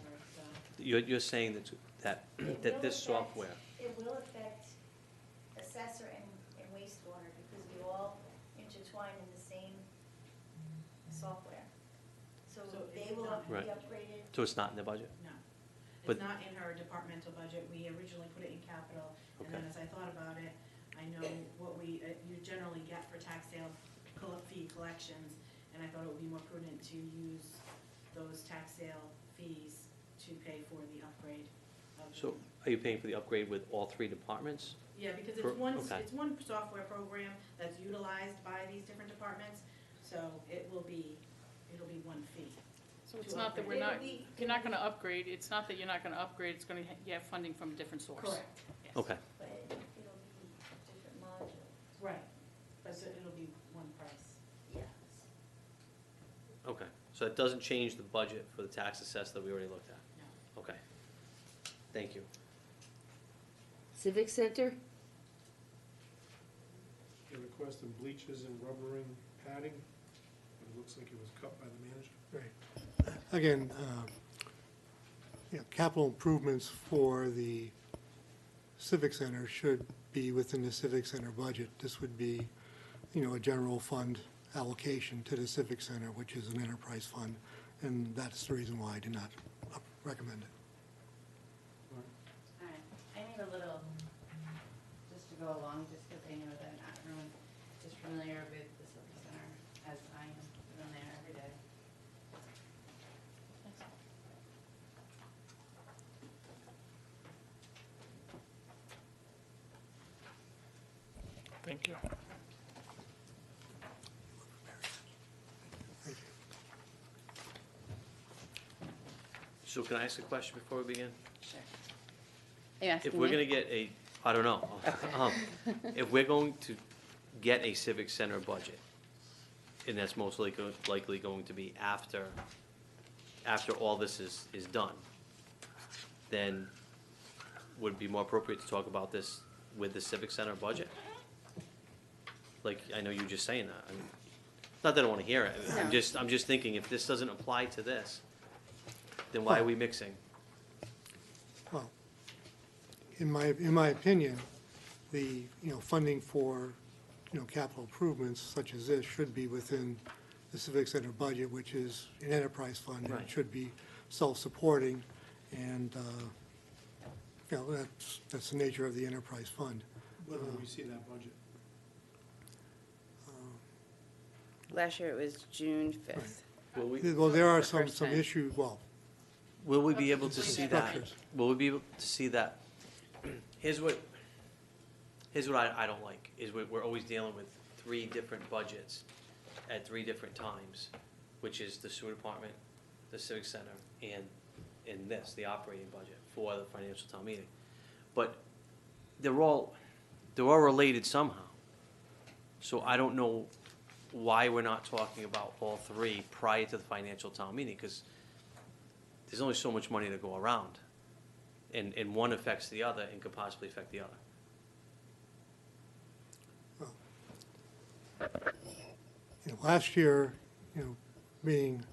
Speaker 17: or the,
Speaker 7: You're saying that this software,
Speaker 8: It will affect assessor and wastewater because we all intertwine in the same software. So
Speaker 17: So
Speaker 8: they
Speaker 17: it's
Speaker 8: will
Speaker 17: not-
Speaker 8: be
Speaker 7: Right.
Speaker 8: upgraded.
Speaker 7: so it's not in the budget?
Speaker 17: no.
Speaker 7: But-
Speaker 17: It's not in her departmental budget. We originally put it in capital, and then
Speaker 7: Okay.
Speaker 17: as I thought about it, I know what you generally get for tax sale fee collections, and I thought it would be more prudent to use those tax sale fees to pay for the upgrade of.
Speaker 7: So are you paying for the upgrade with all three departments?
Speaker 17: Yeah, because
Speaker 7: For-
Speaker 17: it's
Speaker 7: okay.
Speaker 17: one software program that's utilized by these different departments, so it'll be one fee.
Speaker 4: So it's
Speaker 17: To
Speaker 4: not that we're
Speaker 17: upgrade.
Speaker 4: not,
Speaker 8: It'll be-
Speaker 4: if you're not gonna upgrade, it's not that you're not gonna upgrade, it's gonna, you have funding from a different source.
Speaker 17: Correct. Yes.
Speaker 7: Okay,
Speaker 8: But it'll be different modules.
Speaker 17: Right, but it'll be one price.
Speaker 8: Yes.
Speaker 7: okay. So it doesn't change the budget for the tax assessor that we already looked at?
Speaker 17: No.
Speaker 7: Okay. Thank you.
Speaker 2: Civic Center,
Speaker 1: They're requesting bleachers and rubbering padding, but it looks like it was cut by the manager.
Speaker 5: Right. Again, capital improvements for the Civic Center should be within the Civic Center budget. This would be, a general fund allocation to the Civic Center, which is an enterprise fund, and that's the reason why I did not recommend it.
Speaker 19: All right, I need a little, just to go along, just because I know that not everyone is familiar with the Civic Center, as I am, because I'm there every day.
Speaker 9: Thank you.
Speaker 7: So can I ask a question before we begin?
Speaker 19: Sure. Are you asking
Speaker 7: If we're
Speaker 19: me?
Speaker 7: gonna get I don't know. If we're going to get a civic center budget, and that's most likely going to be after all this is done, then would it be more appropriate to talk about this with the civic center budget? Like, I know you were just saying that. I mean, not that I wanna hear it. I'm
Speaker 19: No.
Speaker 7: just thinking, if this doesn't apply to this, then why are we mixing?
Speaker 5: Well, in my opinion, the, funding for, capital improvements such as this should be within the Civic Center budget, which is an enterprise fund. And
Speaker 7: Right.
Speaker 5: it should be self-supporting, and, that's the nature of the enterprise fund.
Speaker 1: When will we see that budget?
Speaker 19: Last year it was June 5th.
Speaker 7: Will we,
Speaker 5: Well, there are
Speaker 19: The
Speaker 5: some
Speaker 19: first time.
Speaker 5: issues,
Speaker 7: will we be able to see that?
Speaker 5: Structures.
Speaker 7: Will we be able to see that? Here's what I don't like, is we're always dealing with three different budgets at three different times, which is the sewer department, the civic center, and the operating budget for the financial town meeting. But they're all related somehow. So I don't know why we're not talking about all three prior to the financial town meeting, because there's only so much money to go around. And one affects the other and could possibly affect the other.
Speaker 5: Last year, being,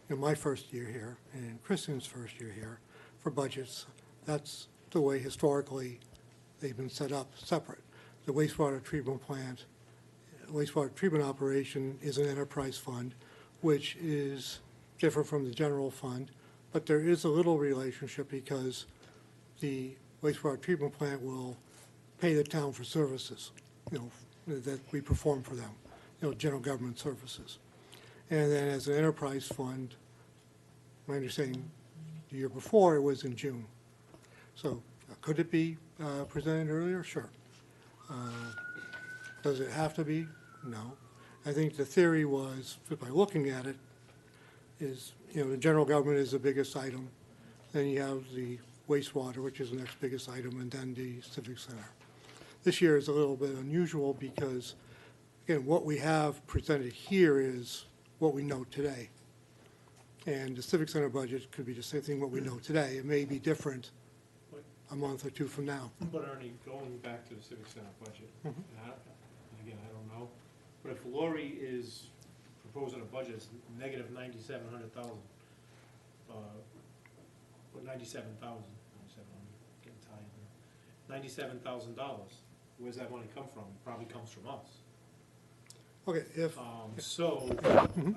Speaker 5: my first year here and Kristen's first year here for budgets, that's the way historically they've been set up separate. The wastewater treatment plant, wastewater treatment operation is an enterprise fund, which is different from the general fund, but there is a little relationship because the wastewater treatment plant will pay the town for services, that we perform for them, general government services. And then as an enterprise fund, my understanding, the year before, it was in June. So could it be presented earlier? Sure. Does it have to be? No. I think the theory was, by looking at it, is, the general government is the biggest item, then you have the wastewater, which is the next biggest item, and then the civic center. This year is a little bit unusual because, again, what we have presented here is what we know today. And the civic center budget could be the same thing what we know today. It may be different a month or two from now.
Speaker 1: But Ernie, going back to the Civic Center budget,
Speaker 5: Mhm.
Speaker 1: and again, I don't know, but if Lori is proposing a budget that's negative 9,700,000, or 97,000, I'm getting tired now, $97,000, where's that money come from? It probably comes from us.
Speaker 5: Okay, if,
Speaker 1: So,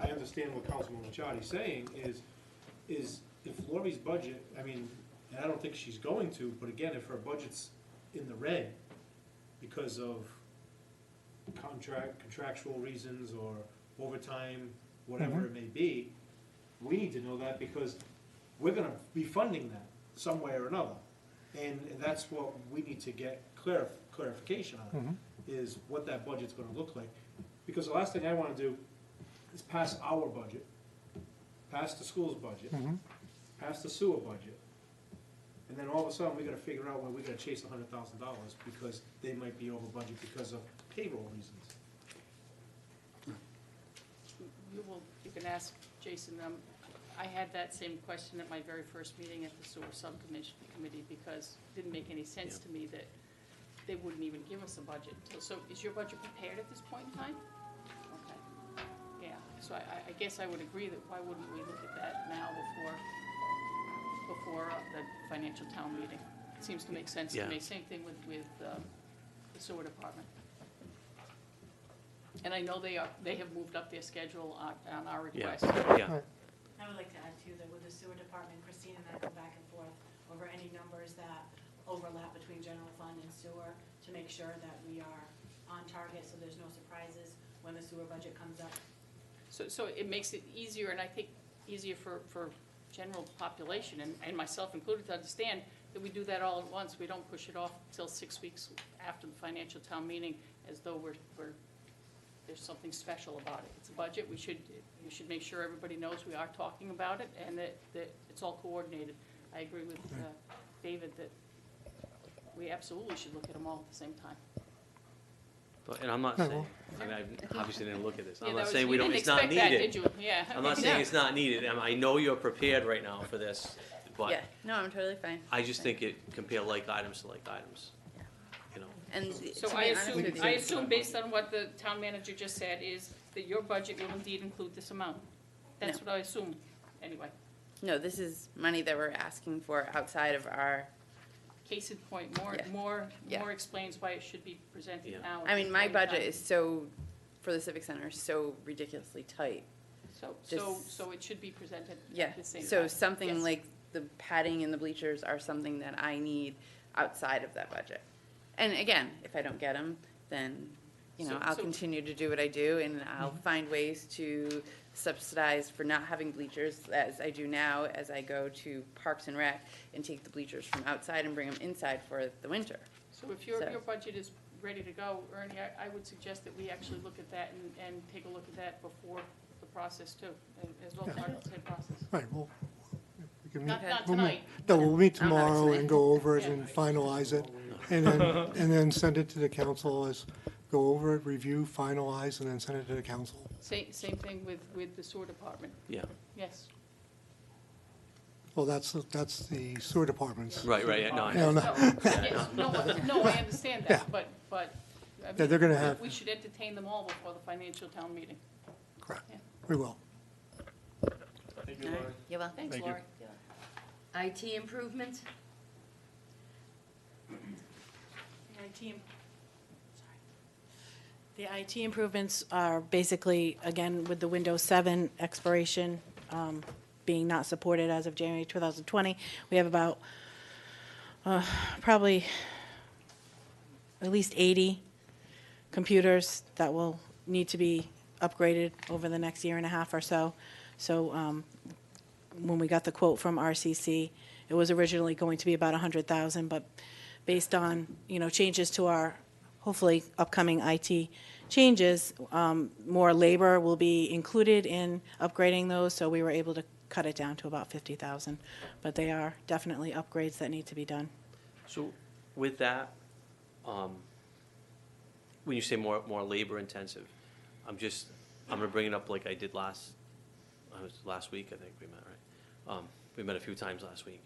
Speaker 1: I understand what Councilman Machadi's saying is if Lori's budget, I mean, and I don't think she's going to, but again, if her budget's in the red because of contractual reasons or overtime, whatever it may be, we need to know that because we're gonna be funding that some way or another. And that's what we need to get clarification on, is what that budget's gonna look like. Because the last thing I wanna do is pass our budget, pass the school's budget, pass the sewer budget, and then all of a sudden, we gotta figure out where we gotta chase $100,000 because they might be over budget because of payroll reasons.
Speaker 4: You can ask Jason, I had that same question at my very first meeting at the sewer subcommittee because it didn't make any sense to me that they wouldn't even give us a budget. So is your budget prepared at this point in time? Okay, yeah, so I guess I would agree that why wouldn't we look at that now before the financial town meeting? It seems to make sense to
Speaker 7: Yeah.
Speaker 4: me. Same thing with the sewer department. And I know they have moved up their schedule on our request.
Speaker 7: Yeah.
Speaker 17: I would like to add too, that with the sewer department, Christine and I go back and forth over any numbers that overlap between general fund and sewer to make sure that we are on target, so there's no surprises when the sewer budget comes up.
Speaker 4: So it makes it easier, and I think easier for general population, and myself included, to understand that we do that all at once. We don't push it off till 6 weeks after the financial town meeting as though there's something special about it. It's a budget, we should make sure everybody knows we are talking about it and that it's all coordinated. I agree with David that we absolutely should look at them all at the same time.
Speaker 7: And I'm not
Speaker 5: No,
Speaker 7: saying, I mean, I obviously didn't look at this.
Speaker 4: Yeah,
Speaker 7: I'm
Speaker 4: that
Speaker 7: not
Speaker 4: was-
Speaker 7: saying we
Speaker 4: you
Speaker 7: don't,
Speaker 4: didn't
Speaker 7: it's not
Speaker 4: expect that,
Speaker 7: needed.
Speaker 4: did you? Yeah.
Speaker 7: I'm not saying it's not needed. I know you're prepared right now for this, but
Speaker 19: Yeah, no, I'm totally fine.
Speaker 7: I just think it compare like items to like items. You know,
Speaker 19: And
Speaker 4: So
Speaker 19: to
Speaker 4: I
Speaker 19: be honest with you,
Speaker 4: assume based on what the town manager just said is that your budget will indeed include this amount. That's
Speaker 19: No.
Speaker 4: what I assume, anyway.
Speaker 19: no, this is money that we're asking for outside of our,
Speaker 4: Case in point,
Speaker 19: Yeah.
Speaker 4: more
Speaker 19: Yeah.
Speaker 4: explains why it should be presented
Speaker 7: Yeah.
Speaker 4: now.
Speaker 19: I mean, my
Speaker 4: before the
Speaker 19: budget
Speaker 4: time.
Speaker 19: is so, for the Civic Center, so ridiculously tight.
Speaker 4: So
Speaker 19: just-
Speaker 4: it should be presented
Speaker 19: Yeah,
Speaker 4: at the same time.
Speaker 19: so something
Speaker 4: Yes.
Speaker 19: like the padding and the bleachers are something that I need outside of that budget. And again, if I don't get them, then,
Speaker 4: So-
Speaker 19: I'll
Speaker 4: so-
Speaker 19: continue to do what I do, and I'll find ways to subsidize for not having bleachers, as I do now, as I go to Parks and Rec and take the bleachers from outside and bring them inside for the winter.
Speaker 4: So if your
Speaker 19: So-
Speaker 4: budget is ready to go, Ernie, I would suggest that we actually look at that and take a look at that before the process too, as well, part of the same process.
Speaker 5: right, well, we can meet.
Speaker 4: Not
Speaker 5: we'll meet-
Speaker 4: tonight.
Speaker 5: No, we'll meet
Speaker 19: I'm not
Speaker 5: tomorrow
Speaker 19: tonight.
Speaker 5: and go over it
Speaker 4: Yeah.
Speaker 5: and finalize it, and then send it to the council as, go over it, review, finalize, and then send it to the council.
Speaker 4: Same thing with the sewer department,
Speaker 7: yeah.
Speaker 4: yes.
Speaker 5: Well, that's the sewer department's.
Speaker 7: Right, yeah, no, I
Speaker 5: No, no.
Speaker 4: Yes, no, I understand
Speaker 5: Yeah.
Speaker 4: that, but, I
Speaker 5: Yeah, they're
Speaker 4: mean,
Speaker 5: gonna have-
Speaker 4: we should entertain them all before the financial town meeting.
Speaker 5: Correct,
Speaker 4: Yeah.
Speaker 5: we will.
Speaker 9: Thank you,
Speaker 19: All right.
Speaker 9: Lauren.
Speaker 19: You're welcome.
Speaker 4: Thanks,
Speaker 9: Thank you.
Speaker 4: Lori.
Speaker 2: IT improvement?
Speaker 14: The IT improvements are basically, again, with the Windows 7 expiration being not supported as of January 2020, we have about probably at least 80 computers that will need to be upgraded over the next year and a half or so. So when we got the quote from RCC, it was originally going to be about 100,000, but based on, changes to our hopefully upcoming IT changes, more labor will be included in upgrading those, so we were able to cut it down to about 50,000. But they are definitely upgrades that need to be done.
Speaker 7: So with that, when you say more labor intensive, I'm gonna bring it up like I did last week, I think we met, right? We met a few times last week.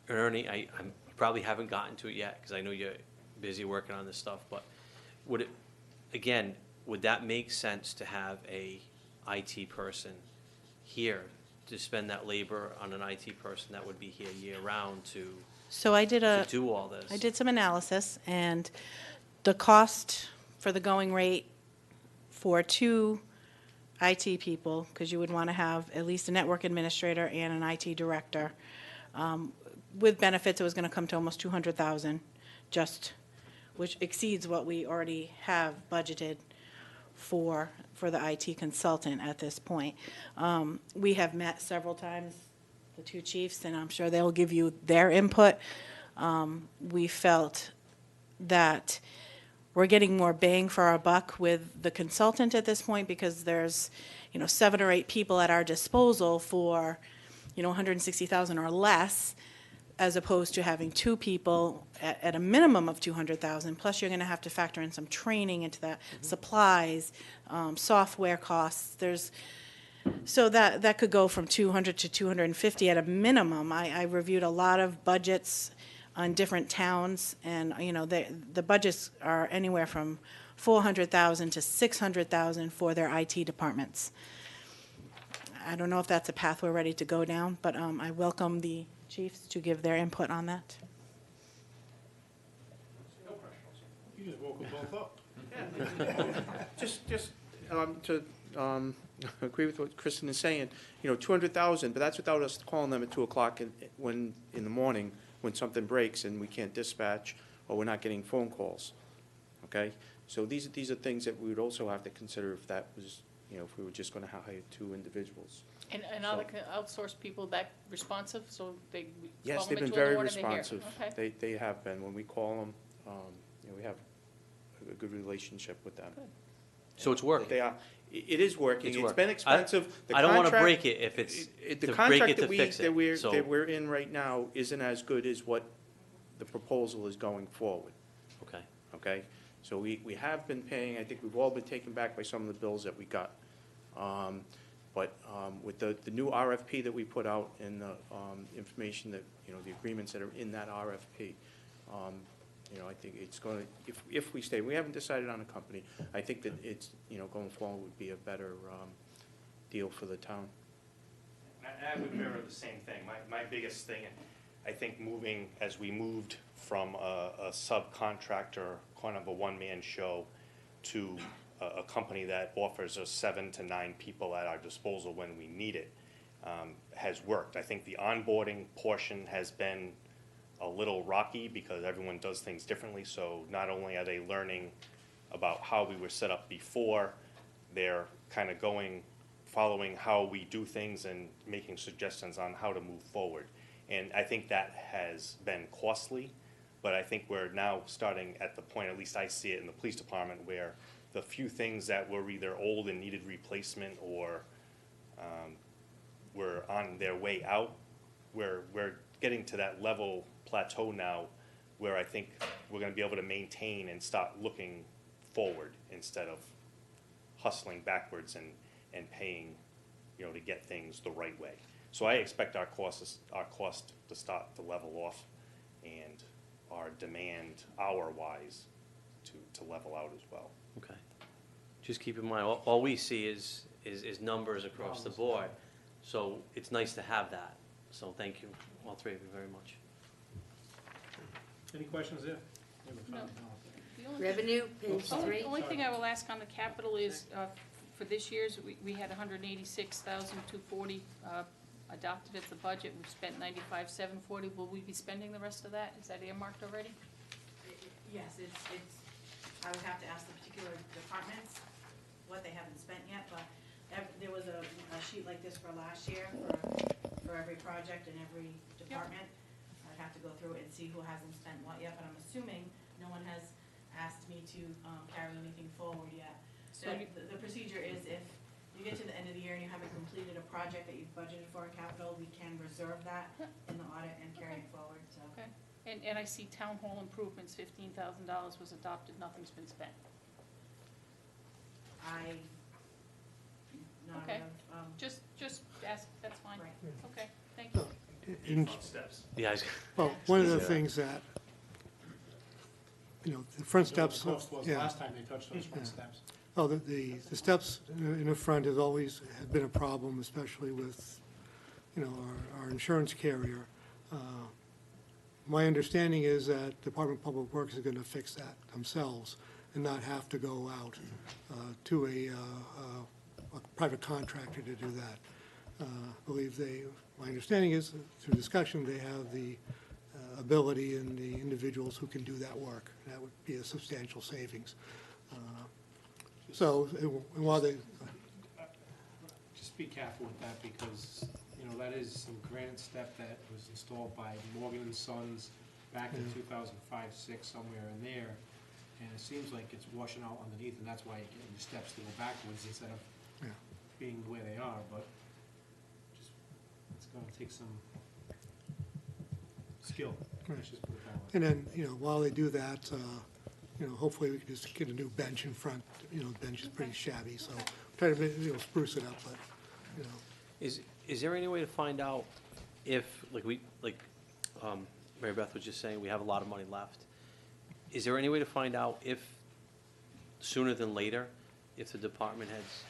Speaker 7: Ernie, I'm probably haven't gotten to it yet, because I know you're busy working on this stuff, but would it, again, would that make sense to have a IT person here, to spend that labor on an IT person that would be here year-round to
Speaker 14: So I did
Speaker 7: to do all this?
Speaker 14: I did some analysis, and the cost for the going rate for 2 IT people, because you would want to have at least a network administrator and an IT director, with benefits, it was going to come to almost 200,000, just, which exceeds what we already have budgeted for the IT consultant at this point. We have met several times, the 2 chiefs, and I'm sure they'll give you their input. We felt that we're getting more bang for our buck with the consultant at this point, because there's, 7 or 8 people at our disposal for, 160,000 or less, as opposed to having 2 people at a minimum of 200,000. Plus, you're going to have to factor in some training into that, supplies, software costs. So that could go from 200 to 250 at a minimum. I reviewed a lot of budgets on different towns, and the budgets are anywhere from 400,000 to 600,000 for their IT departments. I don't know if that's a path we're ready to go down, but I welcome the chiefs to give their input on that.
Speaker 1: You just woke them both up.
Speaker 16: Just to agree with what Kristen is saying, 200,000, but that's without us calling them at 2 o'clock in the morning when something breaks and we can't dispatch or we're not getting phone calls, okay? So these are things that we would also have to consider if that was, if we were just going to hire 2 individuals.
Speaker 4: And are the outsourced people that responsive, so they
Speaker 16: Yes,
Speaker 4: call
Speaker 16: they've
Speaker 4: them
Speaker 16: been
Speaker 4: at 2 in the
Speaker 16: very
Speaker 4: morning, they're here?
Speaker 16: responsive.
Speaker 4: Okay.
Speaker 16: They have been. When we call them, we have a good relationship with them.
Speaker 7: So it's working?
Speaker 16: They are. It is working. It's
Speaker 7: working.
Speaker 16: been expensive.
Speaker 7: I don't want to break it if it's
Speaker 16: The
Speaker 7: to break
Speaker 16: contract
Speaker 7: it to fix it.
Speaker 16: that we're in right now isn't as good as what the proposal is going forward,
Speaker 7: Okay.
Speaker 16: okay? So we have been paying, I think we've all been taken back by some of the bills that we got. But with the new RFP that we put out and the information that, the agreements that are in that RFP, I think it's going to, if we stay, we haven't decided on a company, I think that it's, going forward would be a better deal for the town.
Speaker 15: I would mirror the same thing. My biggest thing, I think as we moved from a subcontractor, kind of a one-man show, to a company that offers us 7 to 9 people at our disposal when we need it, has worked. I think the onboarding portion has been a little rocky because everyone does things differently, so not only are they learning about how we were set up before, they're kind of following how we do things and making suggestions on how to move forward. And I think that has been costly, but I think we're now starting at the point, at least I see it in the police department, where the few things that were either old and needed replacement or were on their way out, we're getting to that level plateau now where I think we're going to be able to maintain and start looking forward instead of hustling backwards and paying, to get things the right way. So I expect our cost to start to level off and our demand hour-wise to level out as well.
Speaker 7: Okay. Just keep in mind, all we see is numbers across the board. So it's nice to have that. So thank you, all 3 of you, very much.
Speaker 1: Any questions there?
Speaker 4: No. The only
Speaker 2: Revenue, page
Speaker 4: thing-
Speaker 2: 3.
Speaker 4: Only thing I will ask on the capital is, for this year's, we had 186,240 adopted as the budget. We've spent 95,740. Will we be spending the rest of that? Is that earmarked already?
Speaker 17: Yes, it's, I would have to ask the particular departments what they haven't spent yet, but there was a sheet like this for last year for every project in every department. I'd have to go through it and see who hasn't spent what yet, but I'm assuming no one has asked me to carry anything forward yet.
Speaker 4: So
Speaker 17: The procedure is if you get to the end of the year and you haven't completed a project that you've budgeted for in capital, we can reserve that in the audit and carry it forward, so.
Speaker 4: Okay. And I see town hall improvements, $15,000 was adopted, nothing's been spent.
Speaker 17: Not
Speaker 4: Okay.
Speaker 17: aware of,
Speaker 4: Just ask, that's fine.
Speaker 17: Right.
Speaker 4: Okay, thank you.
Speaker 5: in,
Speaker 9: Steps.
Speaker 7: Yeah,
Speaker 5: well, one of the things that, the front steps,
Speaker 1: Cost was
Speaker 5: yeah.
Speaker 1: last time they touched those front steps.
Speaker 5: Oh, the steps in the front has always have been a problem, especially with, our insurance carrier. My understanding is that Department of Public Works is going to fix that themselves and not have to go out to a private contractor to do that. My understanding is, through discussion, they have the ability and the individuals who can do that work. That would be a substantial savings. So, and while they,
Speaker 1: Just be careful with that because, that is some granite step that was installed by Morgan and Sons back in 2005, 6, somewhere in there. And it seems like it's washing out underneath, and that's why you're getting the steps to go backwards instead of
Speaker 5: Yeah.
Speaker 1: being the way they are, but just, it's gonna take some skill. Let's just put it that way.
Speaker 5: and then, while they do that, hopefully we can just get a new bench in front. The bench is pretty shabby, so try to, spruce it up, but,
Speaker 7: Is there any way to find out if, Mary Beth was just saying, we have a lot of money left? Is there any way to find out if, sooner than later, if the department heads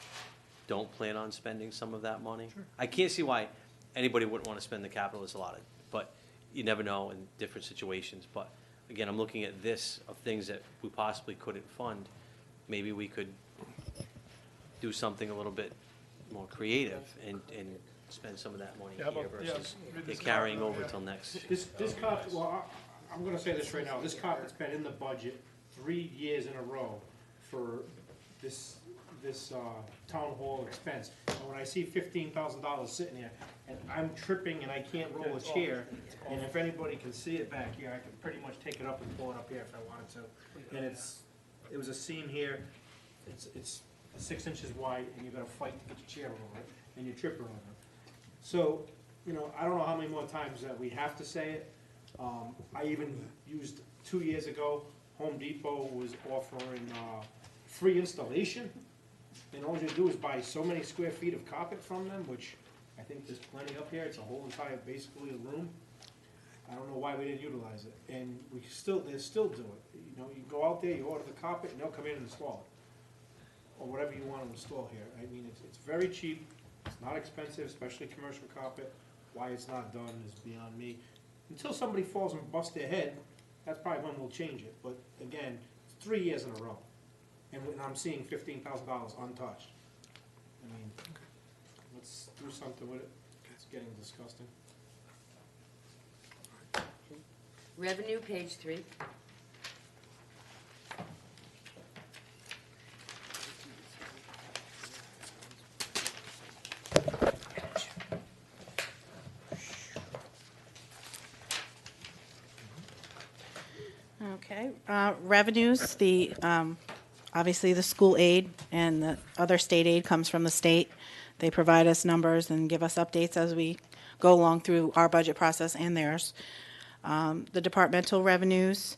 Speaker 7: don't plan on spending some of that money? Sure. I can't see why anybody wouldn't want to spend the capital that's allotted, but you never know in different situations. But again, I'm looking at this, of things that we possibly couldn't fund. Maybe we could do something a little bit more creative and spend some of that money
Speaker 9: Yeah,
Speaker 7: here
Speaker 9: but- yeah,
Speaker 7: versus
Speaker 9: this
Speaker 7: carrying
Speaker 9: carpet,
Speaker 7: over
Speaker 9: yeah.
Speaker 7: till next.
Speaker 1: This carpet, well, I'm gonna say this right now, this carpet's been in the budget 3 years in a row for this town hall expense. And when I see $15,000 sitting there, and I'm tripping and I can't roll a chair, and if anybody can see it back here, I could pretty much take it up and pull it up here if I wanted to. And it was a seam here, it's 6 inches wide, and you gotta fight to get your chair over it, and you're tripping over it. So, I don't know how many more times that we have to say it. I even used, 2 years ago, Home Depot was offering free installation. And all you do is buy so many square feet of carpet from them, which I think there's plenty up here. It's a whole entire, basically, a room. I don't know why we didn't utilize it. And they still do it. You go out there, you order the carpet, and they'll come in and install it. Or whatever you want to install here. I mean, it's very cheap. It's not expensive, especially commercial carpet. Why it's not done is beyond me. Until somebody falls and busts their head, that's probably when we'll change it. But again, it's 3 years in a row. And I'm seeing $15,000 untouched. I mean, let's do something with it. It's getting disgusting.
Speaker 2: Revenue, page 3.
Speaker 14: Okay, revenues, obviously the school aid and the other state aid comes from the state. They provide us numbers and give us updates as we go along through our budget process and theirs. The departmental revenues,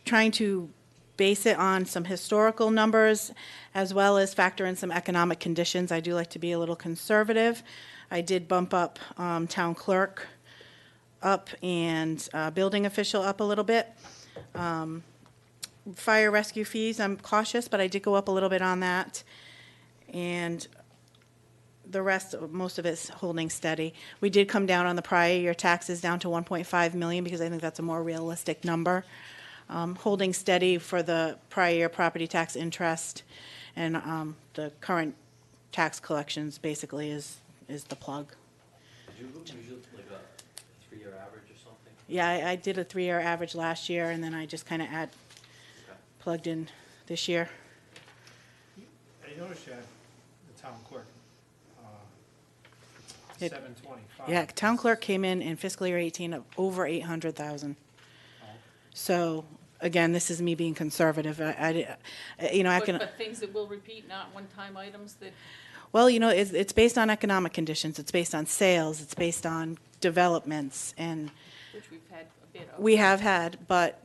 Speaker 14: trying to base it on some historical numbers as well as factor in some economic conditions. I do like to be a little conservative. I did bump up town clerk up and building official up a little bit. Fire rescue fees, I'm cautious, but I did go up a little bit on that. And the rest, most of it's holding steady. We did come down on the prior year taxes down to 1.5 million because I think that's a more realistic number. Holding steady for the prior year property tax interest, and the current tax collections basically is the plug.
Speaker 7: Did you usually like a 3-year average or something?
Speaker 14: Yeah, I did a 3-year average last year, and then I just kind of plugged in this year.
Speaker 1: I noticed you had the town clerk,
Speaker 14: It-
Speaker 1: 725.
Speaker 14: Yeah, town clerk came in fiscal year 18 of over 800,000. So, again, this is me being conservative. I can.
Speaker 4: But things that will repeat, not one-time items that,
Speaker 14: Well, it's based on economic conditions, it's based on sales, it's based on developments, and
Speaker 4: which we've had a bit of.
Speaker 14: we have had, but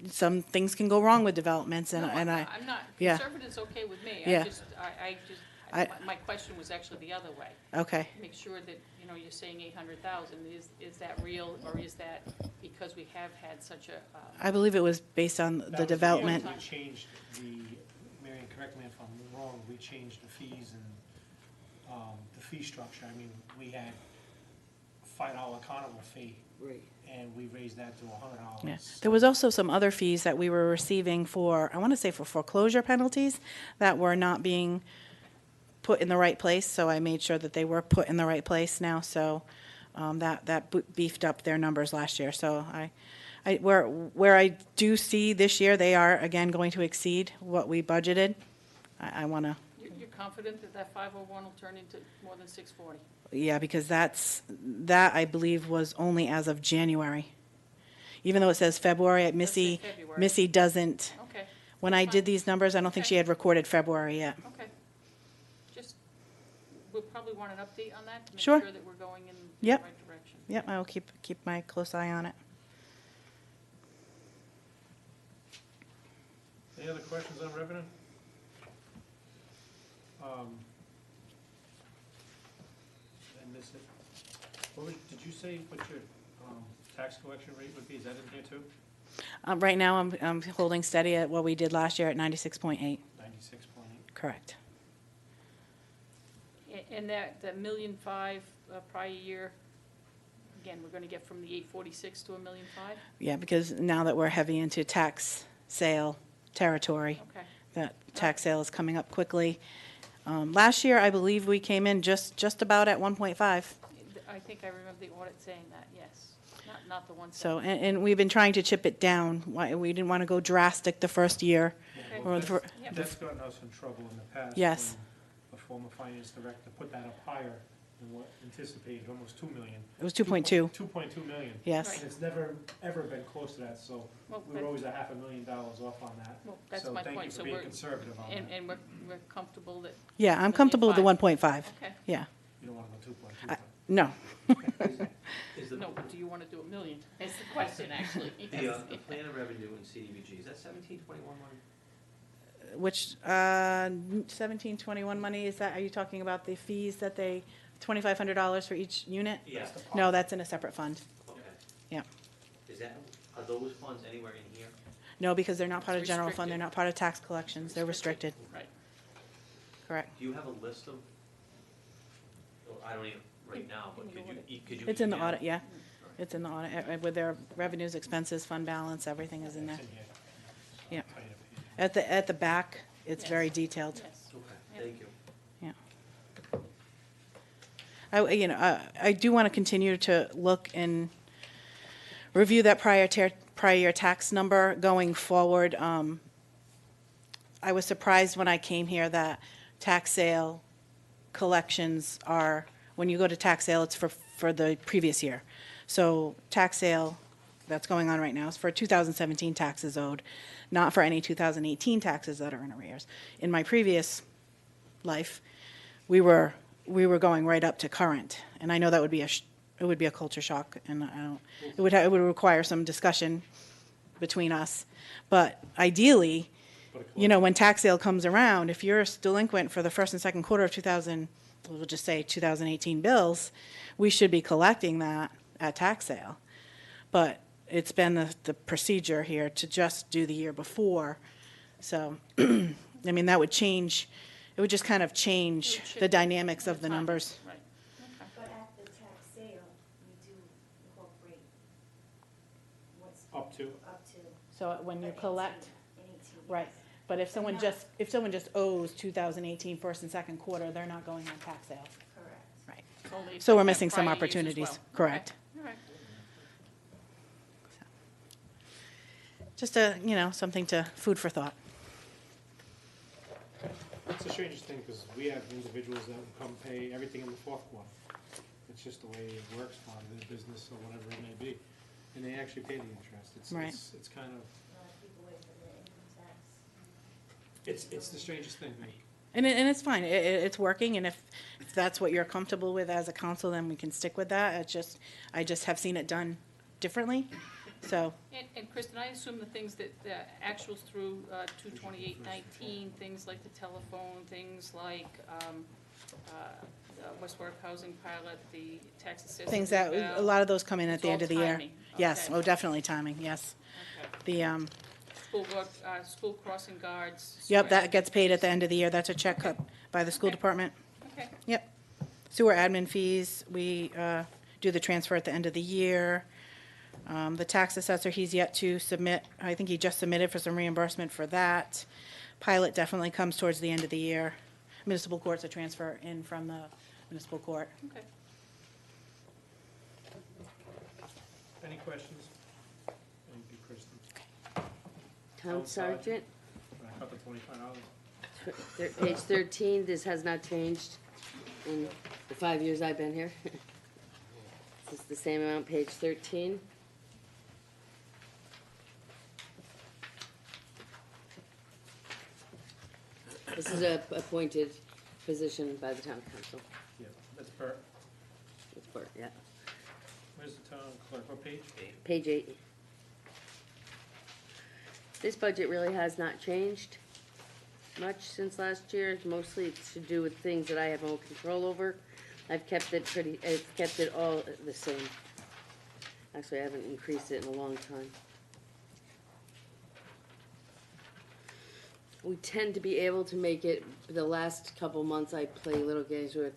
Speaker 14: some things can go wrong with developments, and
Speaker 4: No,
Speaker 14: I.
Speaker 4: I'm not,
Speaker 14: yeah.
Speaker 4: conservative's okay with me.
Speaker 14: Yeah.
Speaker 4: I just, My question was actually the other way.
Speaker 14: Okay.
Speaker 4: Make sure that, you know, you're saying 800,000, is that real, or is that because we have had such a,
Speaker 14: I believe it was based on
Speaker 1: That
Speaker 14: the
Speaker 1: was
Speaker 14: development.
Speaker 1: We changed Marion, correct me if I'm wrong, we changed the fees and, the fee structure. I mean, we had $5 carnival fee.
Speaker 2: Right.
Speaker 1: And we raised that to $100.
Speaker 14: Yeah. There was also some other fees that we were receiving for, I want to say for foreclosure penalties, that were not being put in the right place, so I made sure that they were put in the right place now, so that beefed up their numbers last year. So where I do see this year, they are again going to exceed what we budgeted. I want to,
Speaker 4: you're confident that that 501 will turn into more than 640?
Speaker 14: yeah, because that I believe was only as of January. Even though it says February, Missy doesn't.
Speaker 4: Okay.
Speaker 14: When I did these numbers, I don't think she had recorded February yet.
Speaker 4: Okay. Just, we'll probably want an update on that to make
Speaker 14: Sure.
Speaker 4: sure that we're going in the
Speaker 14: Yep.
Speaker 4: right direction.
Speaker 14: Yep, I will keep my close eye on it.
Speaker 1: Any other questions on revenue? I missed it. Did you say what your tax collection rate would be? Is that in here too?
Speaker 14: Right now, I'm holding steady at what we did last year at 96.8.
Speaker 1: 96.8.
Speaker 14: Correct.
Speaker 4: And that, the $1.5 million prior year, again, we're gonna get from the 846 to $1.5 million?
Speaker 14: Yeah, because now that we're heavy into tax sale territory,
Speaker 4: Okay.
Speaker 14: that tax sale is coming up quickly. Last year, I believe we came in just about at 1.5.
Speaker 4: I think I remember the audit saying that, yes. Not the one.
Speaker 14: So, and we've been trying to chip it down. We didn't want to go drastic the first year.
Speaker 1: Well,
Speaker 14: or the fir-
Speaker 1: that's gotten us in trouble in the past.
Speaker 14: Yes.
Speaker 1: When the former finance director put that up higher than what anticipated, almost $2 million.
Speaker 14: It was 2.2.
Speaker 1: 2.2 million.
Speaker 14: Yes.
Speaker 1: And it's never, ever been close to that, so
Speaker 4: Well,
Speaker 1: we were always $500,000 off on that.
Speaker 4: Well, that's my
Speaker 1: So thank you
Speaker 4: point.
Speaker 1: for
Speaker 4: So
Speaker 1: being
Speaker 4: we're-
Speaker 1: conservative on that.
Speaker 4: And we're comfortable that.
Speaker 14: Yeah, I'm comfortable with the 1.5.
Speaker 4: Okay.
Speaker 14: Yeah.
Speaker 1: You don't want to go 2.2.
Speaker 14: No.
Speaker 4: No, but do you wanna do $1 million? That's the question, actually.
Speaker 7: The plan of revenue in CDBG, is that 1721 money?
Speaker 14: Which, 1721 money, is that, are you talking about the fees that they, $2,500 for each unit?
Speaker 7: Yeah.
Speaker 14: No, that's in a separate fund.
Speaker 7: Okay.
Speaker 14: Yeah.
Speaker 7: Are those funds anywhere in here?
Speaker 14: No, because they're not part of general fund, they're not part of tax collections, they're restricted.
Speaker 4: Right.
Speaker 14: Correct.
Speaker 7: Do you have a list of, well, I don't even, right now, but could you?
Speaker 14: It's in the
Speaker 7: email?
Speaker 14: audit, yeah. It's in the audit, with their revenues, expenses, fund balance, everything is in there. Yeah. At the back, it's very detailed.
Speaker 4: Yes.
Speaker 7: Okay, thank you.
Speaker 14: Yeah. I do want to continue to look and review that prior year tax number going forward. I was surprised when I came here that tax sale collections are, when you go to tax sale, it's for the previous year. So tax sale that's going on right now is for 2017 taxes owed, not for any 2018 taxes that are in arrears. In my previous life, we were going right up to current, and I know that would be it would be a culture shock, and it would require some discussion between us. But ideally, when tax sale comes around, if you're delinquent for the first and second quarter of we'll just say 2018 bills, we should be collecting that at tax sale. But it's been the procedure here to just do the year before. So, I mean, that would change, it would just kind of change the dynamics of the numbers.
Speaker 4: Right.
Speaker 8: But at the tax sale, we do incorporate what's
Speaker 1: Up to?
Speaker 8: up to.
Speaker 14: So when you
Speaker 8: the
Speaker 14: collect,
Speaker 8: 18,
Speaker 14: right, but if someone just owes 2018 first and second quarter, they're not going on tax sale.
Speaker 8: Correct.
Speaker 14: Right.
Speaker 4: Only if
Speaker 14: So
Speaker 4: they
Speaker 14: we're
Speaker 4: have
Speaker 14: missing some
Speaker 4: prior years as
Speaker 14: opportunities.
Speaker 4: well.
Speaker 14: Correct.
Speaker 4: Okay. All right.
Speaker 14: Just something to, food for thought.
Speaker 1: It's the strangest thing, because we have individuals that will come pay everything in the fourth quarter. It's just the way it works, part of their business or whatever it may be. And they actually pay the interest.
Speaker 14: Right.
Speaker 1: It's kind of,
Speaker 8: A lot of people wait for the income tax.
Speaker 1: it's the strangest thing, man.
Speaker 14: And it's fine. It's working, and if that's what you're comfortable with as a council, then we can stick with that. I just have seen it done differently So,
Speaker 4: And Kristen, I assume the things that, the actuals through 2/28/19, things like the telephone, things like the West Warwick Housing Pilot, the tax assessment.
Speaker 14: things that, a lot of those come in at
Speaker 4: It's
Speaker 14: the
Speaker 4: all
Speaker 14: end of the year.
Speaker 4: timing.
Speaker 14: Yes,
Speaker 4: Okay.
Speaker 14: oh, definitely timing, yes.
Speaker 4: Okay.
Speaker 14: The,
Speaker 4: School crossing guards.
Speaker 14: yep,
Speaker 4: sewer
Speaker 14: that gets paid at the
Speaker 4: fees.
Speaker 14: end of the year. That's a check cut by the school
Speaker 4: Okay.
Speaker 14: department.
Speaker 4: Okay.
Speaker 14: Yep. Sewer admin fees, we do the transfer at the end of the year. The tax assessor, he's yet to submit, I think he just submitted for some reimbursement for that. Pilot definitely comes towards the end of the year. Municipal court's a transfer in from the municipal court.
Speaker 4: Okay.
Speaker 1: Any questions? Thank you, Kristen.
Speaker 2: Town sergeant,
Speaker 1: I cut the $25.
Speaker 2: page 13, this has not changed in the 5 years I've been here. This is the same amount, page 13. This is a appointed position by the town council.
Speaker 1: Yeah, that's Bert.
Speaker 2: It's Bert, yeah.
Speaker 1: Where's the town clerk? What page?
Speaker 2: Page 8. This budget really has not changed much since last year. Mostly it's to do with things that I have no control over. I've kept it all the same. Actually, I haven't increased it in a long time. We tend to be able to make it, the last couple months I play little games with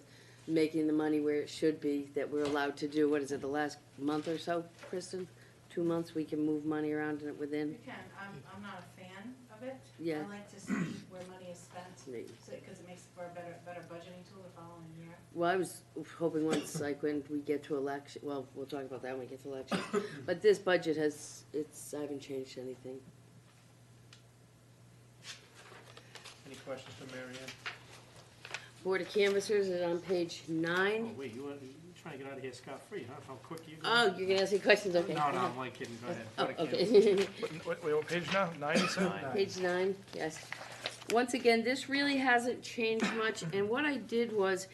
Speaker 2: making the money where it should be, that we're allowed to do. What is it, the last month or so, Kristen? 2 months, we can move money around in it within?
Speaker 19: You can, I'm not a fan of it.
Speaker 2: Yeah.
Speaker 19: I like to see where money is spent,
Speaker 2: Neat.
Speaker 19: because it makes for a better budgeting tool the following year.
Speaker 2: Well, I was hoping once, like, when we get to election, well, we'll talk about that when we get to election. But this budget has, I haven't changed anything.
Speaker 1: Any questions for Mary Ann?
Speaker 2: Board of Canvassers is on page 9.
Speaker 1: Oh, wait, you're trying to get out of here scot-free, huh? How quick you going?
Speaker 2: Oh, you're gonna ask me questions, okay.
Speaker 1: No, no, I'm like kidding, go ahead.
Speaker 2: Oh,
Speaker 1: Go to
Speaker 2: okay.
Speaker 9: Wait, what page now? 9, you said?
Speaker 2: Page 9, yes. Once again, this really hasn't changed much, and what I did was,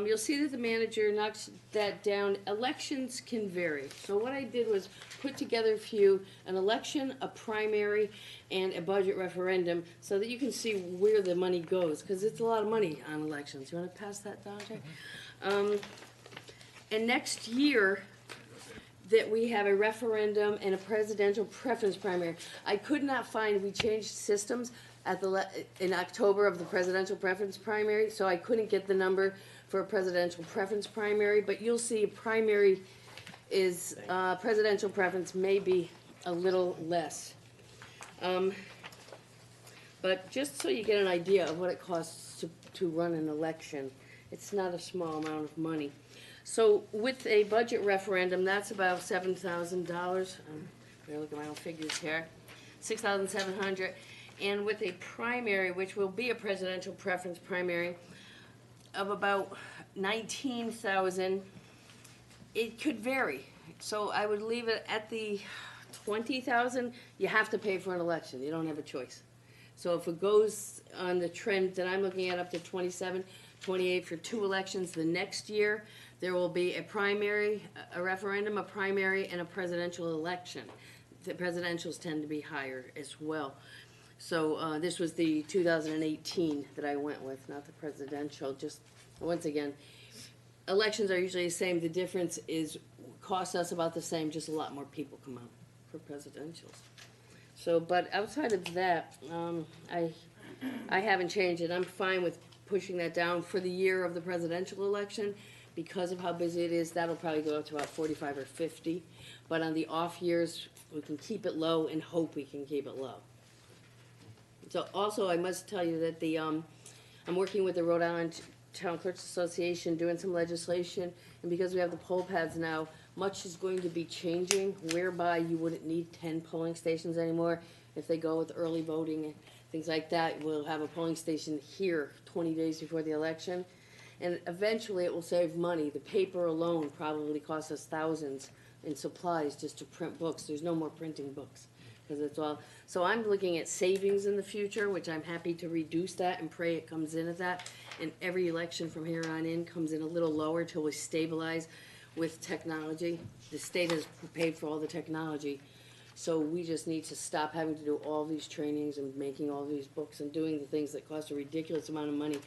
Speaker 2: you'll see that the manager knocks that down. Elections can vary. So what I did was put together a few, an election, a primary, and a budget referendum, so that you can see where the money goes, because it's a lot of money on elections. You wanna pass that down, Jay? And next year, that we have a referendum and a presidential preference primary. I could not find, we changed systems at in October of the presidential preference primary, so I couldn't get the number for a presidential preference primary, but you'll see primary is, presidential preference may be a little less. But just so you get an idea of what it costs to run an election, it's not a small amount of money. So with a budget referendum, that's about $7,000. Better look at my own figures here. 6,700. And with a primary, which will be a presidential preference primary, of about 19,000, it could vary. So I would leave it at the 20,000. You have to pay for an election. You don't have a choice. So if it goes on the trend that I'm looking at up to 27, 28 for 2 elections the next year, there will be a primary, a referendum, a primary, and a presidential election. The presidentials tend to be higher as well. So this was the 2018 that I went with, not the presidential. Just, once again, elections are usually the same. The difference is, costs us about the same, just a lot more people come out for presidentials. So, but outside of that, I haven't changed it. I'm fine with pushing that down for the year of the presidential election. Because of how busy it is, that'll probably go up to about 45 or 50. But on the off years, we can keep it low and hope we can keep it low. So also, I must tell you that I'm working with the Rhode Island Town Clerks Association, doing some legislation, and because we have the poll pads now, much is going to be changing, whereby you wouldn't need 10 polling stations anymore. If they go with early voting and things like that, we'll have a polling station here 20 days before the election. And eventually it will save money. The paper alone probably costs us thousands in supplies just to print books. There's no more printing books, because it's all, so I'm looking at savings in the future, which I'm happy to reduce that and pray it comes in at that. And every election from here on in comes in a little lower till we stabilize. with technology. The state has paid for all the technology, so we just need to stop having to do all these trainings and making all these books and doing the things that cost a ridiculous amount of money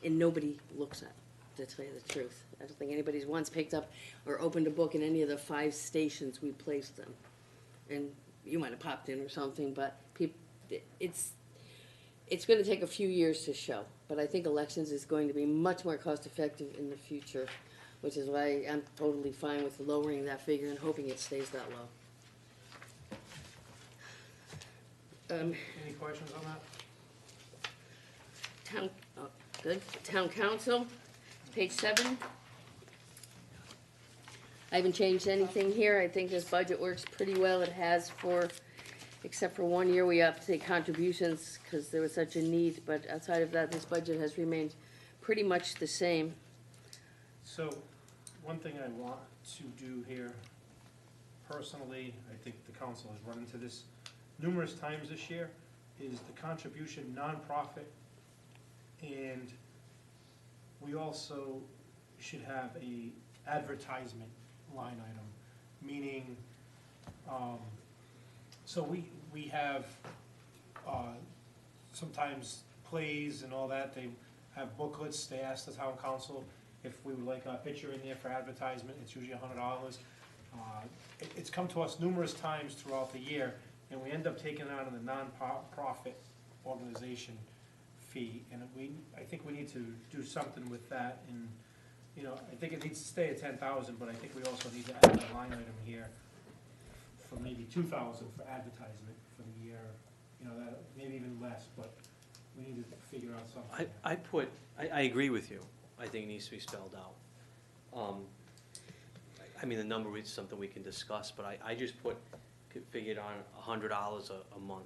Speaker 2: and nobody looks at, to tell you the truth. I don't think anybody's once picked up or opened a book in any of the 5 stations we placed them. And you might have popped in or something, but it's going to take a few years to show. But I think elections is going to be much more cost-effective in the future, which is why I'm totally fine with lowering that figure and hoping it stays that low.
Speaker 1: Any questions on that?
Speaker 2: Good. Town council, page 7. I haven't changed anything here. I think this budget works pretty well. It has except for 1 year, we upped the contributions because there was such a need, but outside of that, this budget has remained pretty much the same.
Speaker 1: So, one thing I want to do here, personally, I think the council has run into this numerous times this year, is the contribution nonprofit, and we also should have a advertisement line item, meaning, so we have, sometimes plays and all that, they have booklets, they ask the town council if we would like a picture in there for advertisement, it's usually $100. It's come to us numerous times throughout the year, and we end up taking it out of the non-profit organization fee, and I think we need to do something with that, and, you know, I think it needs to stay at 10,000, but I think we also need to add a line item here for maybe 2,000 for advertisement for the year, you know, that, maybe even less, but we need to figure out something.
Speaker 7: I agree with you. I think it needs to be spelled out. I mean, the number is something we can discuss, but I just figured on $100 a month.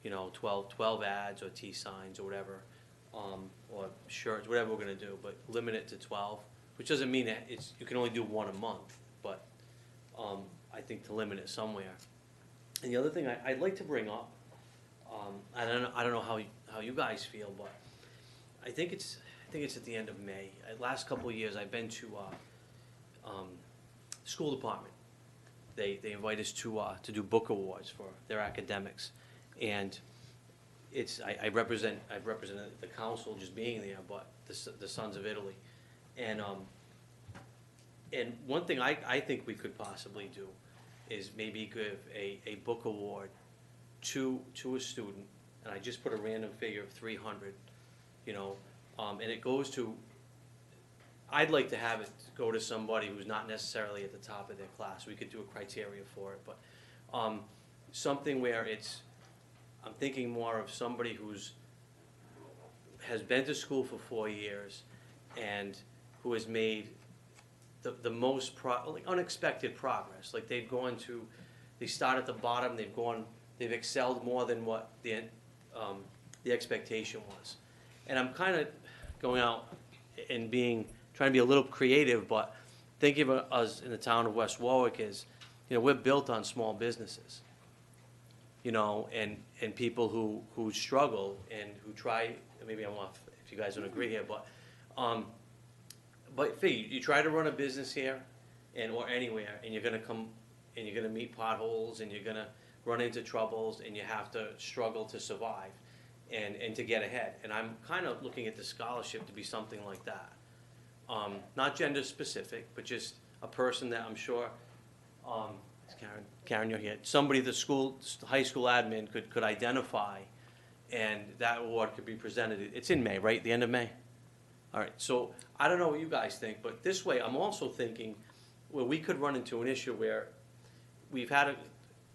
Speaker 7: You know, 12 ads or T signs or whatever, or shirts, whatever we're gonna do, but limit it to 12, which doesn't mean that you can only do 1 a month, but I think to limit it somewhere. And the other thing I'd like to bring up, I don't know how you guys feel, but I think it's at the end of May. Last couple of years, I've been to school department. They invite us to do book awards for their academics, and I've represented the council just being there, but the Sons of Italy, and one thing I think we could possibly do is maybe give a book award to a student, and I just put a random figure of 300, you know, and it goes to, I'd like to have it go to somebody who's not necessarily at the top of their class. We could do a criteria for it, but something where I'm thinking more of somebody has been to school for 4 years and who has made the most like unexpected progress. Like they start at the bottom, they've excelled more than what the expectation was. And I'm kind of going out and trying to be a little creative, but thinking of us in the town of West Warwick is, you know, we're built on small businesses, you know, and people who struggle and who try, maybe I'm off if you guys don't agree here, but you try to run a business here or anywhere, and you're gonna meet potholes, and you're gonna run into troubles, and you have to struggle to survive and to get ahead. And I'm kind of looking at the scholarship to be something like that. Not gender specific, but just a person that I'm sure, Karen, you're here, somebody the high school admin could identify, and that award could be presented. It's in May, right? The end of May? All right, so I don't know what you guys think, but this way I'm also thinking, well, we could run into an issue where we've had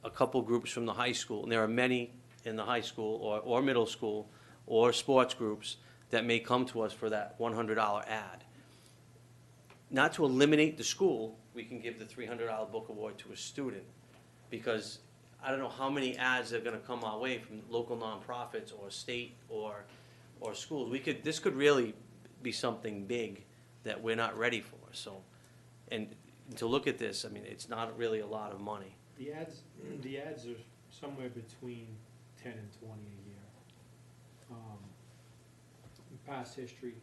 Speaker 7: a couple groups from the high school, and there are many in the high school or middle school or sports groups that may come to us for that $100 ad. Not to eliminate the school, we can give the $300 book award to a student, because I don't know how many ads are gonna come our way from local nonprofits or state or schools. This could really be something big that we're not ready for, so, and to look at this, I mean, it's not really a lot of money.
Speaker 1: The ads are somewhere between 10 and 20 a year. In past history,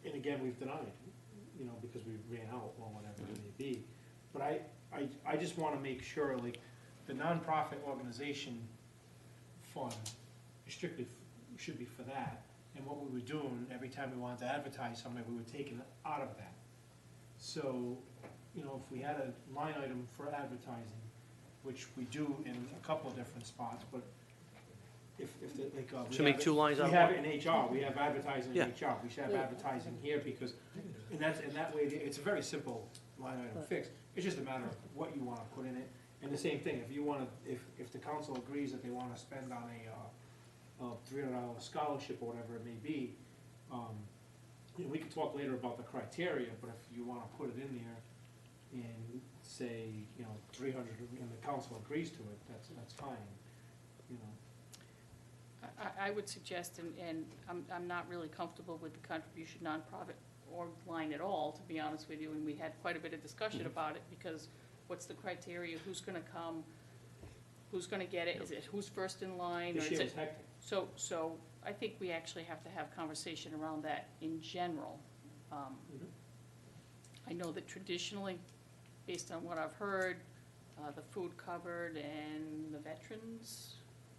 Speaker 1: and again, we've denied, you know, because we ran out or whatever it may be. But I just wanna make sure, like, the nonprofit organization fund is strictly, should be for that. And what we were doing, every time we wanted to advertise something, we were taking it out of that. So, you know, if we had a line item for advertising, which we do in a couple of different spots, but if the, like, we
Speaker 7: Should make
Speaker 1: have it-
Speaker 7: 2 lines out of
Speaker 1: We have
Speaker 7: one.
Speaker 1: it in HR, we have advertising in
Speaker 7: Yeah.
Speaker 1: HR, we should have advertising here, because, and that way, it's a very simple line item fix. It's just a matter of what you wanna put in it, and the same thing, if you wanna, if the council agrees that they wanna spend on a $300 scholarship or whatever it may be, you know, we can talk later about the criteria, but if you wanna put it in there and say, you know, 300, and the council agrees to it, that's fine, you know.
Speaker 4: I would suggest, and I'm not really comfortable with the contribution nonprofit org line at all, to be honest with you, and we had quite a bit of discussion about it, because what's the criteria, who's gonna come, who's gonna get it, is it who's first in line, or
Speaker 1: This
Speaker 4: is
Speaker 1: year
Speaker 4: it?
Speaker 1: was hectic.
Speaker 4: So I think we actually have to have conversation around that in general. I know that traditionally, based on what I've heard, the food cupboard and the veterans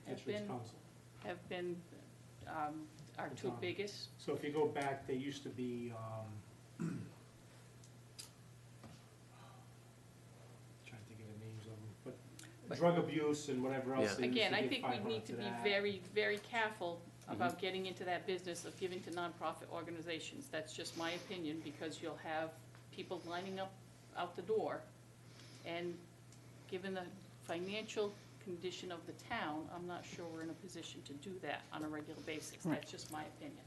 Speaker 1: Veterans Council.
Speaker 4: have been, our two biggest.
Speaker 1: So if you go back, they used to be, trying to think of the names of them, but drug abuse and whatever else.
Speaker 7: Yeah.
Speaker 1: they used
Speaker 4: Again,
Speaker 1: to
Speaker 4: I
Speaker 1: give
Speaker 4: think we
Speaker 1: 500
Speaker 4: need to be
Speaker 1: that.
Speaker 4: very, very careful about getting into that business of giving to nonprofit organizations. That's just my opinion, because you'll have people lining up out the door. And given the financial condition of the town, I'm not sure we're in a position to do that on a regular basis.
Speaker 14: Right.
Speaker 4: That's just my opinion.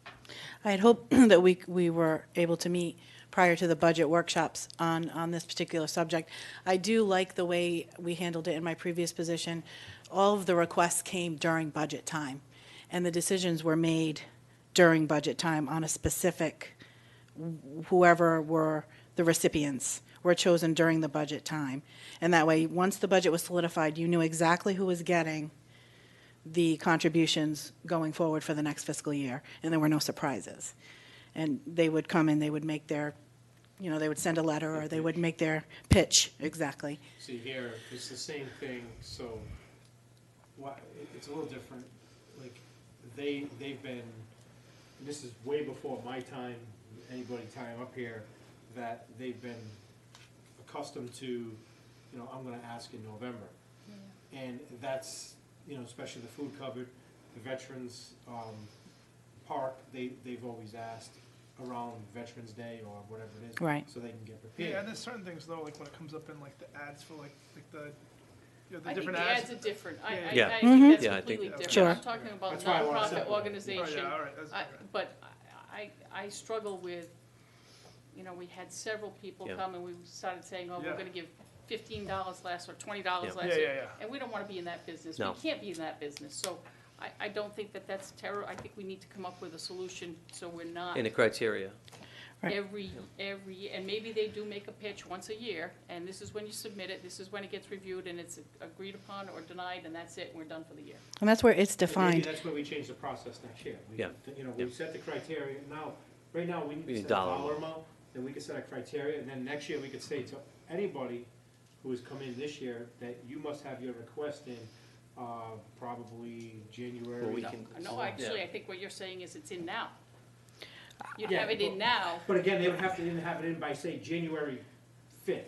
Speaker 14: I had hoped that we were able to meet prior to the budget workshops on this particular subject. I do like the way we handled it in my previous position. All of the requests came during budget time, and the decisions were made during budget time on a specific, whoever were the recipients were chosen during the budget time. And that way, once the budget was solidified, you knew exactly who was getting the contributions going forward for the next fiscal year, and there were no surprises. And they would come and they would make their, you know, they would send a letter, or they would make their pitch, exactly.
Speaker 1: See here, it's the same thing, so, it's a little different, like, they've been, and this is way before my time, anybody time up here, that they've been accustomed to, you know, I'm gonna ask in November. And that's, you know, especially the food cupboard, the veterans, park, they've always asked around Veterans Day or whatever it is.
Speaker 14: Right.
Speaker 1: So they can get prepared.
Speaker 9: Yeah, and there's certain things though, like when it comes up in like the ads for like the, you know, the
Speaker 4: I think
Speaker 9: different
Speaker 4: the
Speaker 9: ads.
Speaker 4: ads are different.
Speaker 7: Yeah.
Speaker 4: I
Speaker 14: Mhm.
Speaker 4: think that's
Speaker 7: Yeah, I think-
Speaker 4: completely different.
Speaker 14: Sure.
Speaker 4: I'm talking about
Speaker 1: That's why I wanna
Speaker 4: nonprofit
Speaker 1: separate.
Speaker 4: organization.
Speaker 9: Oh, yeah, all right, that's okay.
Speaker 4: But I struggle with, you know, we had several people
Speaker 7: Yeah.
Speaker 4: come and we started saying, oh, we're
Speaker 9: Yeah.
Speaker 4: gonna give $15 less or $20
Speaker 7: Yeah.
Speaker 4: less.
Speaker 9: Yeah, yeah, yeah.
Speaker 4: And we don't wanna be in that business.
Speaker 7: No.
Speaker 4: We can't be in that business. So I don't think that that's I think we need to come up with a solution so we're not
Speaker 7: In the criteria.
Speaker 14: Right.
Speaker 4: every, and maybe they do make a pitch once a year, and this is when you submit it, this is when it gets reviewed, and it's agreed upon or denied, and that's it, and we're done for the year.
Speaker 14: And that's where it's
Speaker 1: Maybe
Speaker 14: defined.
Speaker 1: that's where we change the process next year.
Speaker 7: Yeah.
Speaker 1: You know,
Speaker 7: Yeah.
Speaker 1: we set the criteria, now, right now, we need
Speaker 7: We
Speaker 1: to
Speaker 7: need
Speaker 1: set a
Speaker 7: dollar
Speaker 1: dollar
Speaker 7: amount.
Speaker 1: amount, then we can set a criteria, and then next year, we could say to anybody who has come in this year, that you must have your request in, probably January.
Speaker 7: Well, we
Speaker 4: No,
Speaker 7: can-
Speaker 4: no, actually, I think what you're saying is it's in now. You'd
Speaker 1: Yeah,
Speaker 4: have it in
Speaker 1: but-
Speaker 4: now.
Speaker 1: But again, they would have to have it in by, say, January 5th,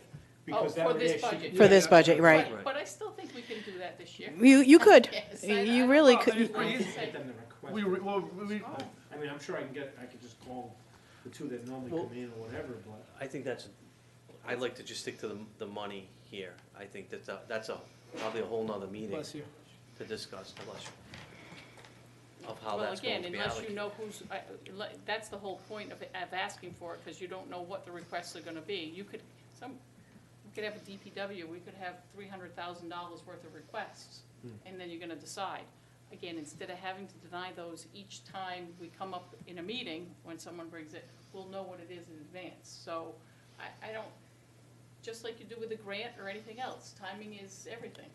Speaker 1: because that
Speaker 4: for
Speaker 1: way
Speaker 4: this
Speaker 1: she
Speaker 4: budget.
Speaker 1: could-
Speaker 14: For this
Speaker 1: yeah,
Speaker 14: budget, right.
Speaker 4: But I still think we can do that this year.
Speaker 14: You could.
Speaker 4: Yes,
Speaker 14: You
Speaker 4: I
Speaker 14: really
Speaker 4: don't
Speaker 14: could.
Speaker 4: know.
Speaker 9: It's pretty easy.
Speaker 1: Get them the request.
Speaker 9: We
Speaker 1: I mean, I'm sure I could just call the two that normally
Speaker 7: Well-
Speaker 1: come in or whatever, but.
Speaker 7: I think I'd like to just stick to the money here. I think that's probably a whole nother meeting
Speaker 9: bless you.
Speaker 7: to discuss, unless, of how
Speaker 4: Well,
Speaker 7: that's going
Speaker 4: again,
Speaker 7: to be
Speaker 4: unless you
Speaker 7: allocated.
Speaker 4: know that's the whole point of asking for it, because you don't know what the requests are gonna be. We could have a DPW, we could have $300,000 worth of requests, and then you're gonna decide. Again, instead of having to deny those each time we come up in a meeting, when someone brings it, we'll know what it is in advance. So I don't, just like you do with a grant or anything else, timing is everything.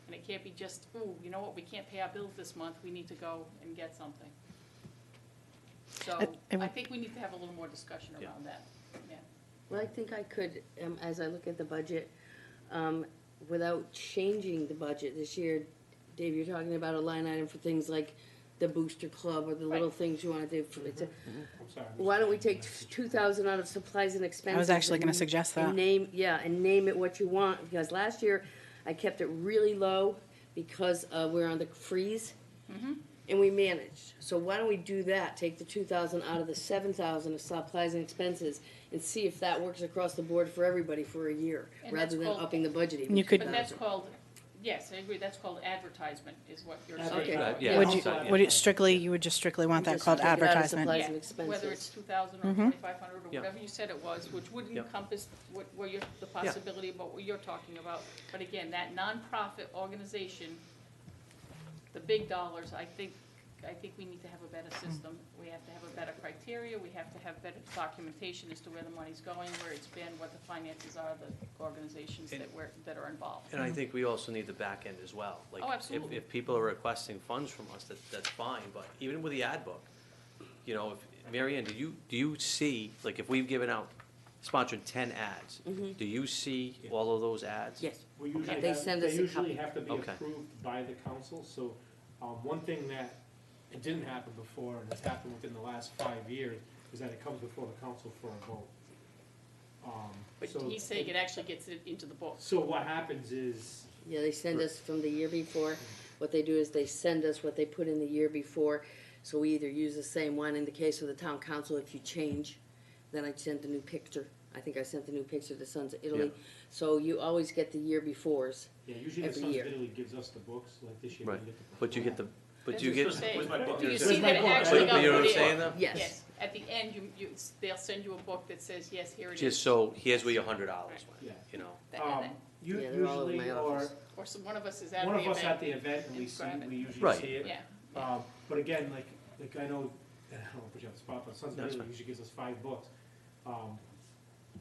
Speaker 4: And it can't be just, ooh, you know what, we can't pay our bills this month, we need to go and get something. So
Speaker 14: it
Speaker 4: I
Speaker 14: would-
Speaker 4: think we need to have a little more discussion around that, yeah.
Speaker 2: Well, I think I could, as I look at the budget, without changing the budget this year, Dave, you're talking about a line item for things like the booster club or the little
Speaker 4: Right.
Speaker 2: things you wanna do for, it's a,
Speaker 1: I'm sorry.
Speaker 2: why don't we take 2,000 out of supplies and expenses?
Speaker 14: I was actually
Speaker 2: and-
Speaker 14: gonna suggest that.
Speaker 2: And name it what you want, because last year I kept it really low because, we're on the freeze. And we managed, so why don't we do that, take the 2,000 out of the 7,000 of supplies and expenses, and see if that works across the board for everybody for a year,
Speaker 4: And
Speaker 2: rather
Speaker 4: that's
Speaker 2: than
Speaker 4: called-
Speaker 2: upping the budget even
Speaker 14: You could-
Speaker 4: But that's
Speaker 2: 2,000.
Speaker 4: called, yes, I agree, that's called advertisement, is what you're
Speaker 1: Okay.
Speaker 4: saying.
Speaker 2: Okay.
Speaker 7: Yeah.
Speaker 14: Would you strictly, you would just strictly want that
Speaker 2: Just
Speaker 14: called
Speaker 2: take it out of
Speaker 14: advertisement?
Speaker 2: supplies
Speaker 4: Yeah,
Speaker 2: and expenses.
Speaker 4: whether it's 2,000 or
Speaker 14: Mhm.
Speaker 4: 2,500 or
Speaker 7: Yeah.
Speaker 4: whatever you said it was, which would
Speaker 7: Yep.
Speaker 4: encompass what you're, the possibility about what you're talking about. But again, that nonprofit organization, the big dollars, I think we need to have a better system. We have to have a better criteria, we have to have better documentation as to where the money's going, where it's been, what the finances are, the organizations that are involved.
Speaker 7: And I think we also need the back end as well. Like,
Speaker 4: Oh, absolutely.
Speaker 7: If people are requesting funds from us, that's fine, but even with the ad book, you know, Mary Ann, do you see, like, if we've given out, sponsored 10 ads, do you see all of those ads?
Speaker 2: Yes,
Speaker 1: We usually
Speaker 2: They
Speaker 1: have,
Speaker 2: send
Speaker 1: they
Speaker 2: us a
Speaker 1: usually
Speaker 2: copy.
Speaker 1: have to be
Speaker 7: Okay.
Speaker 1: approved by the council, so, one thing that, it didn't happen before, and it's happened within the last 5 years, is that it comes before the council for a vote.
Speaker 4: But
Speaker 1: So-
Speaker 4: he's saying it actually gets it into the book.
Speaker 1: So what happens is,
Speaker 2: yeah, they send us from the year before, what they do is they send us what they put in the year before, so we either use the same one, in the case of the town council, if you change, then I sent the new picture. I think I sent the new picture to Sons of Italy, so you always get the year befores.
Speaker 1: yeah, usually the
Speaker 2: Every
Speaker 1: Sons
Speaker 2: year.
Speaker 1: of Italy gives us the books, like this year we
Speaker 7: Right,
Speaker 1: didn't get the book.
Speaker 7: but you get the, but
Speaker 4: That's
Speaker 7: you
Speaker 4: what
Speaker 7: get.
Speaker 4: you're saying.
Speaker 3: Where's my book?
Speaker 4: Do you
Speaker 3: Where's
Speaker 4: see
Speaker 1: my
Speaker 4: that it
Speaker 1: book?
Speaker 4: actually
Speaker 7: But
Speaker 4: got
Speaker 7: you know
Speaker 4: put
Speaker 7: what I'm
Speaker 4: in?
Speaker 7: saying, though?
Speaker 2: Yes.
Speaker 4: At the end, they'll send you a book that says, yes, here it is.
Speaker 7: Just so, here's where your $100 went,
Speaker 1: Yeah.
Speaker 7: you know?
Speaker 2: Yeah, they're all over
Speaker 1: Usually,
Speaker 2: my
Speaker 1: or
Speaker 2: office.
Speaker 4: Or some, one of us is at
Speaker 1: one
Speaker 4: the
Speaker 1: of us
Speaker 4: event.
Speaker 1: at the event, and we
Speaker 4: and
Speaker 1: see,
Speaker 4: grab it.
Speaker 1: we usually
Speaker 7: Right.
Speaker 1: see it.
Speaker 4: Yeah,
Speaker 1: But again, like I know, I don't want to put you on the spot, but Sons of
Speaker 7: That's
Speaker 1: Italy
Speaker 7: fine.
Speaker 1: usually gives us 5 books. You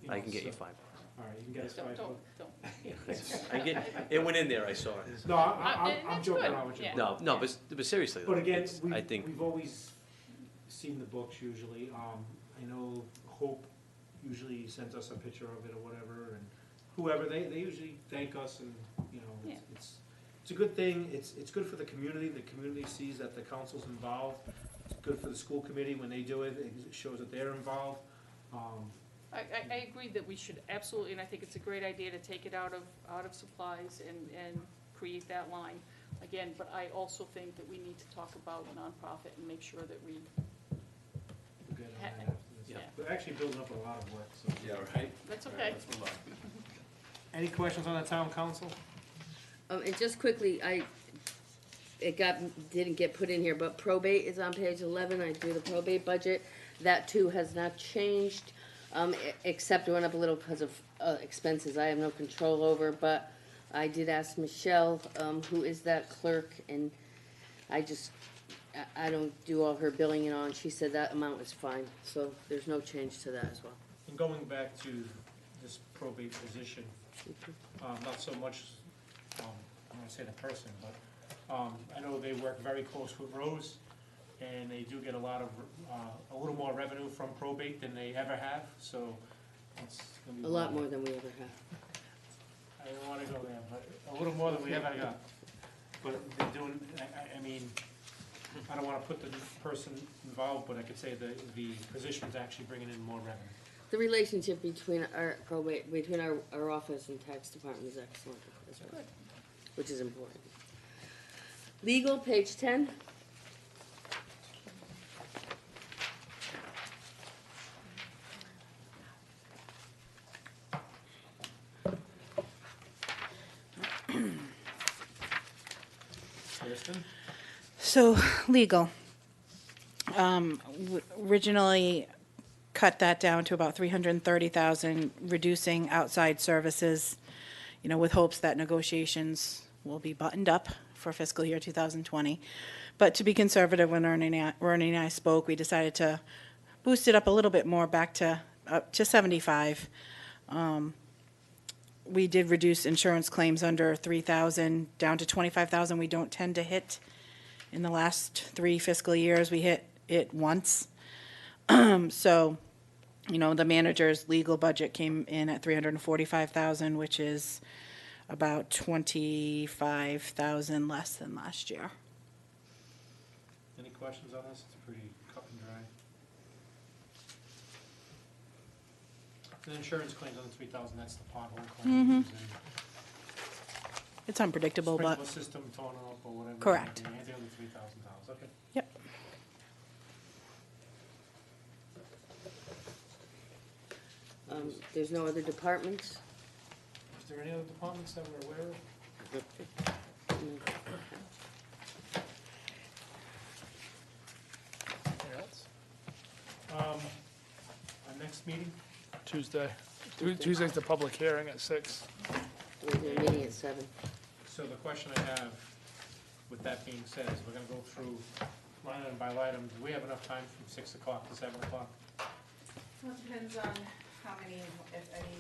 Speaker 7: I
Speaker 1: know,
Speaker 7: can get you
Speaker 1: so-
Speaker 7: 5.
Speaker 1: All right, you can get us 5
Speaker 4: don't,
Speaker 1: books.
Speaker 4: don't.
Speaker 7: I get, it went in there, I saw it.
Speaker 1: No, I'm
Speaker 4: that's
Speaker 1: joking
Speaker 4: good,
Speaker 1: around with you.
Speaker 4: yeah.
Speaker 7: No, but seriously, though,
Speaker 1: But again,
Speaker 7: it's-
Speaker 1: we,
Speaker 7: I think,
Speaker 1: we've always seen the books usually. I know Hope usually sends us a picture of it or whatever, and whoever, they usually thank us, and, you know,
Speaker 4: Yeah.
Speaker 1: it's a good thing. It's good for the community. The community sees that the council's involved. It's good for the school committee when they do it. It shows that they're involved.
Speaker 4: I agree that we should absolutely, and I think it's a great idea to take it out of supplies and create that line again, but I also think that we need to talk about nonprofit and make sure that we,
Speaker 1: We'll get on that after this.
Speaker 4: Yeah.
Speaker 1: We're actually building up a lot of work, so.
Speaker 3: Yeah, right?
Speaker 4: that's
Speaker 3: All
Speaker 4: okay.
Speaker 3: right, let's move on.
Speaker 1: Any questions on the town council?
Speaker 2: And just quickly, didn't get put in here, but probate is on page 11, I do the probate budget. That too has not changed, except it went up a little because of expenses I have no control over, but I did ask Michelle, who is that clerk, and I don't do all her billing and all, and she said that amount is fine, so there's no change to that as well.
Speaker 1: And going back to this probate position, not so much, I don't wanna say the person, but, I know they work very close with Rose, and they do get a little more revenue from probate than they ever have, so it's gonna be.
Speaker 2: A lot more than we ever have.
Speaker 1: I don't wanna go there, but a little more than we ever got. But they're doing, I mean, I don't wanna put the person involved, but I could say the position's actually bringing in more revenue.
Speaker 2: The relationship between our probate, between our office and tax department is excellent as well, which is important. Legal, page 10.
Speaker 1: Kristen?
Speaker 14: So, legal. Originally cut that down to about 330,000, reducing outside services, you know, with hopes that negotiations will be buttoned up for fiscal year 2020. But to be conservative, when Ernie and I spoke, we decided to boost it up a little bit more, back to up to 75. We did reduce insurance claims under 3,000 down to 25,000. We don't tend to hit. In the last 3 fiscal years, we hit it once. So, the manager's legal budget came in at 345,000, which is about 25,000 less than last year.
Speaker 1: Any questions on this? It's pretty cut and dry. The insurance claims on the 3,000, that's the pothole claims. and
Speaker 14: It's unpredictable, but,
Speaker 1: Sprinkler system torn up or whatever.
Speaker 14: Correct.
Speaker 1: Anything under $3,000, okay.
Speaker 14: yep.
Speaker 2: There's no other departments?
Speaker 1: Is there any other departments that we're aware of?
Speaker 9: Anything else?
Speaker 1: Our next meeting?
Speaker 9: Tuesday. Tuesday's the public hearing at 6.
Speaker 2: We're meeting at 7.
Speaker 1: So the question I have, with that being said, is we're gonna go through line item by line item. Do we have enough time from 6 o'clock to 7 o'clock?
Speaker 14: Well, it depends on how many, if any,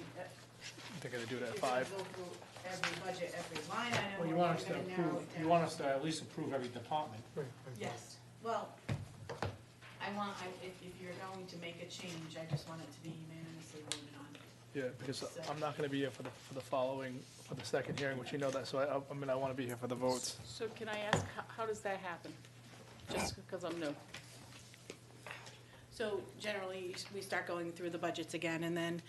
Speaker 9: They're gonna do it at
Speaker 14: you're gonna
Speaker 9: 5.
Speaker 14: go through every budget, every line item,
Speaker 1: Well,
Speaker 14: or
Speaker 1: you
Speaker 14: you're
Speaker 1: want us to
Speaker 14: gonna narrow
Speaker 1: approve,
Speaker 14: it
Speaker 1: you
Speaker 14: down.
Speaker 1: want us to at least approve every department.
Speaker 14: Yes, well, if you're going to make a change, I just want it to be unanimously voted on.
Speaker 9: Yeah, because I'm not gonna be here for the following, for the second hearing, which you know that, so I wanna be here for the votes.
Speaker 4: So can I ask, how does that happen? Just because I'm new.
Speaker 14: So generally, we start going through the budgets again, and then,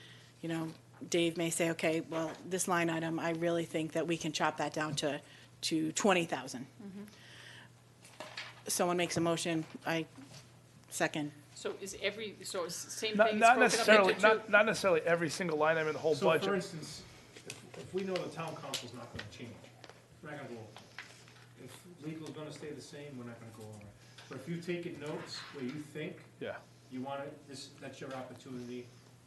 Speaker 14: Dave may say, okay, well, this line item, I really think that we can chop that down to 20,000. Someone makes a motion, I second.
Speaker 4: So is so it's the same
Speaker 9: Not
Speaker 4: thing, it's
Speaker 9: not
Speaker 4: broken
Speaker 9: necessarily,
Speaker 4: up into two?
Speaker 9: not necessarily every single line item in the whole
Speaker 1: So for
Speaker 9: budget.
Speaker 1: instance, if we know the town council's not gonna change, we're not gonna go over it. If legal's gonna stay the same, we're not gonna go over it. But if you've taken notes where you think
Speaker 9: Yeah.
Speaker 1: you want it, that's your opportunity,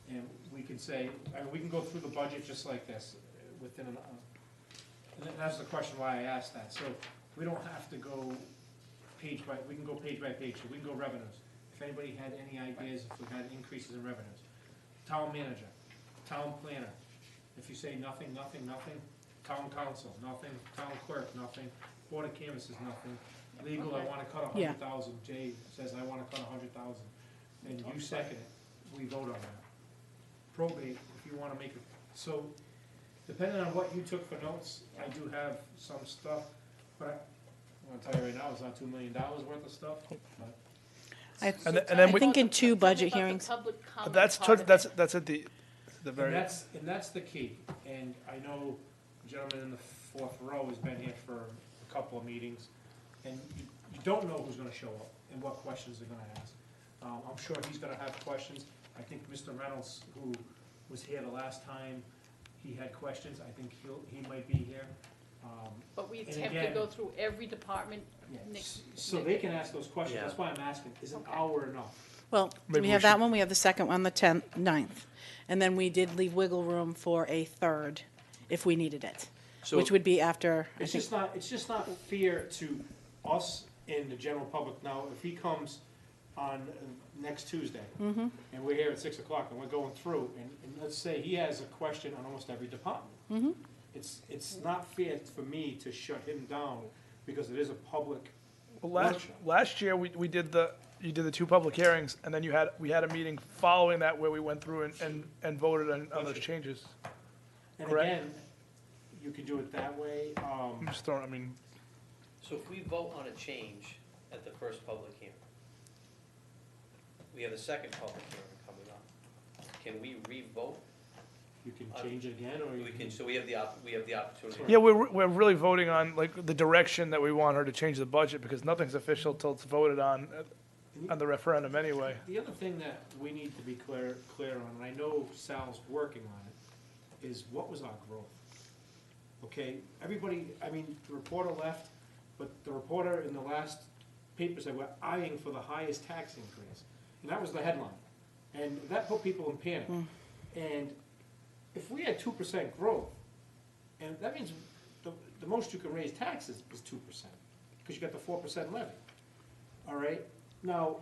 Speaker 1: and we can say, we can go through the budget just like this, within and that's the question why I asked that, so we don't have to go we can go page by page, so we can go revenues. If anybody had any ideas, if we had increases in revenues, town manager, town planner, if you say nothing, nothing, nothing, town council, nothing, town clerk, nothing, board of canvassers, nothing, legal, I wanna cut
Speaker 14: Yeah.
Speaker 1: 100,000, Jay says I wanna cut 100,000. And you second it, we vote on that. Probate, if you wanna make it, so, depending on what you took for notes, I do have some stuff, but I'm gonna tell you right now, it's not $2 million worth of stuff, but.
Speaker 14: I
Speaker 9: And then we-
Speaker 14: think in 2
Speaker 4: Tell me
Speaker 14: budget
Speaker 4: about the
Speaker 14: hearings.
Speaker 4: public comment
Speaker 9: That's,
Speaker 4: part of it.
Speaker 9: that's at the
Speaker 1: And
Speaker 9: very,
Speaker 1: that's the key, and I know the gentleman in the 4th row has been here for a couple of meetings, and you don't know who's gonna show up and what questions they're gonna ask. I'm sure he's gonna have questions. I think Mr. Reynolds, who was here the last time, he had questions. I think he might be here.
Speaker 4: But we
Speaker 1: and
Speaker 4: attempt to
Speaker 1: again-
Speaker 4: go through every department
Speaker 1: Yeah,
Speaker 4: next.
Speaker 1: so they can ask those questions.
Speaker 7: Yeah.
Speaker 1: That's why I'm asking, is an
Speaker 4: Okay.
Speaker 1: hour enough?
Speaker 14: Well,
Speaker 9: Maybe
Speaker 14: we
Speaker 9: we
Speaker 14: have that
Speaker 9: should-
Speaker 14: one, we have the second one, the 9th. And then we did leave wiggle room for a third, if we needed it,
Speaker 7: So-
Speaker 14: which would be after, I
Speaker 1: It's
Speaker 14: think,
Speaker 1: just not fair to us and the general public. Now, if he comes on next Tuesday, and we're here at 6 o'clock, and we're going through, and let's say he has a question on almost every department. It's not fair for me to shut him down, because it is a public workshop.
Speaker 9: last year, you did the 2 public hearings, and then we had a meeting following that where we went through and voted on those changes.
Speaker 1: And
Speaker 9: correct.
Speaker 1: again, you can do it that way.
Speaker 9: I'm just throwing,
Speaker 7: So if we vote on a change at the first public hearing, we have a second public hearing coming up. Can we re-vote?
Speaker 1: You can change it again, or you
Speaker 7: We
Speaker 1: can.
Speaker 7: can, so we have the opportunity.
Speaker 9: yeah, we're really voting on, like, the direction that we want her to change the budget, because nothing's official till it's voted on the referendum anyway.
Speaker 1: The other thing that we need to be clear on, and I know Sal's working on it, is what was our growth? Okay, everybody, the reporter left, but the reporter in the last paper said we're eyeing for the highest tax increase. And that was the headline. And that put people in panic. And if we had 2% growth, and that means the most you can raise taxes is 2%, because you got the 4% levy. All right? Now,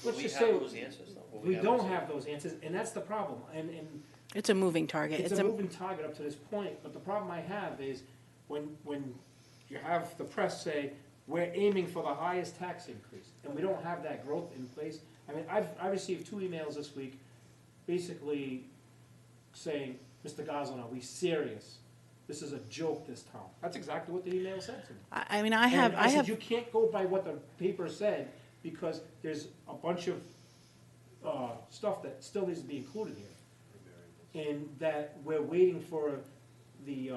Speaker 1: let's
Speaker 7: We
Speaker 1: just
Speaker 7: have
Speaker 1: say,
Speaker 7: those answers, though. Will
Speaker 1: we
Speaker 7: have
Speaker 1: don't
Speaker 7: those
Speaker 1: have those answers, and that's the problem. And
Speaker 14: it's a moving target.
Speaker 1: it's a moving target up to this point, but the problem I have is when you have the press say, we're aiming for the highest tax increase, and we don't have that growth in place. I mean, I received 2 emails this week, basically saying, Mr. Goslin, are we serious? This is a joke, this town. That's exactly what the email said to me.
Speaker 14: I mean,
Speaker 1: And I said, you can't go by what the paper said, because there's a bunch of stuff that still needs to be included here. And that we're waiting for the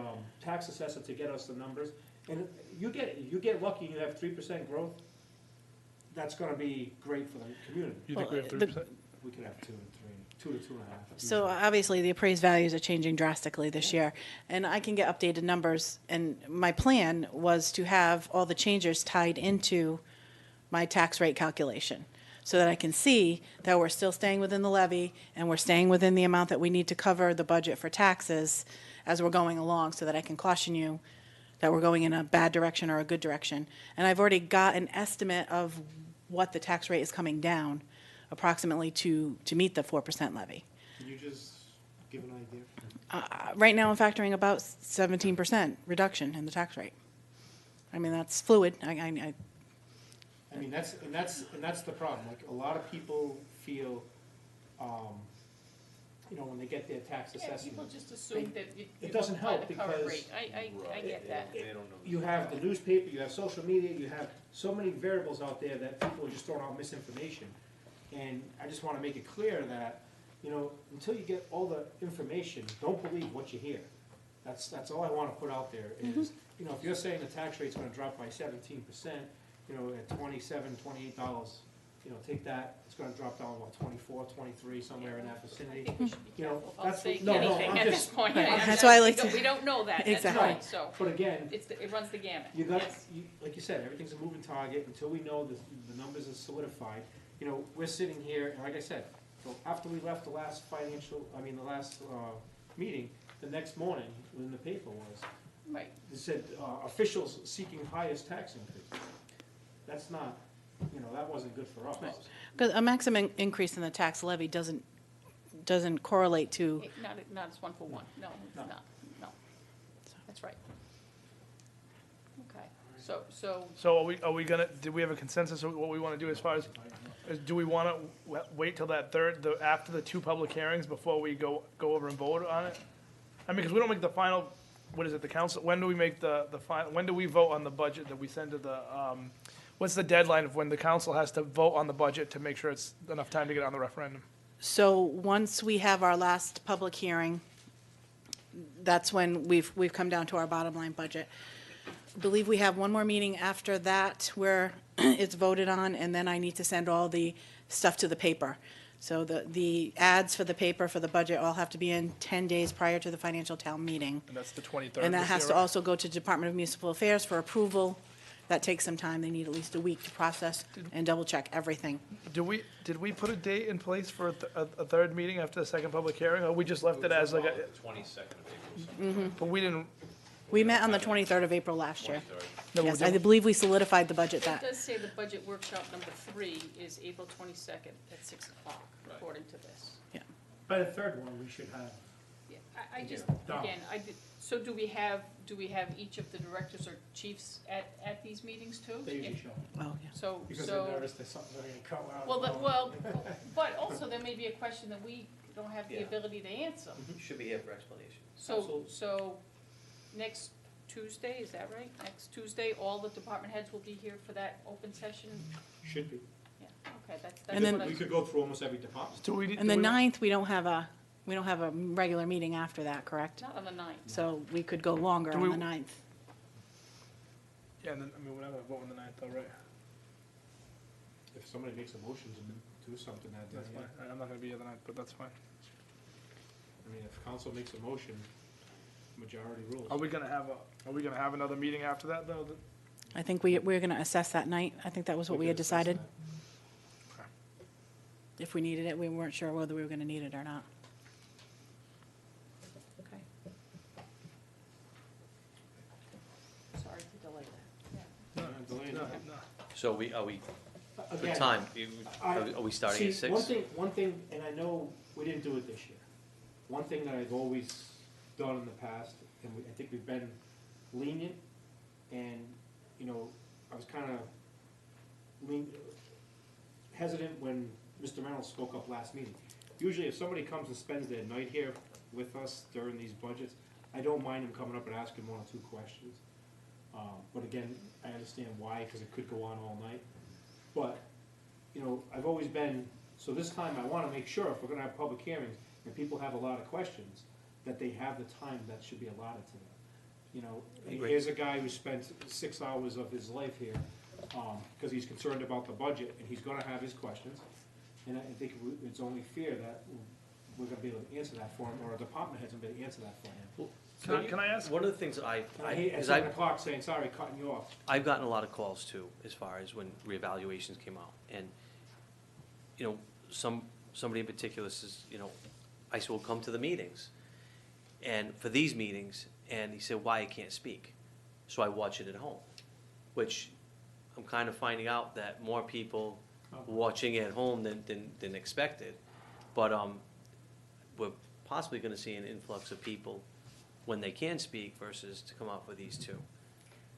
Speaker 1: tax assessor to get us the numbers. And you get lucky and you have 3% growth, that's gonna be great for the community.
Speaker 9: You think we have
Speaker 14: Well,
Speaker 9: 3%?
Speaker 1: We could have 2 and 3, 2 to 2.5.
Speaker 14: So obviously, the appraised values are changing drastically this year, and I can get updated numbers. And my plan was to have all the changes tied into my tax rate calculation, so that I can see that we're still staying within the levy, and we're staying within the amount that we need to cover the budget for taxes as we're going along, so that I can caution you that we're going in a bad direction or a good direction. And I've already got an estimate of what the tax rate is coming down approximately to meet the 4% levy.
Speaker 1: Can you just give an idea?
Speaker 14: Right now, I'm factoring about 17% reduction in the tax rate. I mean, that's fluid.
Speaker 1: I mean, that's the problem. Like, a lot of people feel, when they get their tax
Speaker 4: Yeah,
Speaker 1: assessment.
Speaker 4: people just assume that
Speaker 1: It doesn't
Speaker 4: apply
Speaker 1: help
Speaker 4: the current
Speaker 1: because
Speaker 4: rate. I get that.
Speaker 3: They don't know.
Speaker 1: You have the newspaper, you have social media, you have so many variables out there that people are just throwing out misinformation. And I just wanna make it clear that, until you get all the information, don't believe what you hear. That's all I wanna put out there is, if you're saying the tax rate's gonna drop by 17%, at $27, $28, take that, it's gonna drop down, what, 24, 23, somewhere in that
Speaker 4: I
Speaker 1: vicinity.
Speaker 4: think we should be careful about
Speaker 1: that's-
Speaker 4: saying
Speaker 1: no,
Speaker 4: anything
Speaker 1: I'm
Speaker 4: at this
Speaker 1: just-
Speaker 4: point.
Speaker 14: That's why I like to-
Speaker 4: We don't know that, that's
Speaker 14: Exactly.
Speaker 4: right, so
Speaker 1: But again,
Speaker 4: it runs the gamut,
Speaker 1: you got,
Speaker 4: yes.
Speaker 1: like you said, everything's a moving target until we know the numbers are solidified. We're sitting here, and like I said, so after we left the last meeting, the next morning, when the paper was,
Speaker 4: Right.
Speaker 1: it said, officials seeking highest tax increase. That's not, that wasn't good for us.
Speaker 14: Because a maximum increase in the tax levy doesn't correlate to,
Speaker 4: Not as 1 for 1, no, it's
Speaker 1: No.
Speaker 4: not, no. That's right. Okay, so,
Speaker 9: So are we gonna, do we have a consensus of what we wanna do as far as, do we wanna wait till that after the 2 public hearings before we go over and vote on it? I mean, because we don't make the final, what is it, the council, when do we make the final, when do we vote on the budget that we send to the, what's the deadline of when the council has to vote on the budget to make sure it's enough time to get on the referendum?
Speaker 14: so once we have our last public hearing, that's when we've come down to our bottom line budget. I believe we have one more meeting after that where it's voted on, and then I need to send all the stuff to the paper. So the ads for the paper for the budget all have to be in 10 days prior to the financial town meeting.
Speaker 9: And that's the 23rd.
Speaker 14: And that
Speaker 9: this
Speaker 14: has
Speaker 9: year,
Speaker 14: to
Speaker 9: right?
Speaker 14: also go to Department of Municipal Affairs for approval. That takes some time. They need at least a week to process and double-check everything.
Speaker 9: Did we put a date in place for a third meeting after the second public hearing, or we just left it as like a,
Speaker 3: The 22nd of April.
Speaker 9: but we didn't,
Speaker 14: We met on the 23rd of April last year.
Speaker 3: 23rd.
Speaker 9: no,
Speaker 14: Yes,
Speaker 9: we
Speaker 14: I
Speaker 9: didn't-
Speaker 14: believe we solidified the budget
Speaker 4: it
Speaker 14: that,
Speaker 4: does say the budget workshop number 3 is April 22nd at 6 o'clock, according to this.
Speaker 1: By the third one, we should have.
Speaker 4: Yeah, I just,
Speaker 1: Done.
Speaker 4: again, so do we have each of the directors or chiefs at these meetings too?
Speaker 1: They usually show.
Speaker 14: oh, yeah.
Speaker 4: So,
Speaker 1: Because they're
Speaker 4: so,
Speaker 1: nervous that something's gonna come out.
Speaker 4: well, but also there may be a question that we don't have the
Speaker 7: Yeah.
Speaker 4: ability to answer.
Speaker 7: You should be here for explanation.
Speaker 4: So next Tuesday, is that right? Next Tuesday, all the department heads will be here for that open session?
Speaker 1: Should be.
Speaker 4: Yeah, okay, that's
Speaker 14: And then-
Speaker 4: what
Speaker 1: We could go through almost every department.
Speaker 9: do we?
Speaker 14: And the 9th, we don't have a regular meeting after that, correct?
Speaker 4: Not on the 9th.
Speaker 14: So we could go longer
Speaker 9: Do
Speaker 14: on
Speaker 9: we-
Speaker 14: the 9th.
Speaker 9: Yeah, and then, I mean, we're not gonna vote on the 9th, though, right?
Speaker 1: If somebody makes a motion to do something that
Speaker 9: That's
Speaker 1: day,
Speaker 9: fine. I'm not gonna be here the 9th, but that's fine.
Speaker 1: I mean, if council makes a motion, majority rules.
Speaker 9: Are we gonna have another meeting after that, though?
Speaker 14: I think we're going to assess that night. I think that was what we had
Speaker 1: could assess
Speaker 14: decided.
Speaker 1: that.
Speaker 14: If we needed it, we weren't sure whether we were going to need it or not.
Speaker 4: Okay. Sorry to delay that.
Speaker 1: No, not delaying
Speaker 9: No,
Speaker 1: it.
Speaker 9: no.
Speaker 7: So are we, for
Speaker 1: Again,
Speaker 7: time,
Speaker 1: I-
Speaker 7: are we starting at
Speaker 1: see,
Speaker 7: 6?
Speaker 1: One thing, and I know we didn't do it this year. One thing that I've always done in the past, and I think we've been lenient, and, I was kinda, hesitant when Mr. Reynolds spoke up last meeting. Usually if somebody comes and spends their night here with us during these budgets, I don't mind them coming up and asking one or two questions. But again, I understand why, because it could go on all night. But, you know, I've always been, so this time I wanna make sure if we're gonna have public hearings and people have a lot of questions, that they have the time that should be allotted to them. You know, here's a guy who spent 6 hours of his life here, because he's concerned about the budget, and he's gonna have his questions. And I think it's only fair that we're gonna be able to answer that for him, or a department head's gonna be able to answer that for him.
Speaker 9: Can I ask?
Speaker 7: One of the things
Speaker 1: And I hate at
Speaker 7: is
Speaker 1: 7 o'clock saying, sorry, cutting you off.
Speaker 7: I've gotten a lot of calls too, as far as when reevaluations came out. And, you know, somebody in particular says, you know, I said, well, come to the meetings. And for these meetings, and he said, why I can't speak. So I watch it at home, which I'm kind of finding out that more people watching it at home than expected. But we're possibly gonna see an influx of people when they can speak versus to come out for these two.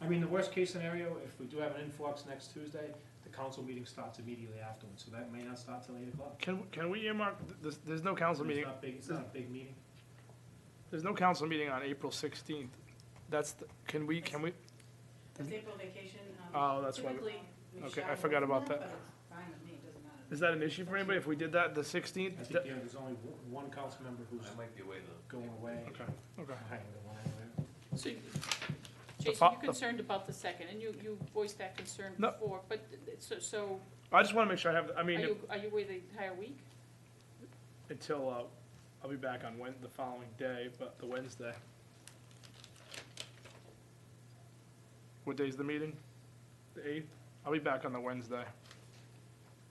Speaker 1: I mean, the worst case scenario, if we do have an influx next Tuesday, the council meeting starts immediately afterwards, so that may not start till 8 o'clock.
Speaker 9: Can we earmark, there's no council meeting,
Speaker 1: It's not a big meeting.
Speaker 9: there's no council meeting on April 16th. That's, can we?
Speaker 17: It's April vacation.
Speaker 9: Oh, that's why.
Speaker 17: Typically, we
Speaker 9: Okay,
Speaker 17: shy
Speaker 9: I forgot
Speaker 17: away from
Speaker 9: about that.
Speaker 17: but it's fine with me, it doesn't matter.
Speaker 9: Is that an issue for anybody if we did that the 16th?
Speaker 1: I think, yeah, there's only one council member who's
Speaker 3: I might be away
Speaker 1: going away.
Speaker 9: Okay, okay.
Speaker 1: I ain't going anywhere.
Speaker 4: So,
Speaker 9: The
Speaker 4: Jason,
Speaker 9: fo-
Speaker 4: you're concerned about the second, and you voiced that concern
Speaker 9: No.
Speaker 4: before, but, so,
Speaker 9: I just want to make sure I have, I
Speaker 4: are
Speaker 9: mean,
Speaker 4: you away the entire week?
Speaker 9: until, I'll be back on the following day, but the Wednesday. What day's the meeting? The 8th? I'll be back on the Wednesday.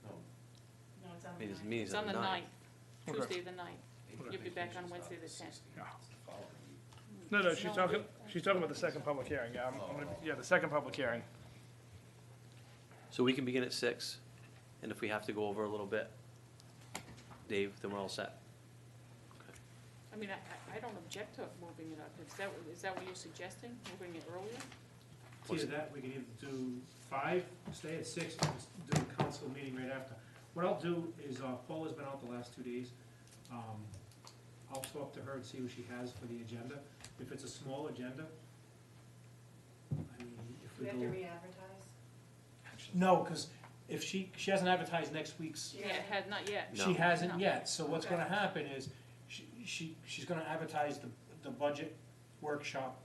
Speaker 4: No, it's on the
Speaker 7: Meeting's-
Speaker 4: ninth.
Speaker 7: meeting's
Speaker 4: It's on the
Speaker 7: on the
Speaker 4: ninth,
Speaker 9: Okay.
Speaker 4: Tuesday the ninth. You'll be back on Wednesday the tenth.
Speaker 9: Yeah. No, she's talking about the second public hearing, yeah, yeah, the second public hearing.
Speaker 7: So we can begin at 6, and if we have to go over a little bit, Dave, then we're all set.
Speaker 4: I mean, I don't object to moving it up. Is that what you're suggesting, moving it earlier?
Speaker 1: It's either that, we can either do 5, stay at 6, and just do a council meeting right after. What I'll do is, Paula's been out the last 2 days. I'll talk to her and see what she has for the agenda. If it's a small agenda, I mean, if
Speaker 17: Do
Speaker 1: we
Speaker 17: we have
Speaker 1: go.
Speaker 17: to re-advertise?
Speaker 1: No, because if she hasn't advertised next week's,
Speaker 4: Yeah, it had, not yet.
Speaker 1: she hasn't
Speaker 4: No.
Speaker 1: yet, so what's
Speaker 17: Okay.
Speaker 1: gonna happen is, she's gonna advertise the budget workshop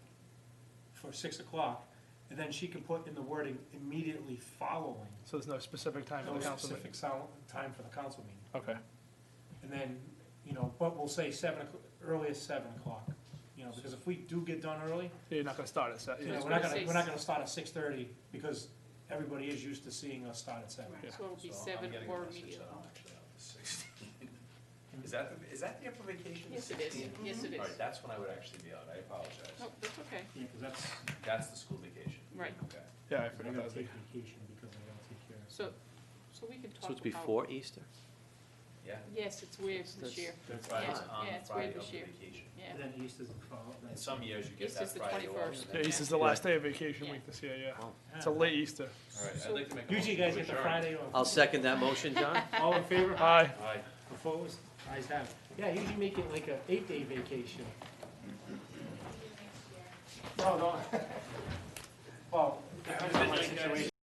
Speaker 1: for 6 o'clock, and then she can put in the wording immediately following.
Speaker 9: So there's no specific time for
Speaker 1: No
Speaker 9: the council meeting?
Speaker 1: specific time for the council meeting.
Speaker 9: Okay.
Speaker 1: And then, you know, but we'll say 7 o'clock, earliest 7 o'clock, you know, because if we do get done early,
Speaker 9: You're not gonna start at 7?
Speaker 1: you know, we're not gonna start at 6:30, because everybody is used to seeing us start at 7.
Speaker 4: Right, so it'll be
Speaker 3: So I'm
Speaker 4: 7
Speaker 3: getting a
Speaker 4: or
Speaker 3: message
Speaker 4: immediate.
Speaker 3: that I'm actually out the 16th. Is that the upper vacation?
Speaker 4: Yes, it is. Yes, it is.
Speaker 3: All right, that's when I would actually be out, I apologize.
Speaker 4: No, that's okay.
Speaker 1: Yeah, because
Speaker 3: That's the school vacation.
Speaker 4: Right.
Speaker 3: Okay.
Speaker 9: Yeah, I
Speaker 1: I
Speaker 9: forgot
Speaker 1: gotta
Speaker 9: that.
Speaker 1: take vacation because I gotta take care of.
Speaker 4: So we can talk about.
Speaker 7: So it's before Easter?
Speaker 3: Yeah.
Speaker 4: Yes, it's weird this year.
Speaker 1: That's
Speaker 3: Friday's
Speaker 4: Yeah,
Speaker 3: on
Speaker 4: yeah, it's
Speaker 3: Friday
Speaker 4: weird
Speaker 3: of
Speaker 4: this
Speaker 3: the
Speaker 4: year.
Speaker 3: vacation.
Speaker 4: Yeah.
Speaker 1: And then Easter's the fall.
Speaker 3: In some years, you get
Speaker 4: Easter's
Speaker 3: that
Speaker 4: the
Speaker 3: Friday off.
Speaker 4: 21st.
Speaker 3: and
Speaker 9: Yeah,
Speaker 3: then-
Speaker 9: Easter's the last day of vacation
Speaker 4: Yeah.
Speaker 9: week this year, yeah.
Speaker 7: Oh.
Speaker 9: It's a late Easter.
Speaker 3: All right, I'd like to make a
Speaker 1: Usually you
Speaker 3: motion
Speaker 1: guys
Speaker 3: to
Speaker 1: get the
Speaker 3: adjourn.
Speaker 1: Friday off.
Speaker 7: I'll second that motion, John.
Speaker 1: All in favor?
Speaker 9: Aye.
Speaker 3: Aye.
Speaker 1: Opposed? Ayes have it. Yeah, usually make it like a 8-day vacation. No, no. Well, depends on my situation.